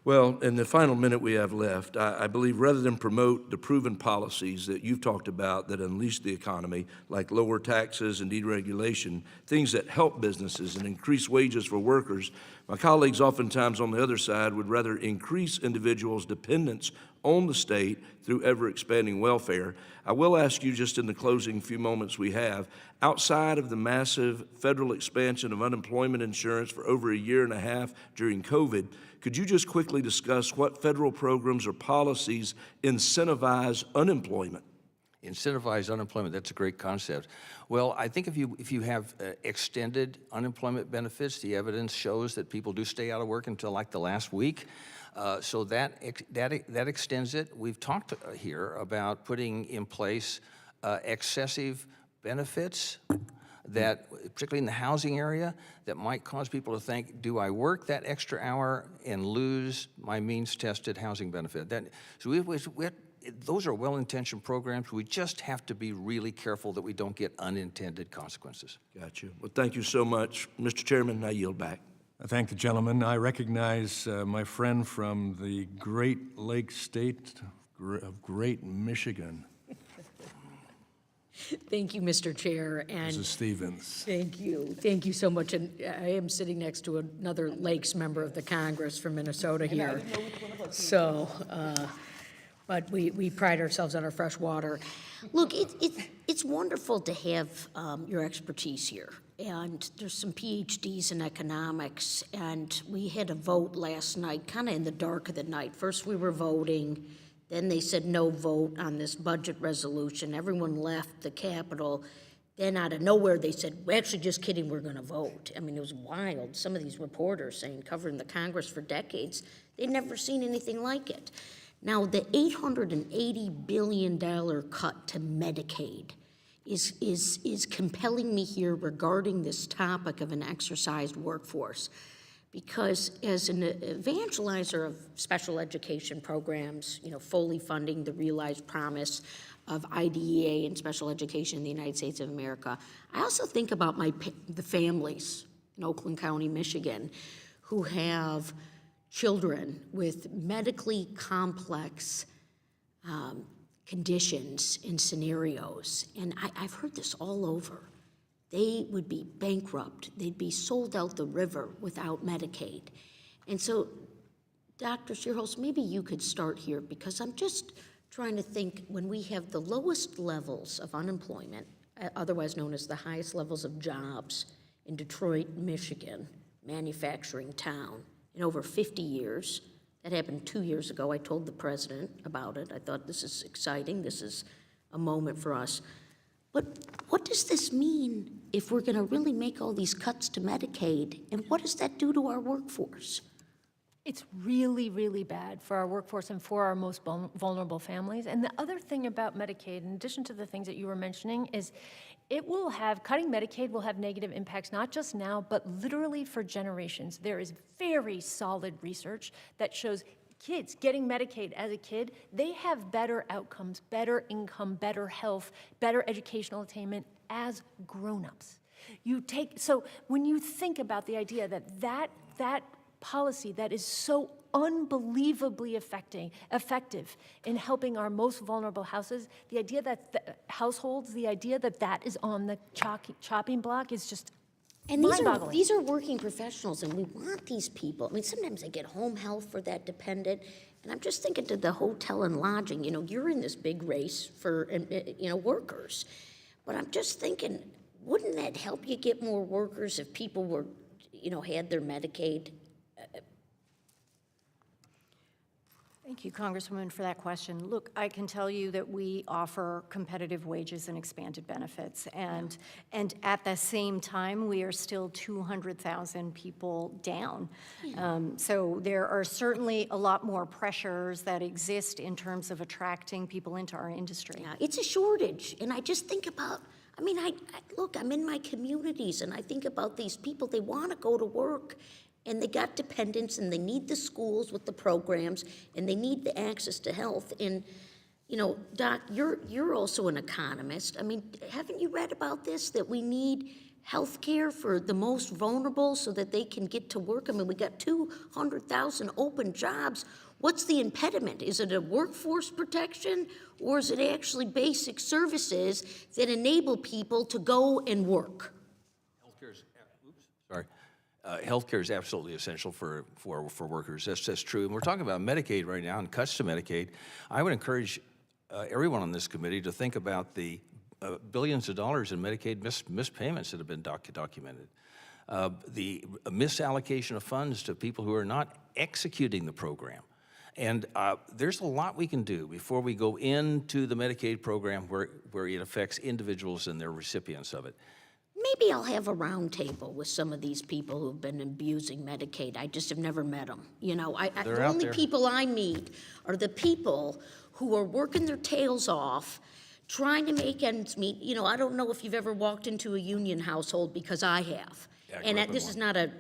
Well, in the final minute we have left, I believe rather than promote the proven policies that you've talked about that unleash the economy, like lower taxes and deregulation, things that help businesses and increase wages for workers, my colleagues oftentimes on the other side would rather increase individuals' dependence on the state through ever-expanding welfare. I will ask you just in the closing few moments we have, outside of the massive federal expansion of unemployment insurance for over a year and a half during COVID, could you just quickly discuss what federal programs or policies incentivize unemployment? Incentivize unemployment, that's a great concept. Well, I think if you have extended unemployment benefits, the evidence shows that people do stay out of work until like the last week. So that extends it. We've talked here about putting in place excessive benefits that, particularly in the housing area, that might cause people to think, do I work that extra hour and lose my means-tested housing benefit? Those are well-intentioned programs. We just have to be really careful that we don't get unintended consequences. Gotcha. Well, thank you so much. Mr. Chairman, I yield back. I thank the gentleman. I recognize my friend from the Great Lakes State of Great Michigan. Thank you, Mr. Chair. And Mrs. Stevens. Thank you. Thank you so much. And I am sitting next to another Lakes member of the Congress from Minnesota here. So, but we pride ourselves on our fresh water. Look, it's wonderful to have your expertise here. And there's some PhDs in economics. And we had a vote last night, kind of in the dark of the night. First we were voting. Then they said no vote on this budget resolution. Everyone left the Capitol. Then out of nowhere, they said, we're actually just kidding, we're going to vote. I mean, it was wild. Some of these reporters saying, covering the Congress for decades, they'd never seen anything like it. Now, the $880 billion cut to Medicaid is compelling me here regarding this topic of an exercised workforce. Because as an evangelizer of special education programs, fully funding the realized promise of IDEA and special education in the United States of America, I also think about the families in Oakland County, Michigan, who have children with medically complex conditions and scenarios. And I've heard this all over. They would be bankrupt. They'd be sold out the river without Medicaid. And so, Dr. Schierholz, maybe you could start here, because I'm just trying to think, when we have the lowest levels of unemployment, otherwise known as the highest levels of jobs in Detroit, Michigan, manufacturing town, in over 50 years. That happened 2 years ago. I told the president about it. I thought, this is exciting. This is a moment for us. But what does this mean if we're going to really make all these cuts to Medicaid? And what does that do to our workforce? It's really, really bad for our workforce and for our most vulnerable families. And the other thing about Medicaid, in addition to the things that you were mentioning, is cutting Medicaid will have negative impacts, not just now, but literally for generations. There is very solid research that shows kids getting Medicaid as a kid, they have better outcomes, better income, better health, better educational attainment as grown-ups. So when you think about the idea that policy that is so unbelievably effective in helping our most vulnerable houses, the idea that households, the idea that is on the chopping block is just And mind-boggling. these are working professionals, and we want these people. I mean, sometimes they get home health for that dependent, and I'm just thinking to the hotel and lodging, you're in this big race for, workers. But I'm just thinking, wouldn't that help you get more workers if people were, had their Medicaid? Thank you, Congresswoman, for that question. Look, I can tell you that we offer competitive wages and expanded benefits, and at the same time, we are still 200,000 people down. So there are certainly a lot more pressures that exist in terms of attracting people into our industry. Yeah, it's a shortage, and I just think about, look, I'm in my communities, and I think about these people, they want to go to work, and they got dependents, and they need the schools with the programs, and they need the access to health. And, Doc, you're also an economist. I mean, haven't you read about this, that we need health care for the most vulnerable so that they can get to work? I mean, we got 200,000 open jobs. What's the impediment? Is it a workforce protection, or is it actually basic services that enable people to go and work? Healthcare is absolutely essential for workers. That's true. And we're talking about Medicaid right now and cuts to Medicaid. I would encourage everyone on this committee to think about the billions of dollars in Medicaid missed payments that have been documented. The misallocation of funds to people who are not executing the program. And there's a lot we can do before we go into the Medicaid program where it affects individuals and their recipients of it. Maybe I'll have a roundtable with some of these people who've been abusing Medicaid. I just have never met them. They're the out only there. people I meet are the people who are working their tails off, trying to make ends meet. I don't know if you've ever walked into a union household, because I have. Yeah, And correct, this one. is not a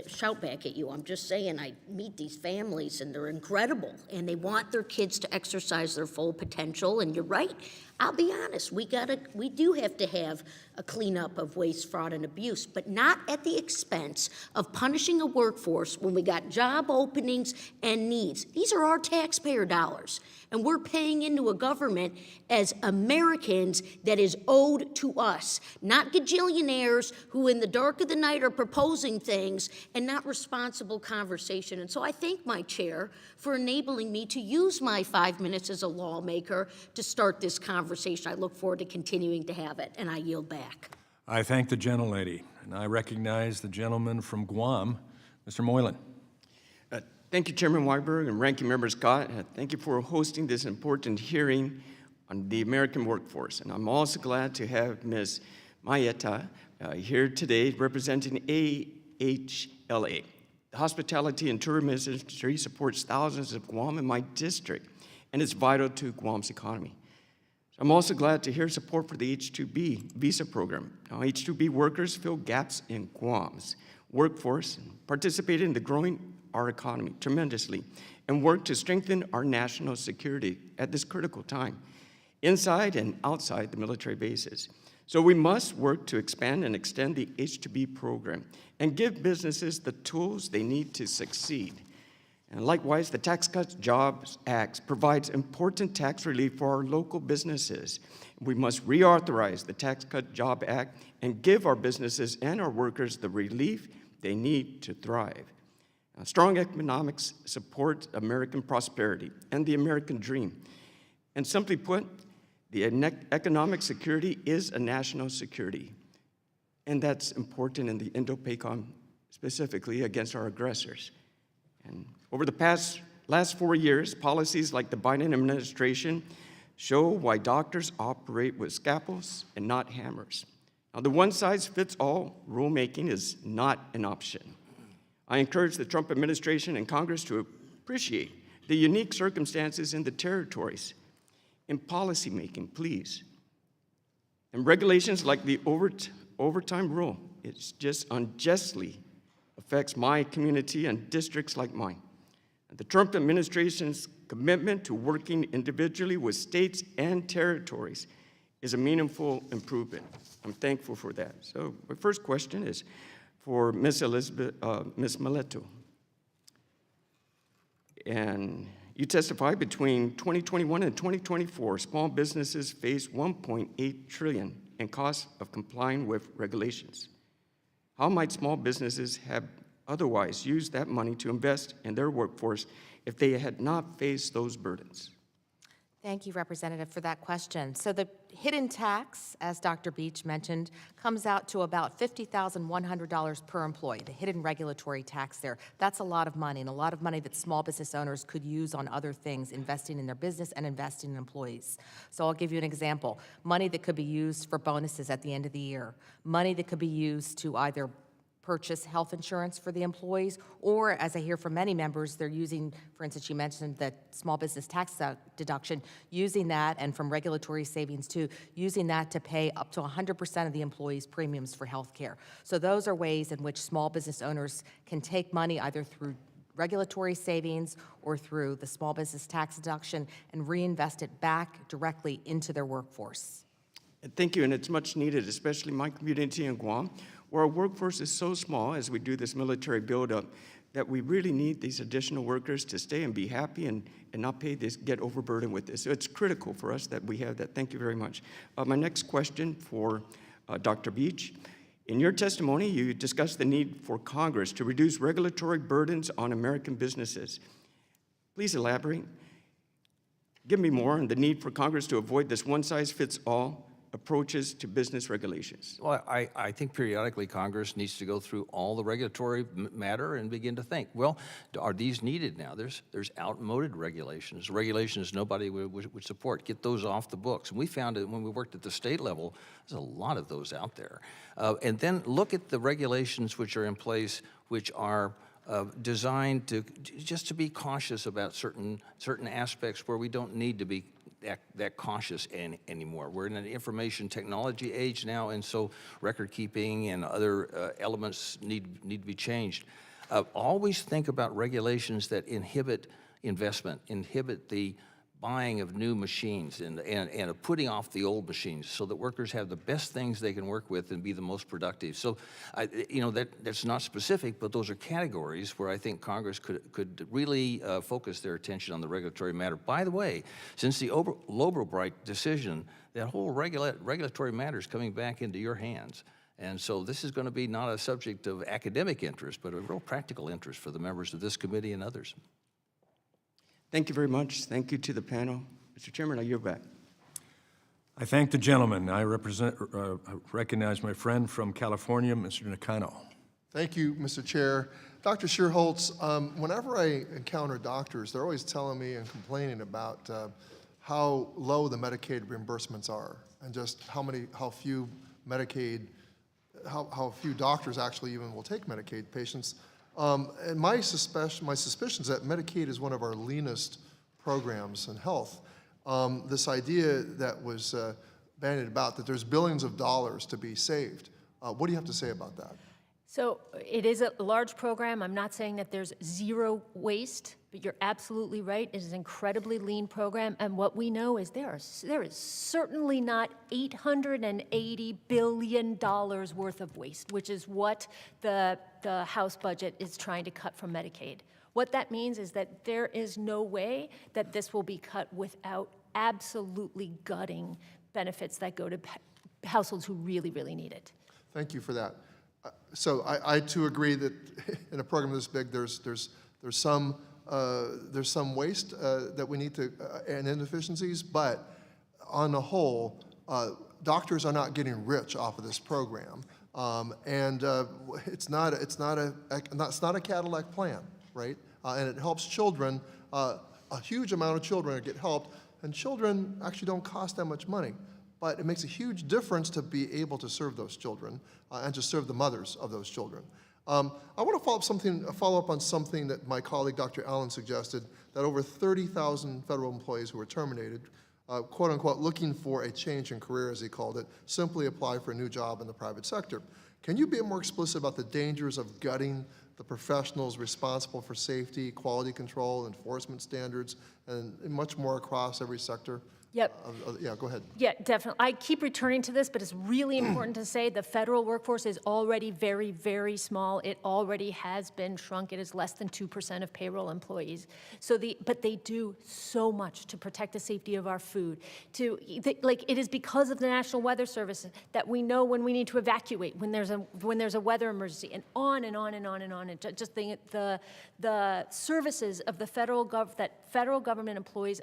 shout back at you. I'm just saying, I meet these families, and they're incredible, and they want their kids to exercise their full potential. And you're right. I'll be honest, we do have to have a cleanup of waste, fraud, and abuse, but not at the expense of punishing a workforce when we got job openings and needs. These are our taxpayer dollars, and we're paying into a government as Americans that is owed to us, not gajillionaires who in the dark of the night are proposing things and not responsible conversation. And so I thank my chair for enabling me to use my 5 minutes as a lawmaker to start this conversation. I look forward to continuing to have it, and I yield back. I thank the gentlelady, and I recognize the gentleman from Guam, Mr. Moylan. Thank you, Chairman Weiberg and Ranking Member Scott. Thank you for hosting this important hearing on the American workforce. And I'm also glad to have Ms. Mayetta here today representing AHLA. The hospitality and tourism industry supports thousands of Guam in my district, and it's vital to Guam's economy. I'm also glad to hear support for the H-2B visa program. Now, H-2B workers fill gaps in Guam's workforce, and participate in the growing our economy tremendously, and work to strengthen our national security at this critical time, inside and outside the military bases. So we must work to expand and extend the H-2B program and give businesses the tools they need to succeed. And likewise, the Tax Cuts Jobs Act provides important tax relief for our local businesses. We must reauthorize the Tax Cut Job Act and give our businesses and our workers the relief they need to thrive. Now, strong economics support American prosperity and the American dream. And simply put, the economic security is a national security. And that's important in the Indo-PACOM, specifically against our aggressors. And over the last 4 years, policies like the Biden administration show why doctors operate with scalpels and not hammers. Now, the one-size-fits-all rulemaking is not an option. I encourage the Trump administration and Congress to appreciate the unique circumstances in the territories in policymaking, please. And regulations like the overtime rule, it just unjustly affects my community and districts like mine. The Trump administration's commitment to working individually with states and territories is a meaningful improvement. I'm thankful for that. So my first question is for Ms. Mileto. And you testified between 2021 and 2024, small businesses face $1.8 trillion in costs of complying with regulations. How might small businesses have otherwise used that money to invest in their workforce if they had not faced those burdens? Thank you, Representative, for that question. So the hidden tax, as Dr. Beach mentioned, comes out to about $50,100 per employee, the hidden regulatory tax there. That's a lot of money, and a lot of money that small business owners could use on other things, investing in their business and investing in employees. So I'll give you an example. Money that could be used for bonuses at the end of the year, money that could be used to either purchase health insurance for the employees, or as I hear from many members, they're using, for instance, you mentioned that small business tax deduction, using that, and from regulatory savings too, using that to pay up to 100% of the employees' premiums for health care. So those are ways in which small business owners can take money either through regulatory savings or through the small business tax deduction and reinvest it back directly into their workforce. Thank you, and it's much needed, especially my community in Guam, where our workforce is so small as we do this military buildup, that we really need these additional workers to stay and be happy and not pay this, get overburdened with this. So it's critical for us that we have that. Thank you very much. My next question for Dr. Beach. In your testimony, you discussed the need for Congress to reduce regulatory burdens on American businesses. Please elaborate. Give me more on the need for Congress to avoid this one-size-fits-all approaches to business regulations. Well, I think periodically Congress needs to go through all the regulatory matter and begin to think, well, are these needed now? There's outmoded regulations nobody would support. Get those off the books. And we found that when we worked at the state level, there's a lot of those out there. And then look at the regulations which are in place, which are designed to just to be cautious about certain aspects where we don't need to be that cautious anymore. We're in an information technology age now, and so record keeping and other elements need to be changed. Always think about regulations that inhibit investment, inhibit the buying of new machines and putting off the old machines so that workers have the best things they can work with and be the most productive. So, that's not specific, but those are categories where I think Congress could really focus their attention on the regulatory matter. By the way, since the Lobelbright decision, that whole regulatory matter is coming back into your hands. And so this is going to be not a subject of academic interest, but a real practical interest for the members of this committee and others. Thank you very much. Thank you to the panel. Mr. Chairman, I yield back. I thank the gentleman. I recognize my friend from California, Mr. Nakano. Thank you, Mr. Chair. Dr. Shearholtz, whenever I encounter doctors, they're always telling me and complaining about how low the Medicaid reimbursements are and just how few doctors actually even will take Medicaid patients. And my suspicion is that Medicaid is one of our leanest programs in health. This idea that was bandied about, that there's billions of dollars to be saved. What do you have to say about that? So it is a large program. I'm not saying that there's zero waste, but you're absolutely right. It is an incredibly lean program. And what we know is there is certainly not $880 billion worth of waste, which is what the House budget is trying to cut from Medicaid. What that means is that there is no way that this will be cut without absolutely gutting benefits that go to households who really, really need it. Thank you for that. So I too agree that in a program this big, there's some waste that we need to and inefficiencies, but on the whole, doctors are not getting rich off of this program, and it's not a Cadillac plan, right? And it helps children. A huge amount of children get helped, and children actually don't cost that much money. But it makes a huge difference to be able to serve those children and to serve the mothers of those children. I want to follow up on something that my colleague Dr. Allen suggested, that over 30,000 federal employees who were terminated, quote unquote, looking for a change in career, as he called it, simply apply for a new job in the private sector. Can you be more explicit about the dangers of gutting the professionals responsible for safety, quality control, enforcement standards, and much more across every sector Yep. Yeah, go ahead. Yeah, definitely. I keep returning to this, but it's really important to say the federal workforce is already very, very small. It already has been shrunk. It is less than 2% of payroll employees. But they do so much to protect the safety of our food. It is because of the National Weather Service that we know when we need to evacuate, when there's a weather emergency, and on and on and on and on. And just the services of the federal government employees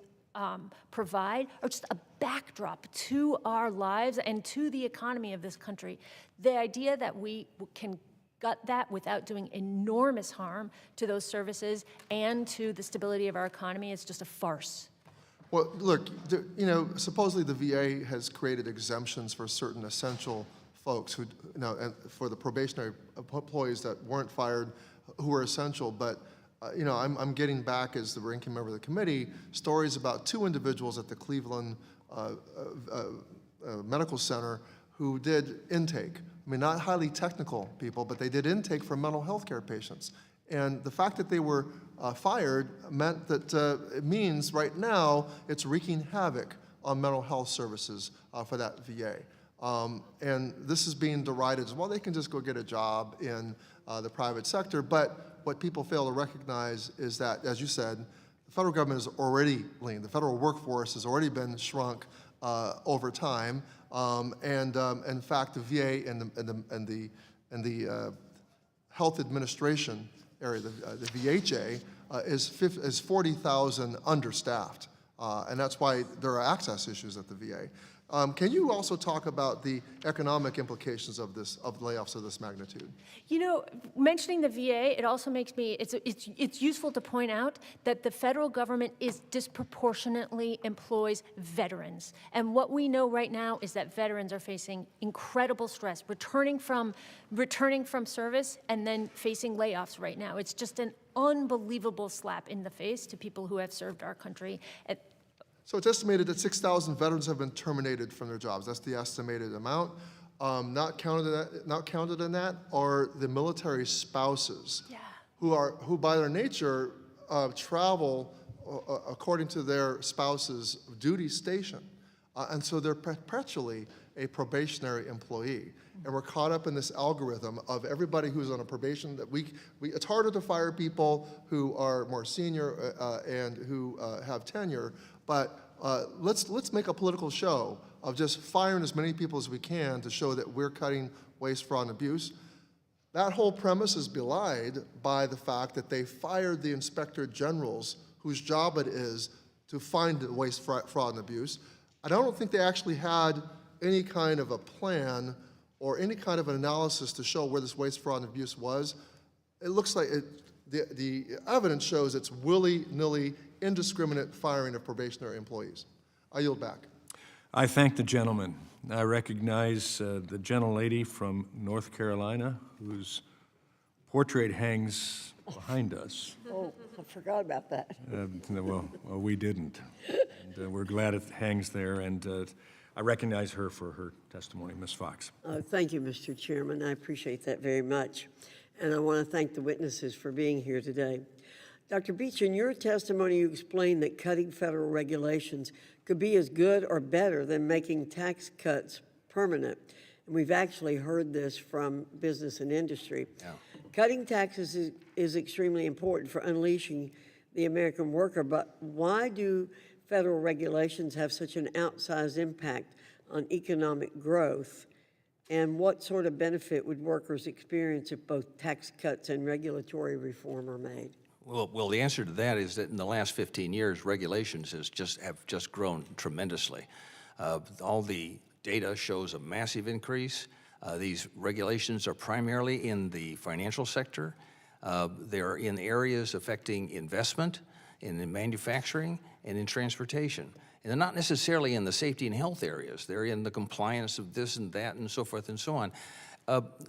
provide are just a backdrop to our lives and to the economy of this country. The idea that we can gut that without doing enormous harm to those services and to the stability of our economy is just a farce. Well, look, supposedly the VA has created exemptions for certain essential folks who, and for the probationary employees that weren't fired, who were essential, but I'm getting back, as the ranking member of the committee, stories about 2 individuals at the Cleveland Medical Center who did intake. I mean, not highly technical people, but they did intake for mental health care patients. And the fact that they were fired meant that it means right now it's wreaking havoc on mental health services for that VA. And this is being derided as, well, they can just go get a job in the private sector. But what people fail to recognize is that, as you said, the federal government is already lean. The federal workforce has already been shrunk over time. In fact, the VA and the health administration area, the VHA, is 40,000 understaffed. And that's why there are access issues at the VA. Can you also talk about the economic implications of layoffs of this magnitude? Mentioning the VA, it also makes me, it's useful to point out that the federal government disproportionately employs veterans. And what we know right now is that veterans are facing incredible stress, returning from service and then facing layoffs right now. It's just an unbelievable slap in the face to people who have served our country. So it's estimated that 6,000 veterans have been terminated from their jobs. That's the estimated amount. Not counted in that are the military spouses, who by their nature travel according to their spouse's duty station, and so they're perpetually a probationary employee. And we're caught up in this algorithm of everybody who's on a probation that it's harder to fire people who are more senior and who have tenure. But let's make a political show of just firing as many people as we can to show that we're cutting waste, fraud, and abuse. That whole premise is belied by the fact that they fired the inspector generals whose job it is to find waste, fraud, and abuse. I don't think they actually had any kind of a plan or any kind of an analysis to show where this waste, fraud, and abuse was. It looks like the evidence shows it's willy-nilly, indiscriminate firing of probationary employees. I yield back. I thank the gentleman. I recognize the gentlelady from North Carolina, whose portrait hangs behind us. Oh, I forgot about that. Well, we didn't. And, we're glad it hangs there, and I recognize her for her testimony. Ms. Fox. Thank you, Mr. Chairman. I appreciate that very much. And I want to thank the witnesses for being here today. Dr. Beach, in your testimony, you explained that cutting federal regulations could be as good or better than making tax cuts permanent. And we've actually heard this from business and industry. Yeah. Cutting taxes is extremely important for unleashing the American worker, but why do federal regulations have such an outsized impact on economic growth? And what sort of benefit would workers experience if both tax cuts and regulatory reform are made? Well, the answer to that is that in the last 15 years, regulations have just grown tremendously. All the data shows a massive increase. These regulations are primarily in the financial sector. They're in areas affecting investment, in manufacturing, and in transportation. And they're not necessarily in the safety and health areas. They're in the compliance of this and that and so forth and so on.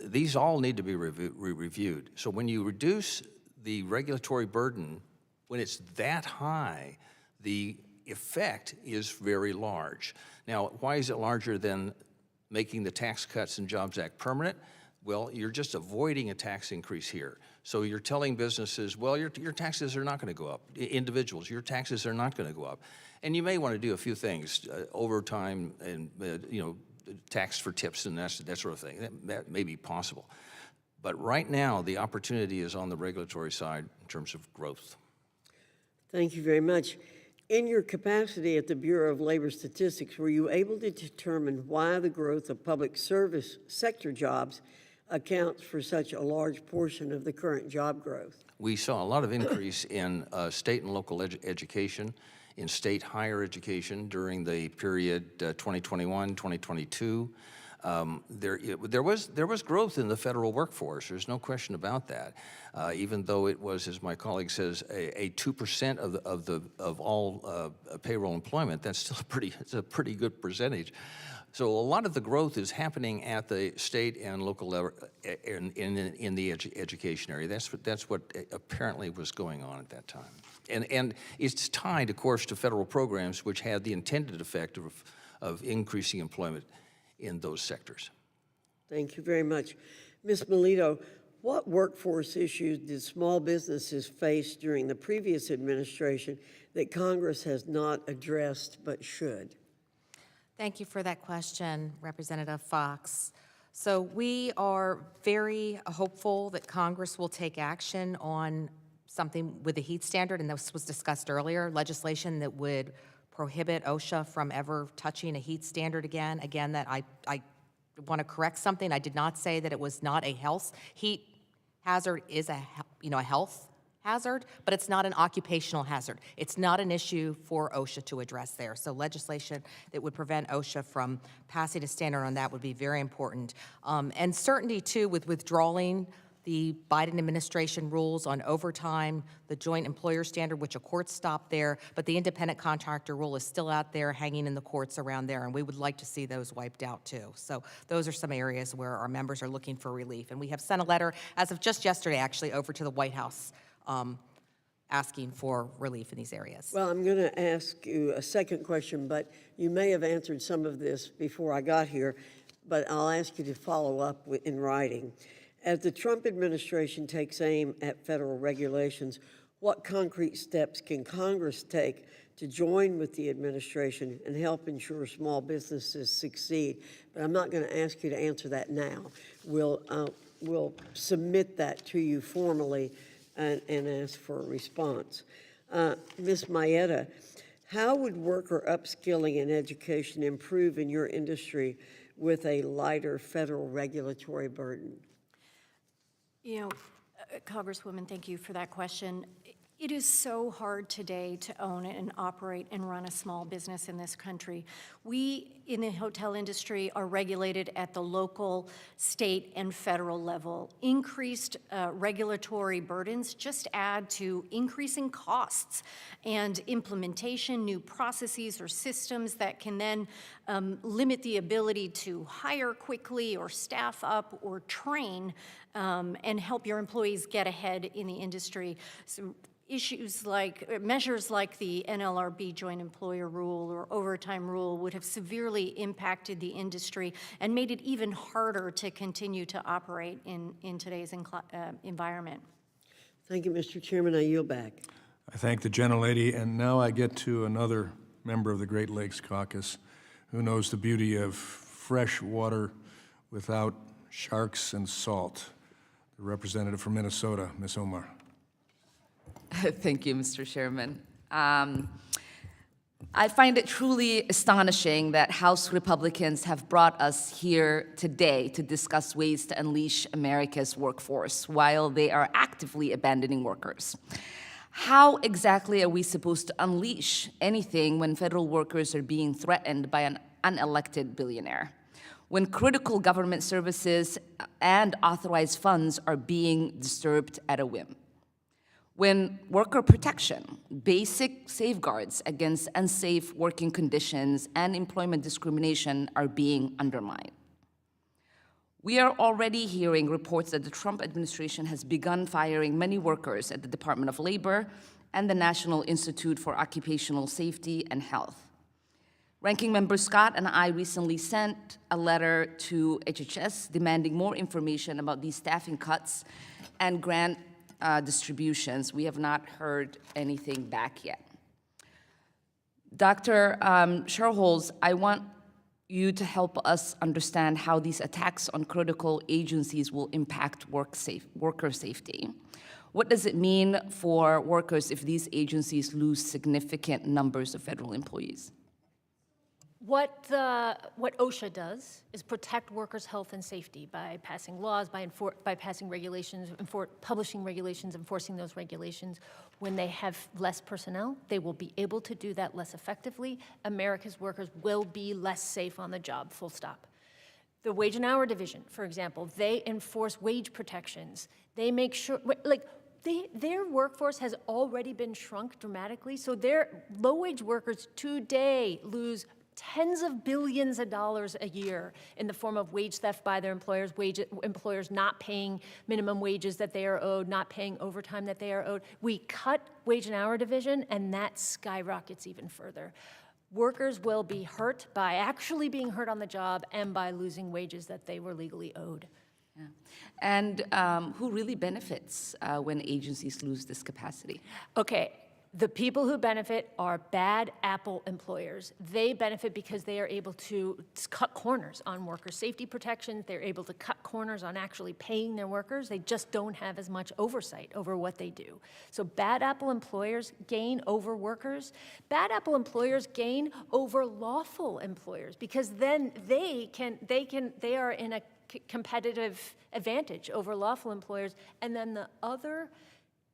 These all need to be reviewed. So when you reduce the regulatory burden, when it's that high, the effect is very large. Now, why is it larger than making the Tax Cuts and Jobs Act permanent? Well, you're just avoiding a tax increase here. So you're telling businesses, well, your taxes are not going to go up. Individuals, your taxes are not going to go up. And you may want to do a few things, overtime and, tax for tips and that sort of thing. That may be possible. But right now, the opportunity is on the regulatory side in terms of growth. Thank you very much. In your capacity at the Bureau of Labor Statistics, were you able to determine why the growth of public service sector jobs accounts for such a large portion of the current job growth? We saw a lot of increase in state and local education, in state higher education during the period 2021, 2022. There was growth in the federal workforce. There's no question about that. Even though it was, as my colleague says, a 2% of all payroll employment, that's still it's a pretty good percentage. So a lot of the growth is happening at the state and local level in the education area. That's what apparently was going on at that time. And it's tied, of course, to federal programs which had the intended effect of increasing employment in those sectors. Thank you very much. Ms. Melito, what workforce issues did small businesses face during the previous administration that Congress has not addressed but should? Thank you for that question, Representative Fox. So we are very hopeful that Congress will take action on something with the heat standard, and this was discussed earlier, legislation that would prohibit OSHA from ever touching a heat standard again. Again, that I want to correct something. I did not say that it was not a health. Heat hazard is a health hazard, but it's not an occupational hazard. It's not an issue for OSHA to address there. So legislation that would prevent OSHA from passing a standard on that would be very important. And certainty, too, with withdrawing the Biden administration rules on overtime, the joint employer standard, which a court stopped there, but the independent contractor rule is still out there hanging in the courts around there, and we would like to see those wiped out too. So those are some areas where our members are looking for relief. And we have sent a letter, as of just yesterday actually, over to the White House asking for relief in these areas. Well, I'm going to ask you a second question, but you may have answered some of this before I got here, but I'll ask you to follow up in writing. As the Trump administration takes aim at federal regulations, what concrete steps can Congress take to join with the administration and help ensure small businesses succeed? But I'm not going to ask you to answer that now. We'll submit that to you formally and ask for a response. Ms. Mayetta, how would worker upskilling and education improve in your industry with a lighter federal regulatory burden? Congresswoman, thank you for that question. It is so hard today to own and operate and run a small business in this country. We, in the hotel industry, are regulated at the local, state, and federal level. Increased regulatory burdens just add to increasing costs and implementation, new processes or systems that can then limit the ability to hire quickly or staff up or train and help your employees get ahead in the industry. So measures like the NLRB joint employer rule or overtime rule would have severely impacted the industry and made it even harder to continue to operate in today's environment. Thank you, Mr. Chairman. I yield back. I thank the gentlelady, and now I get to another member of the Great Lakes Caucus who knows the beauty of fresh water without sharks and salt. The representative from Minnesota, Ms. Omar. Thank you, Mr. Chairman. I find it truly astonishing that House Republicans have brought us here today to discuss ways to unleash America's workforce while they are actively abandoning workers. How exactly are we supposed to unleash anything when federal workers are being threatened by an unelected billionaire? When critical government services and authorized funds are being disturbed at a whim? When worker protection, basic safeguards against unsafe working conditions and employment discrimination are being undermined. We are already hearing reports that the Trump administration has begun firing many workers at the Department of Labor and the National Institute for Occupational Safety and Health. Ranking Member Scott and I recently sent a letter to HHS demanding more information about these staffing cuts and grant distributions. We have not heard anything back yet. Dr. Sherholz, I want you to help us understand how these attacks on critical agencies will impact worker safety. What does it mean for workers if these agencies lose significant numbers of federal employees? What OSHA does is protect workers' health and safety by passing laws, by passing regulations, publishing regulations, enforcing those regulations. When they have less personnel, they will be able to do that less effectively. America's workers will be less safe on the job, full stop. The Wage and Hour Division, for example, they enforce wage protections. They make sure, their workforce has already been shrunk dramatically, so their low-wage workers today lose tens of billions of dollars a year in the form of wage theft by their employers, employers not paying minimum wages that they are owed, not paying overtime that they are owed. We cut Wage and Hour Division, and that skyrockets even further. Workers will be hurt by actually being hurt on the job and by losing wages that they were legally owed. Yeah. And who really benefits when agencies lose this capacity? Okay. The people who benefit are bad apple employers. They benefit because they are able to cut corners on worker safety protections. They're able to cut corners on actually paying their workers. They just don't have as much oversight over what they do. So bad apple employers gain over workers. Bad apple employers gain over lawful employers because then they are in a competitive advantage over lawful employers. And then the other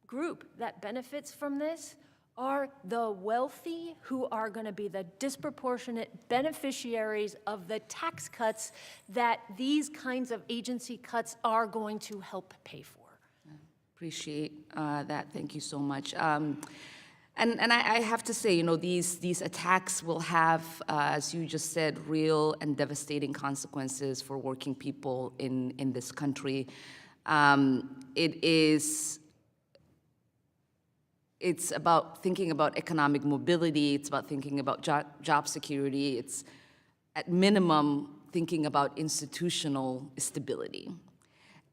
group that benefits from this are the wealthy who are going to be the disproportionate beneficiaries of the tax cuts that these kinds of agency cuts are going to help pay for. Appreciate that. Thank you so much. And I have to say, these attacks will have, as you just said, real and devastating consequences for working people in this country. It's about thinking about economic mobility. It's about thinking about job security. It's, at minimum, thinking about institutional stability.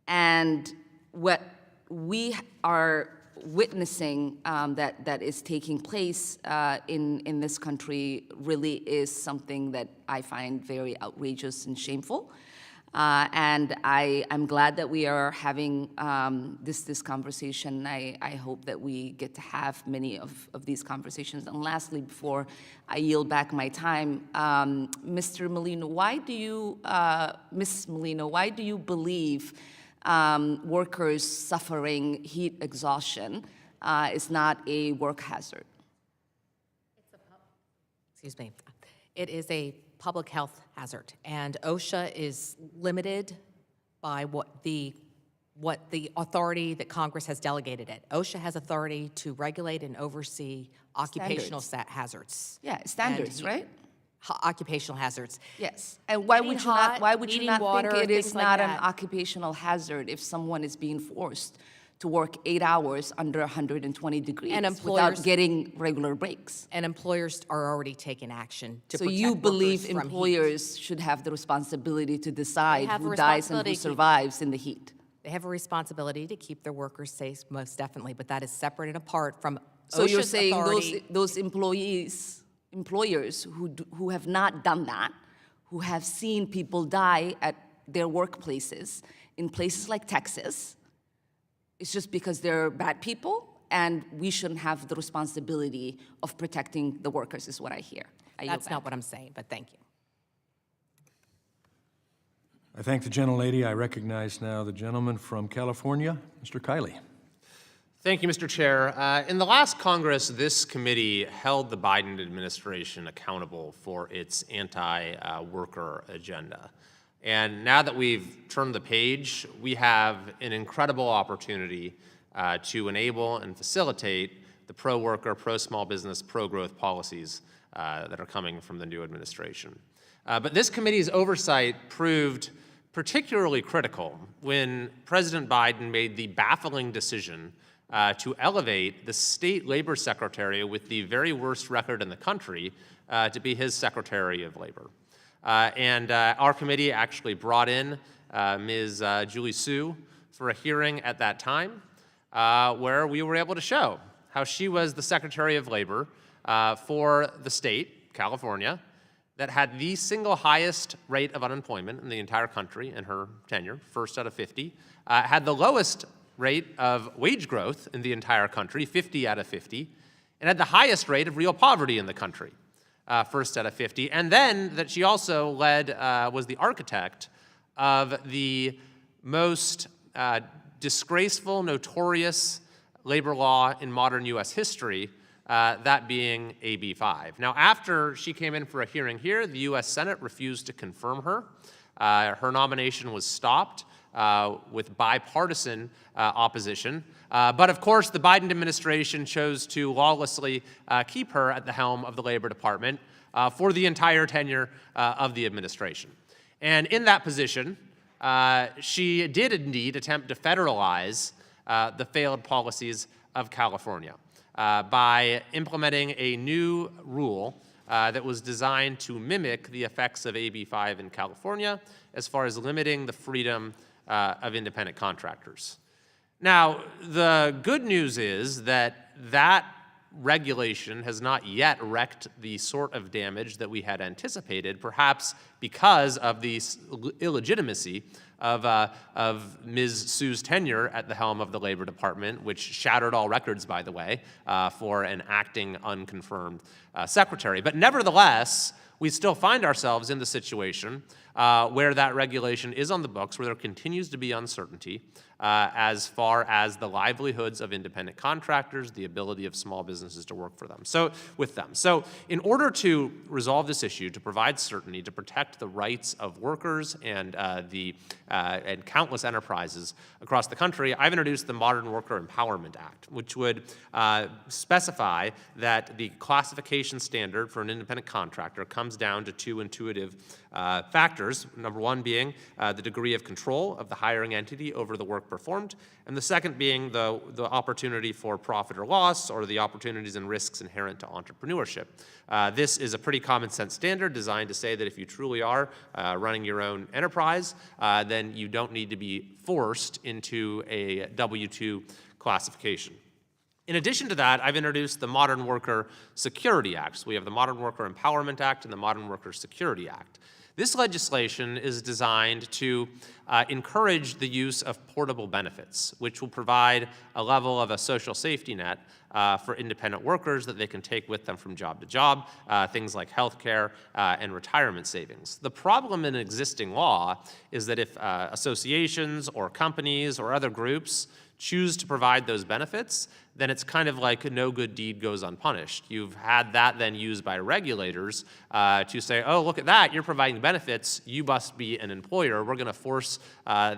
And what we are witnessing that is taking place in this country really is something that I find very outrageous and shameful. And I'm glad that we are having this conversation. I hope that we get to have many of these conversations. And lastly, before I yield back my time, Mr. Molino, Ms. Molino, why do you believe workers suffering heat exhaustion is not a work hazard? Excuse me. It is a public health hazard, and OSHA is limited by what the authority that Congress has delegated it. OSHA has authority to regulate and oversee occupational hazards. Yeah, standards, right? Occupational hazards. Yes. And why would you not heating think water, it is things like not an that. occupational hazard if someone is being forced to work 8 hours under 120 degrees And without employers- getting regular breaks? And employers are already taking action to So protect you believe workers from heat. employers should have the responsibility to decide have a who dies and who responsibility to- survives in the heat? They have a responsibility to keep their workers safe, most definitely, but that is separate and apart from So you're OSHA's saying authority. those employers who have not done that, who have seen people die at their workplaces in places like Texas, it's just because they're bad people, and we shouldn't have the responsibility of protecting the workers, is what I hear. That's not what I'm saying, but thank you. I thank the gentlelady. I recognize now the gentleman from California, Mr. Kiley. Thank you, Mr. Chair. In the last Congress, this committee held the Biden administration accountable for its anti-worker agenda. And now that we've turned the page, we have an incredible opportunity to enable and facilitate the pro-worker, pro-small business, pro-growth policies that are coming from the new administration. But this committee's oversight proved particularly critical when President Biden made the baffling decision to elevate the state labor secretary with the very worst record in the country to be his Secretary of Labor. And our committee actually brought in Ms. Julie Su for a hearing at that time. where we were able to show how she was the Secretary of Labor for the state, California, that had the single highest rate of unemployment in the entire country in her tenure, first out of 50, had the lowest rate of wage growth in the entire country, 50 out of 50, and had the highest rate of real poverty in the country, first out of 50. And then that she also was the architect of the most disgraceful, notorious labor law in modern U.S. history, that being AB 5. Now, after she came in for a hearing here, the U.S. Senate refused to confirm her. Her nomination was stopped with bipartisan opposition. But of course, the Biden administration chose to lawlessly keep her at the helm of the Labor Department for the entire tenure of the administration. And in that position, she did indeed attempt to federalize the failed policies of California by implementing a new rule that was designed to mimic the effects of AB 5 in California as far as limiting the freedom of independent contractors. Now, the good news is that that regulation has not yet wreaked the sort of damage that we had anticipated, perhaps because of the illegitimacy of Ms. Sue's tenure at the helm of the Labor Department, which shattered all records, by the way, for an acting unconfirmed secretary. But nevertheless, we still find ourselves in the situation where that regulation is on the books, where there continues to be uncertainty as far as the livelihoods of independent contractors, the ability of small businesses to work for them. So in order to resolve this issue, to provide certainty, to protect the rights of workers and countless enterprises across the country, I've introduced the Modern Worker Empowerment Act, which would specify that the classification standard for an independent contractor comes down to two intuitive factors. Number one being the degree of control of the hiring entity over the work performed, and the second being the opportunity for profit or loss, or the opportunities and risks inherent to entrepreneurship. This is a pretty common sense standard designed to say that if you truly are running your own enterprise, then you don't need to be forced into a W-2 classification. In addition to that, I've introduced the Modern Worker Security Act. So we have the Modern Worker Empowerment Act and the Modern Worker Security Act. This legislation is designed to encourage the use of portable benefits, which will provide a level of a social safety net for independent workers that they can take with them from job to job, things like health care and retirement savings. The problem in existing law is that if associations or companies or other groups choose to provide those benefits, then it's kind of like no good deed goes unpunished. You've had that then used by regulators to say, oh, look at that, you're providing benefits, you must be an employer. We're going to force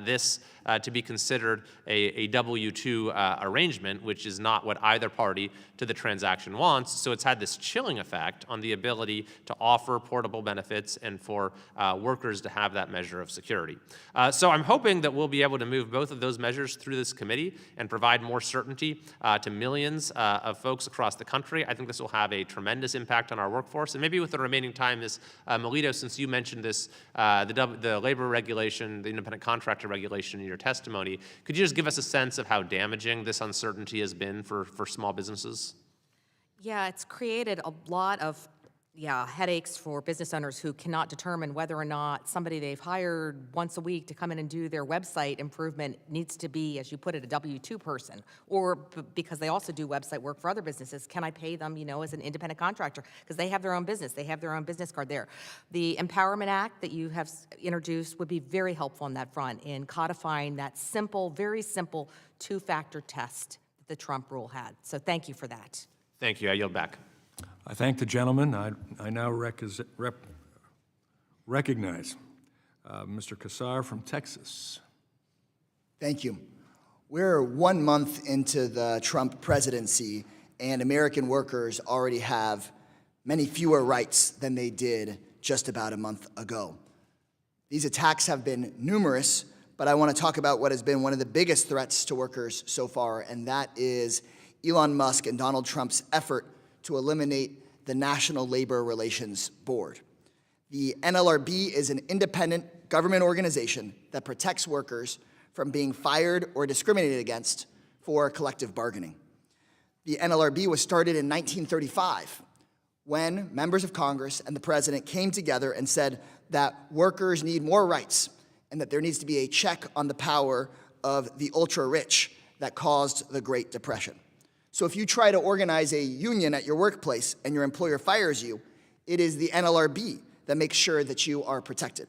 this to be considered a W-2 arrangement, which is not what either party to the transaction wants. So it's had this chilling effect on the ability to offer portable benefits and for workers to have that measure of security. So I'm hoping that we'll be able to move both of those measures through this committee and provide more certainty to millions of folks across the country. I think this will have a tremendous impact on our workforce. And maybe with the remaining time, Ms. Melito, since you mentioned this, the labor regulation, the independent contractor regulation in your testimony, could you just give us a sense of how damaging this uncertainty has been for small businesses? Yeah, it's created a lot of headaches for business owners who cannot determine whether or not somebody they've hired once a week to come in and do their website improvement needs to be, as you put it, a W-2 person, or because they also do website work for other businesses, can I pay them, as an independent contractor? Because they have their own business, they have their own business card there. The Empowerment Act that you have introduced would be very helpful on that front in codifying that simple, very simple two-factor test that the Trump rule had. So thank you for that. Thank you. I yield back. I thank the gentleman. I now recognize Mr. Kassar from Texas. Thank you. We're 1 month into the Trump presidency, and American workers already have many fewer rights than they did just about a month ago. These attacks have been numerous, but I want to talk about what has been one of the biggest threats to workers so far, and that is Elon Musk and Donald Trump's effort to eliminate the National Labor Relations Board. The NLRB is an independent government organization that protects workers from being fired or discriminated against for collective bargaining. The NLRB was started in 1935 when members of Congress and the president came together and said that workers need more rights and that there needs to be a check on the power of the ultra-rich that caused the Great Depression. So if you try to organize a union at your workplace and your employer fires you, it is the NLRB that makes sure that you are protected.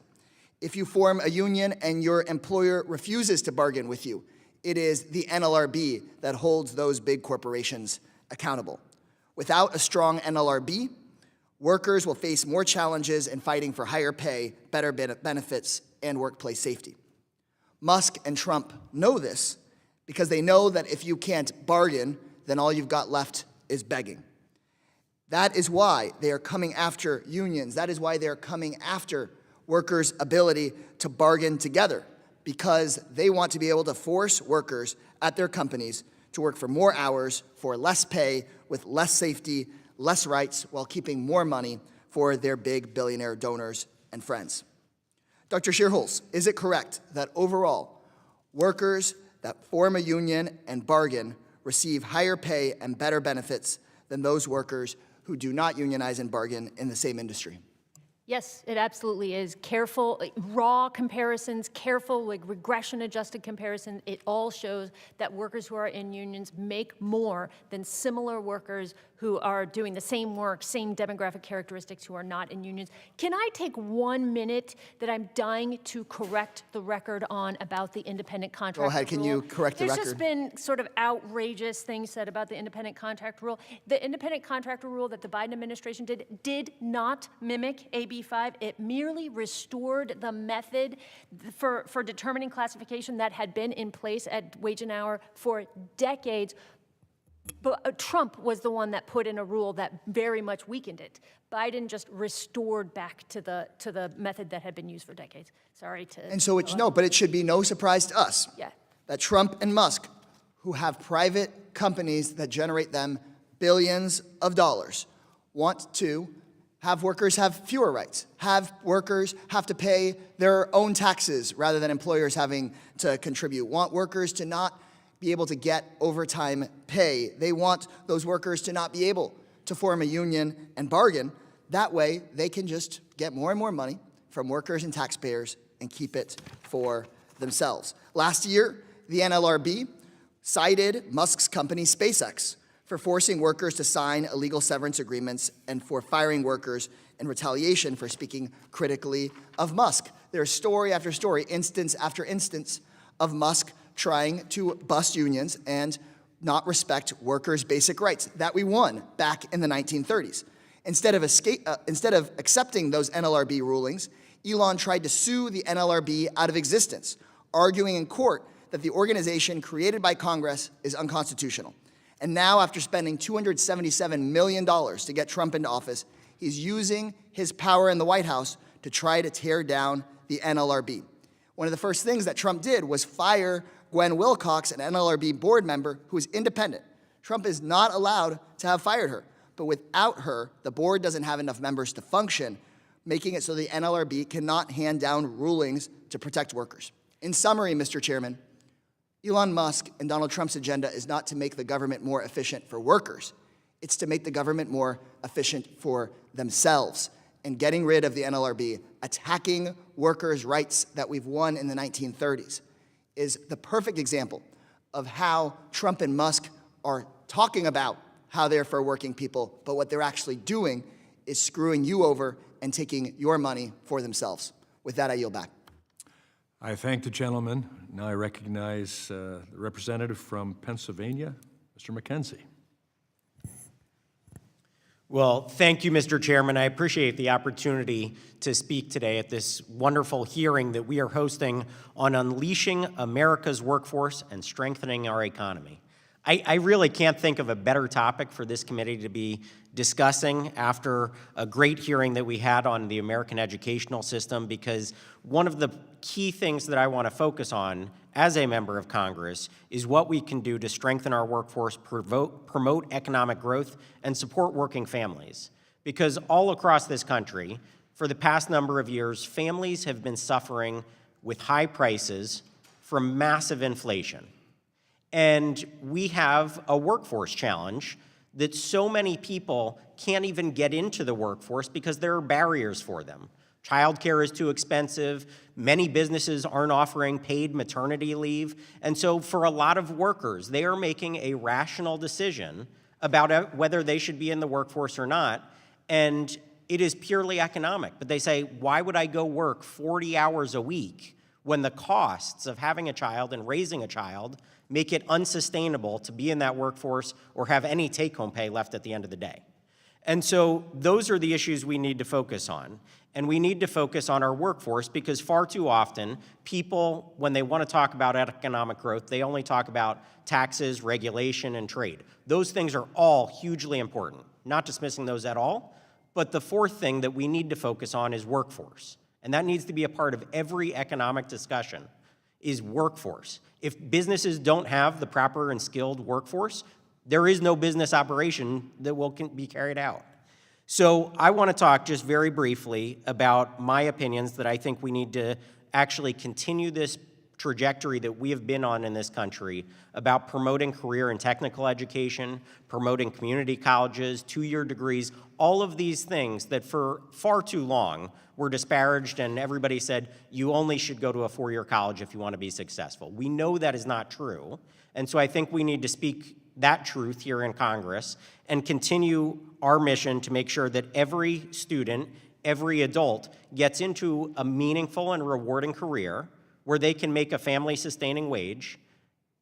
If you form a union and your employer refuses to bargain with you, it is the NLRB that holds those big corporations accountable. Without a strong NLRB, workers will face more challenges in fighting for higher pay, better benefits, and workplace safety. Musk and Trump know this because they know that if you can't bargain, then all you've got left is begging. That is why they are coming after unions. That is why they are coming after workers' ability to bargain together, because they want to be able to force workers at their companies to work for more hours, for less pay, with less safety, less rights, while keeping more money for their big billionaire donors and friends. Dr. Schierholz, is it correct that overall, workers that form a union and bargain receive higher pay and better benefits than those workers who do not unionize and bargain in the same industry? Yes, it absolutely is. Careful, raw comparisons, careful, regression-adjusted comparison, it all shows that workers who are in unions make more than similar workers who are doing the same work, same demographic characteristics, who are not in unions. Can I take 1 minute that I'm dying to correct the record on about the independent contractor rule? Go ahead, can you correct the record? There's just been sort of outrageous things said about the independent contractor rule. The independent contractor rule that the Biden administration did not mimic AB 5. It merely restored the method for determining classification that had been in place at Wage and Hour for decades. But Trump was the one that put in a rule that very much weakened it. Biden just restored back to the method that had been used for decades. Sorry to... And so but it should be no surprise to us that Trump and Musk, who have private companies that generate them billions of dollars, want to have workers have fewer rights, have workers have to pay their own taxes rather than employers having to contribute, want workers to not be able to get overtime pay. They want those workers to not be able to form a union and bargain. That way, they can just get more and more money from workers and taxpayers and keep it for themselves. Last year, the NLRB cited Musk's company SpaceX for forcing workers to sign illegal severance agreements and for firing workers in retaliation for speaking critically of Musk. There's story after story, instance after instance of Musk trying to bust unions and not respect workers' basic rights that we won back in the 1930s. Instead of accepting those NLRB rulings, Elon tried to sue the NLRB out of existence, arguing in court that the organization created by Congress is unconstitutional. And now, after spending $277 million to get Trump into office, he's using his power in the White House to try to tear down the NLRB. One of the first things that Trump did was fire Gwen Wilcox, an NLRB board member who is independent. Trump is not allowed to have fired her, but without her, the board doesn't have enough members to function, making it so the NLRB cannot hand down rulings to protect workers. In summary, Mr. Chairman, Elon Musk and Donald Trump's agenda is not to make the government more efficient for workers. It's to make the government more efficient for themselves. And getting rid of the NLRB, attacking workers' rights that we've won in the 1930s, is the perfect example of how Trump and Musk are talking about how they're for working people, but what they're actually doing is screwing you over and taking your money for themselves. With that, I yield back. I thank the gentleman. Now I recognize the representative from Pennsylvania, Mr. McKenzie. Well, thank you, Mr. Chairman. I appreciate the opportunity to speak today at this wonderful hearing that we are hosting on unleashing America's workforce and strengthening our economy. I really can't think of a better topic for this committee to be discussing after a great hearing that we had on the American educational system, because one of the key things that I want to focus on as a member of Congress is what we can do to strengthen our workforce, promote economic growth, and support working families. Because all across this country, for the past number of years, families have been suffering with high prices from massive inflation. And we have a workforce challenge that so many people can't even get into the workforce because there are barriers for them. Childcare is too expensive. Many businesses aren't offering paid maternity leave. And so for a lot of workers, they are making a rational decision about whether they should be in the workforce or not. And it is purely economic. But they say, why would I go work 40 hours a week when the costs of having a child and raising a child make it unsustainable to be in that workforce or have any take-home pay left at the end of the day? And so those are the issues we need to focus on. And we need to focus on our workforce because far too often, people, when they want to talk about economic growth, they only talk about taxes, regulation, and trade. Those things are all hugely important, not dismissing those at all. But the fourth thing that we need to focus on is workforce. And that needs to be a part of every economic discussion, is workforce. If businesses don't have the proper and skilled workforce, there is no business operation that will be carried out. So I want to talk just very briefly about my opinions that I think we need to actually continue this trajectory that we have been on in this country about promoting career and technical education, promoting community colleges, 2-year degrees, all of these things that for far too long were disparaged and everybody said you only should go to a 4-year college if you want to be successful. We know that is not true, and so I think we need to speak that truth here in Congress and continue our mission to make sure that every student, every adult gets into a meaningful and rewarding career where they can make a family-sustaining wage,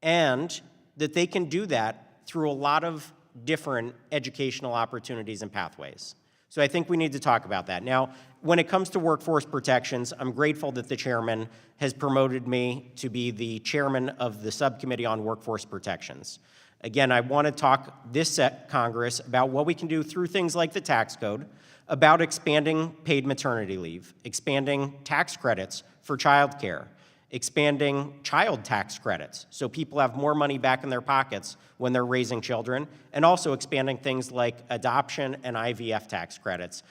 and that they can do that through a lot of different educational opportunities and pathways. So I think we need to talk about that. Now, when it comes to workforce protections, I'm grateful that the chairman has promoted me to be the chairman of the subcommittee on workforce protections. Again, I want to talk this Congress about what we can do through things like the tax code, about expanding paid maternity leave, expanding tax credits for childcare, expanding child tax credits so people have more money back in their pockets when they're raising children, and also expanding things like adoption and IVF tax credits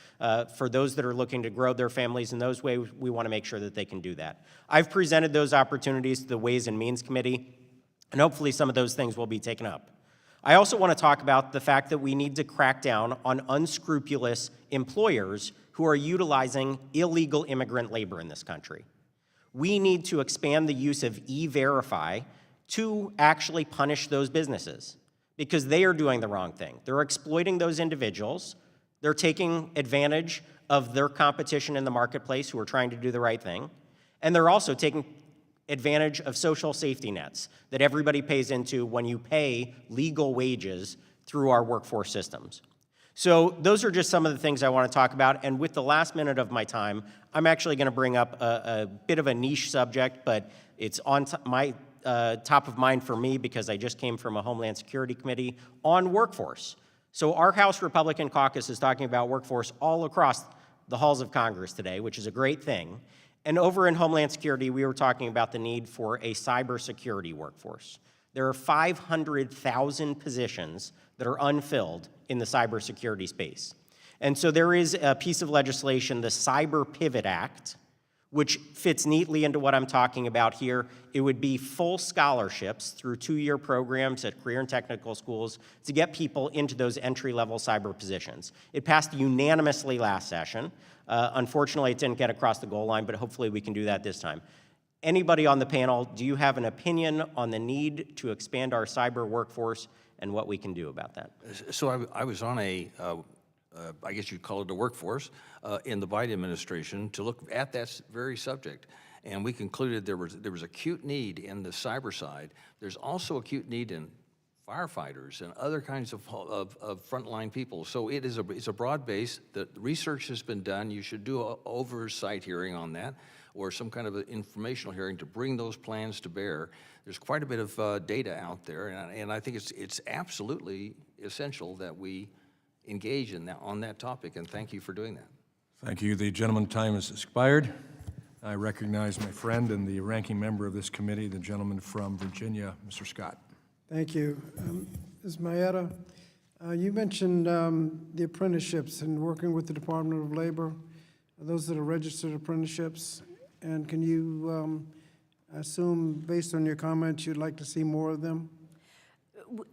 for those that are looking to grow their families in those ways. We want to make sure that they can do that. I've presented those opportunities to the Ways and Means Committee, and hopefully some of those things will be taken up. I also want to talk about the fact that we need to crack down on unscrupulous employers who are utilizing illegal immigrant labor in this country. We need to expand the use of E-Verify to actually punish those businesses because they are doing the wrong thing. They're exploiting those individuals. They're taking advantage of their competition in the marketplace who are trying to do the right thing. And they're also taking advantage of social safety nets that everybody pays into when you pay legal wages through our workforce systems. So those are just some of the things I want to talk about. And with the last minute of my time, I'm actually going to bring up a bit of a niche subject, but it's on my top of mind for me because I just came from a Homeland Security Committee on workforce. So our House Republican caucus is talking about workforce all across the halls of Congress today, which is a great thing. And over in Homeland Security, we were talking about the need for a cybersecurity workforce. There are 500,000 positions that are unfilled in the cybersecurity space. And so there is a piece of legislation, the Cyber Pivot Act, which fits neatly into what I'm talking about here. It would be full scholarships through 2-year programs at career and technical schools to get people into those entry-level cyber positions. It passed unanimously last session. Unfortunately, it didn't get across the goal line, but hopefully we can do that this time. Anybody on the panel, do you have an opinion on the need to expand our cyber workforce and what we can do about that? So I was on I guess you'd call it a workforce, in the Biden administration to look at that very subject. And we concluded there was acute need in the cyber side. There's also acute need in firefighters and other kinds of frontline people. So it's a broad base. The research has been done. You should do an oversight hearing on that or some kind of an informational hearing to bring those plans to bear. There's quite a bit of data out there, and I think it's absolutely essential that we engage in on that topic, and thank you for doing that. Thank you. The gentleman's time has expired. I recognize my friend and the ranking member of this committee, the gentleman from Virginia, Mr. Scott. Thank you. Ms. Mayetta, you mentioned the apprenticeships and working with the Department of Labor, those that are registered apprenticeships. And can you assume, based on your comments, you'd like to see more of them?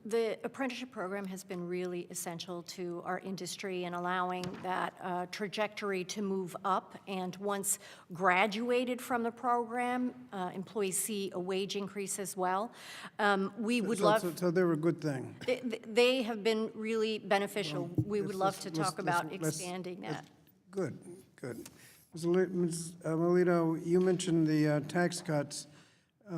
The apprenticeship program has been really essential to our industry in allowing that trajectory to move up. And once graduated from the program, employees see a wage increase as well. We would love. So they're a good thing. They have been really beneficial. We would love to talk about let's- expanding that. Good, good. Ms. Melito, you mentioned the tax cuts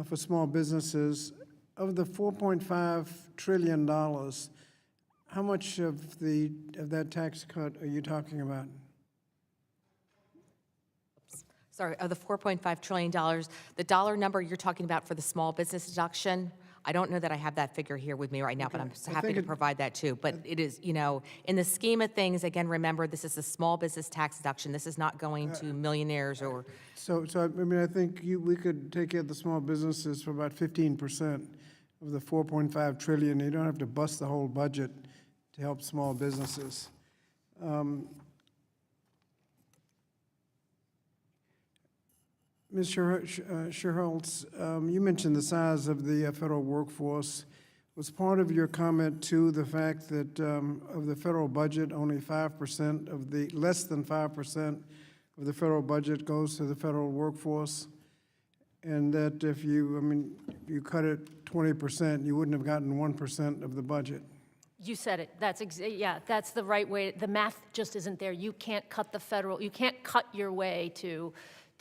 for small businesses. Of the $4.5 trillion, how much of that tax cut are you talking about? Sorry, of the $4.5 trillion, the dollar number you're talking about for the small business deduction, I don't know that I have that figure here with me right now, but I'm happy think to it- provide that too. But it is, you know, in the scheme of things, again, remember, this is a small business tax deduction. This is not going to millionaires or, So I mean, I think we could take care of the small businesses for about 15% of the $4.5 trillion. You don't have to bust the whole budget to help small businesses. Ms. Sherholtz, you mentioned the size of the federal workforce. Was part of your comment too the fact that of the federal budget, only 5% of the, less than 5% of the federal budget goes to the federal workforce? And that if you, I mean, if you cut it 20%, you wouldn't have gotten 1% of the budget? You said it. Yeah, that's the right way. The math just isn't there. You can't cut the federal, you can't cut your way to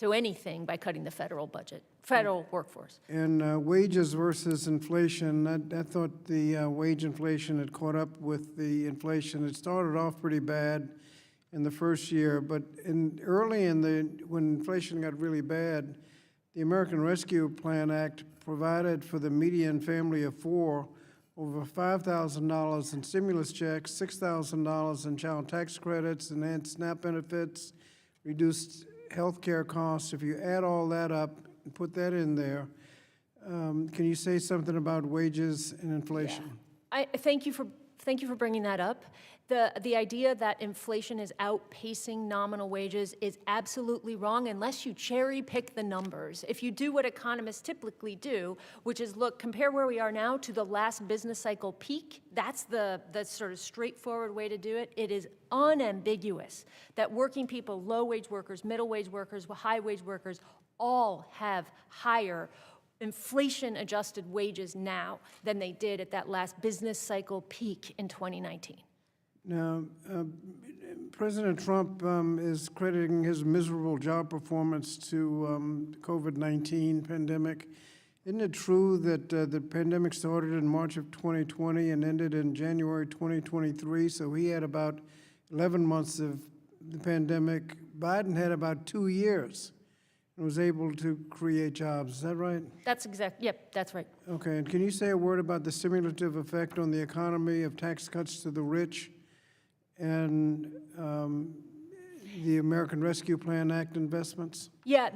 anything by cutting the federal budget, federal workforce. And wages versus inflation, I thought the wage inflation had caught up with the inflation. It started off pretty bad in the first year, but early when inflation got really bad, the American Rescue Plan Act provided for the median family of four over $5,000 in stimulus checks, $6,000 in child tax credits, enhanced SNAP benefits, reduced health care costs. If you add all that up and put that in there, can you say something about wages and inflation? I thank you for bringing that up. The idea that inflation is outpacing nominal wages is absolutely wrong unless you cherry pick the numbers. If you do what economists typically do, which is compare where we are now to the last business cycle peak, that's the sort of straightforward way to do it. It is unambiguous that working people, low-wage workers, middle-wage workers, high-wage workers, all have higher inflation-adjusted wages now than they did at that last business cycle peak in 2019. Now, President Trump is crediting his miserable job performance to COVID-19 pandemic. Isn't it true that the pandemic started in March of 2020 and ended in January 2023? So he had about 11 months of the pandemic. Biden had about 2 years and was able to create jobs. Is that right? Yep, that's right. Okay, and can you say a word about the stimulative effect on the economy of tax cuts to the rich and the American Rescue Plan Act investments? Yeah,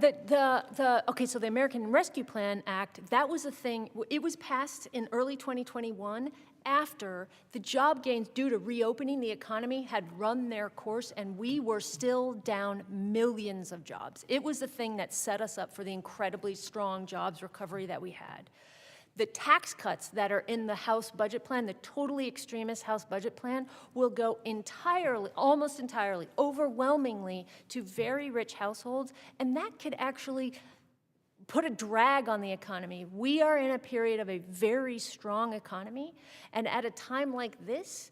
okay, so the American Rescue Plan Act, that was a thing, it was passed in early 2021 after the job gains due to reopening the economy had run their course and we were still down millions of jobs. It was the thing that set us up for the incredibly strong jobs recovery that we had. The tax cuts that are in the House budget plan, the totally extremist House budget plan, will go entirely, almost entirely, overwhelmingly to very rich households, and that could actually put a drag on the economy. We are in a period of a very strong economy, and at a time like this,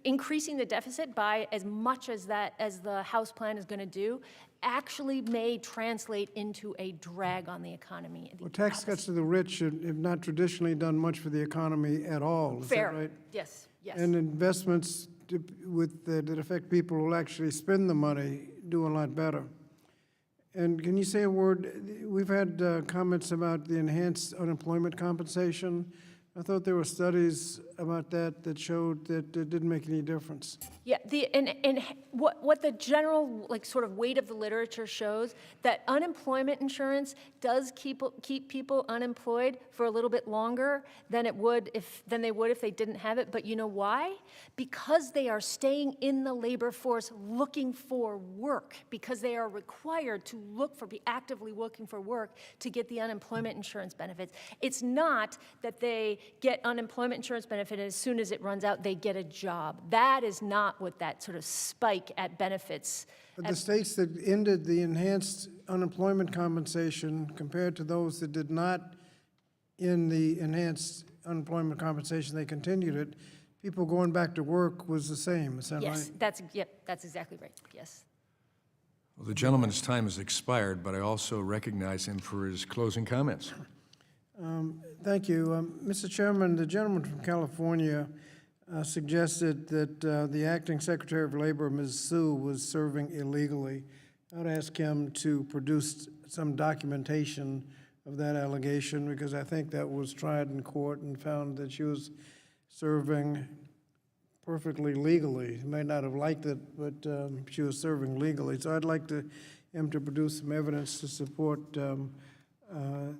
increasing the deficit by as much as the House plan is going to do actually may translate into a drag on the economy. Well, tax cuts to the rich have not traditionally done much for the economy at all. Is Fair. that right? Yes, yes. And investments that affect people who will actually spend the money do a lot better. And can you say a word? We've had comments about the enhanced unemployment compensation. I thought there were studies about that showed that it didn't make any difference. Yeah, and what the general sort of weight of the literature shows, that unemployment insurance does keep people unemployed for a little bit longer than they would if they didn't have it. But you know why? Because they are staying in the labor force looking for work, because they are required to be actively looking for work to get the unemployment insurance benefits. It's not that they get unemployment insurance benefit, and as soon as it runs out, they get a job. That is not what that sort of spike at benefits. But the states that ended the enhanced unemployment compensation compared to those that did not end the enhanced unemployment compensation, they continued it, people going back to work was the same, is that right? Yes, that's exactly right, yes. Well, the gentleman's time has expired, but I also recognize him for his closing comments. Thank you. Mr. Chairman, the gentleman from California suggested that the acting Secretary of Labor, Ms. Sue, was serving illegally. I would ask him to produce some documentation of that allegation, because I think that was tried in court and found that she was serving perfectly legally. He may not have liked it, but she was serving legally. So I'd like him to produce some evidence to support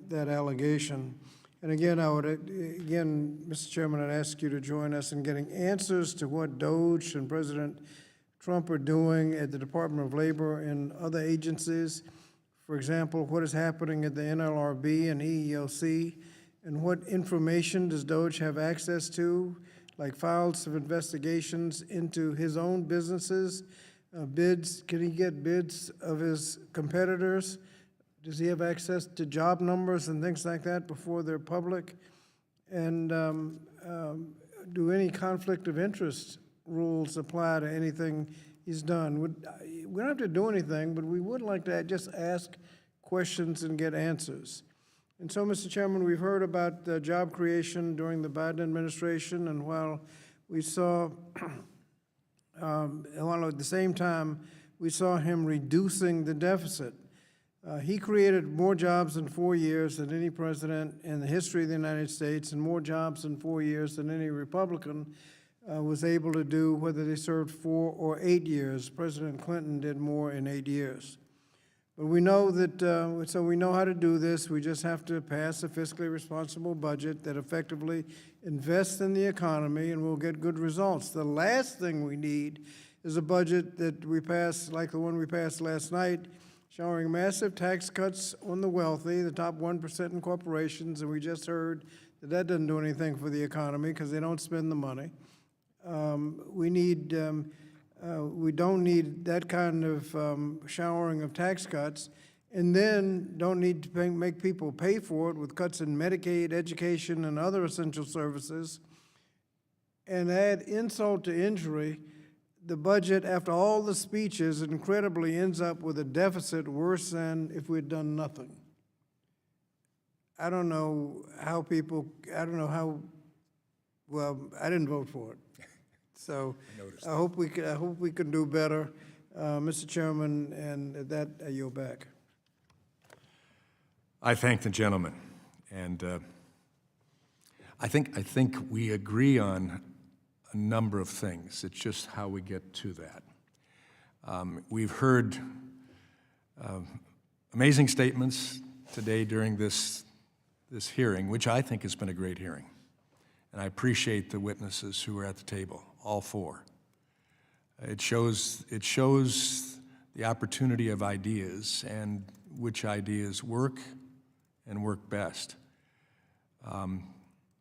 that allegation. And again, Mr. Chairman, I'd ask you to join us in getting answers to what DOGE and President Trump are doing at the Department of Labor and other agencies. For example, what is happening at the NLRB and EEOC, and what information does DOGE have access to, like files of investigations into his own businesses, bids, can he get bids of his competitors? Does he have access to job numbers and things like that before they're public? And do any conflict of interest rules apply to anything he's done? We don't have to do anything, but we would like to just ask questions and get answers. And so, Mr. Chairman, we've heard about job creation during the Biden administration, and while we saw, while at the same time, we saw him reducing the deficit. He created more jobs in 4 years than any president in the history of the United States, and more jobs in 4 years than any Republican was able to do, whether they served 4 or 8 years. President Clinton did more in 8 years. But we know that, so we know how to do this. We just have to pass a fiscally responsible budget that effectively invests in the economy, and we'll get good results. The last thing we need is a budget that we pass, like the one we passed last night, showing massive tax cuts on the wealthy, the top 1% in corporations, and we just heard that that doesn't do anything for the economy because they don't spend the money. We don't need that kind of showering of tax cuts, and then don't need to make people pay for it with cuts in Medicaid, education, and other essential services. And add insult to injury, the budget, after all the speeches, incredibly ends up with a deficit worse than if we'd done nothing. I don't know how well, I didn't vote for it. So I hope we can do better, Mr. Chairman, and at that I yield back. I thank the gentleman, and I think we agree on a number of things. It's just how we get to that. We've heard amazing statements today during this hearing, which I think has been a great hearing. And I appreciate the witnesses who are at the table, all four. It shows the opportunity of ideas and which ideas work and work best.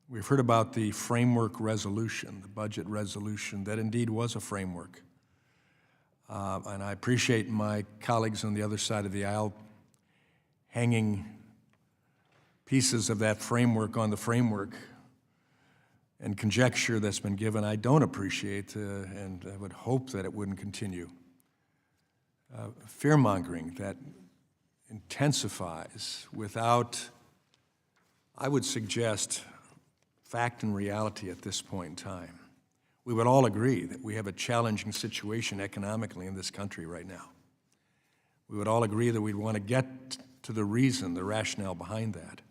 We've heard about the framework resolution, the budget resolution, that indeed was a framework. And I appreciate my colleagues on the other side of the aisle hanging pieces of that framework on the framework and conjecture that's been given. I don't appreciate, and I would hope that it wouldn't continue. Fear-mongering that intensifies without, I would suggest, fact and reality at this point in time. We would all agree that we have a challenging situation economically in this country right now. We would all agree that we'd want to get to the reason, the rationale behind that.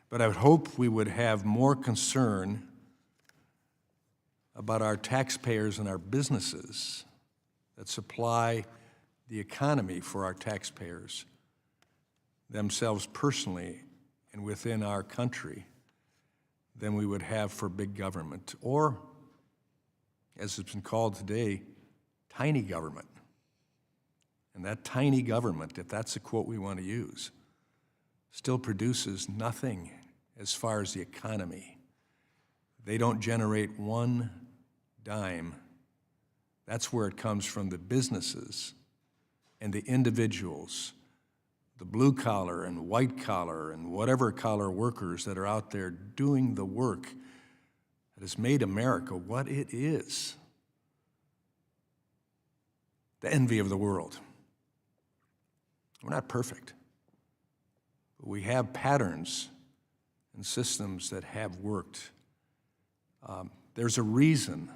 But I would hope we would have more concern about our taxpayers and our businesses that supply the economy for our taxpayers, themselves personally and within our country, than we would have for big government, or, as it's been called today, tiny government. And that tiny government, if that's a quote we want to use, still produces nothing as far as the economy They don't generate one dime. That's where it comes from the businesses and the individuals, the blue collar and white collar and whatever collar workers that are out there doing the work that has made America what it is. The envy of the world. We're not perfect, but we have patterns and systems that have worked. There's a reason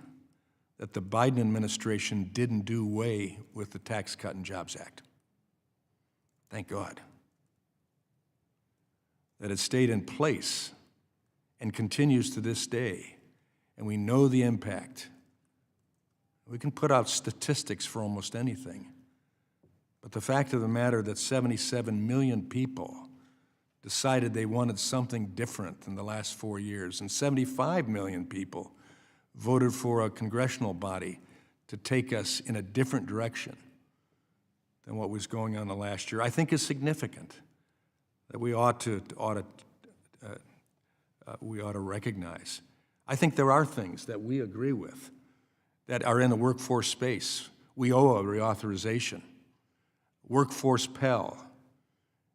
that the Biden administration didn't do away with the Tax Cut and Jobs Act. Thank God. That it stayed in place and continues to this day, and we know the impact. We can put out statistics for almost anything, but the fact of the matter that 77 million people decided they wanted something different in the last 4 years, and 75 million people voted for a congressional body to take us in a different direction than what was going on the last year, I think is significant, that we ought to recognize. I think there are things that we agree with that are in the workforce space. We owe a reauthorization. Workforce Pell,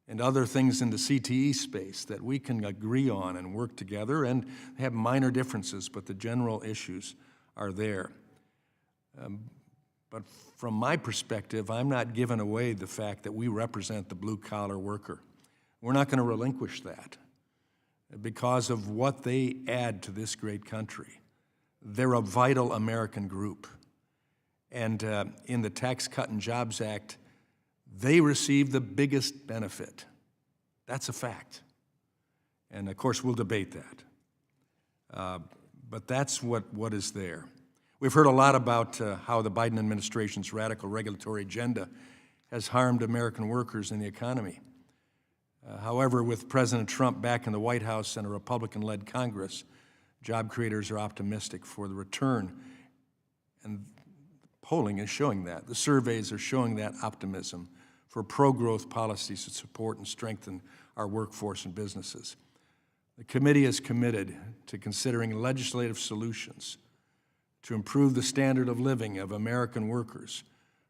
and other things in the CTE space that we can agree on and work together and have minor differences, but the general issues are there. But from my perspective, I'm not giving away the fact that we represent the blue-collar worker. We're not going to relinquish that because of what they add to this great country. They're a vital American group. And in the Tax Cut and Jobs Act, they receive the biggest benefit. That's a fact. And of course, we'll debate that. But that's what is there. We've heard a lot about how the Biden administration's radical regulatory agenda has harmed American workers and the economy. However, with President Trump back in the White House and a Republican-led Congress, job creators are optimistic for the return, and polling is showing that. The surveys are showing that optimism for pro-growth policies that support and strengthen our workforce and businesses. The committee is committed to considering legislative solutions to improve the standard of living of American workers,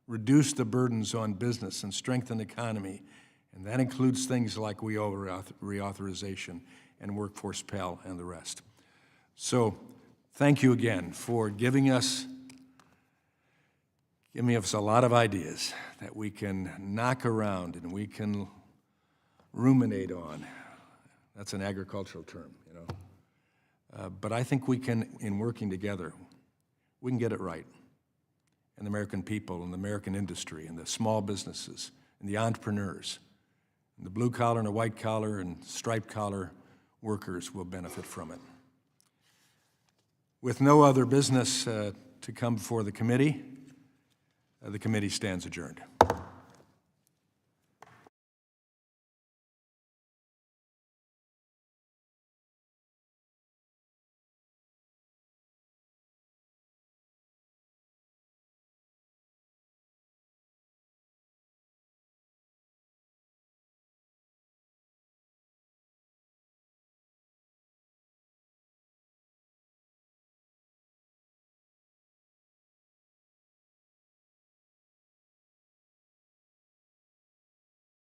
reduce the burdens on business, and strengthen the economy. And that includes things like WIO reauthorization and Workforce Pell and the rest. So thank you again for giving us a lot of ideas that we can knock around and we can ruminate on. That's an agricultural term, you know. But I think we can, in working together, we can get it right. And the American people and the American industry and the small businesses and the entrepreneurs and the blue collar and the white collar and striped collar workers will benefit from it. With no other business to come before the committee stands adjourned.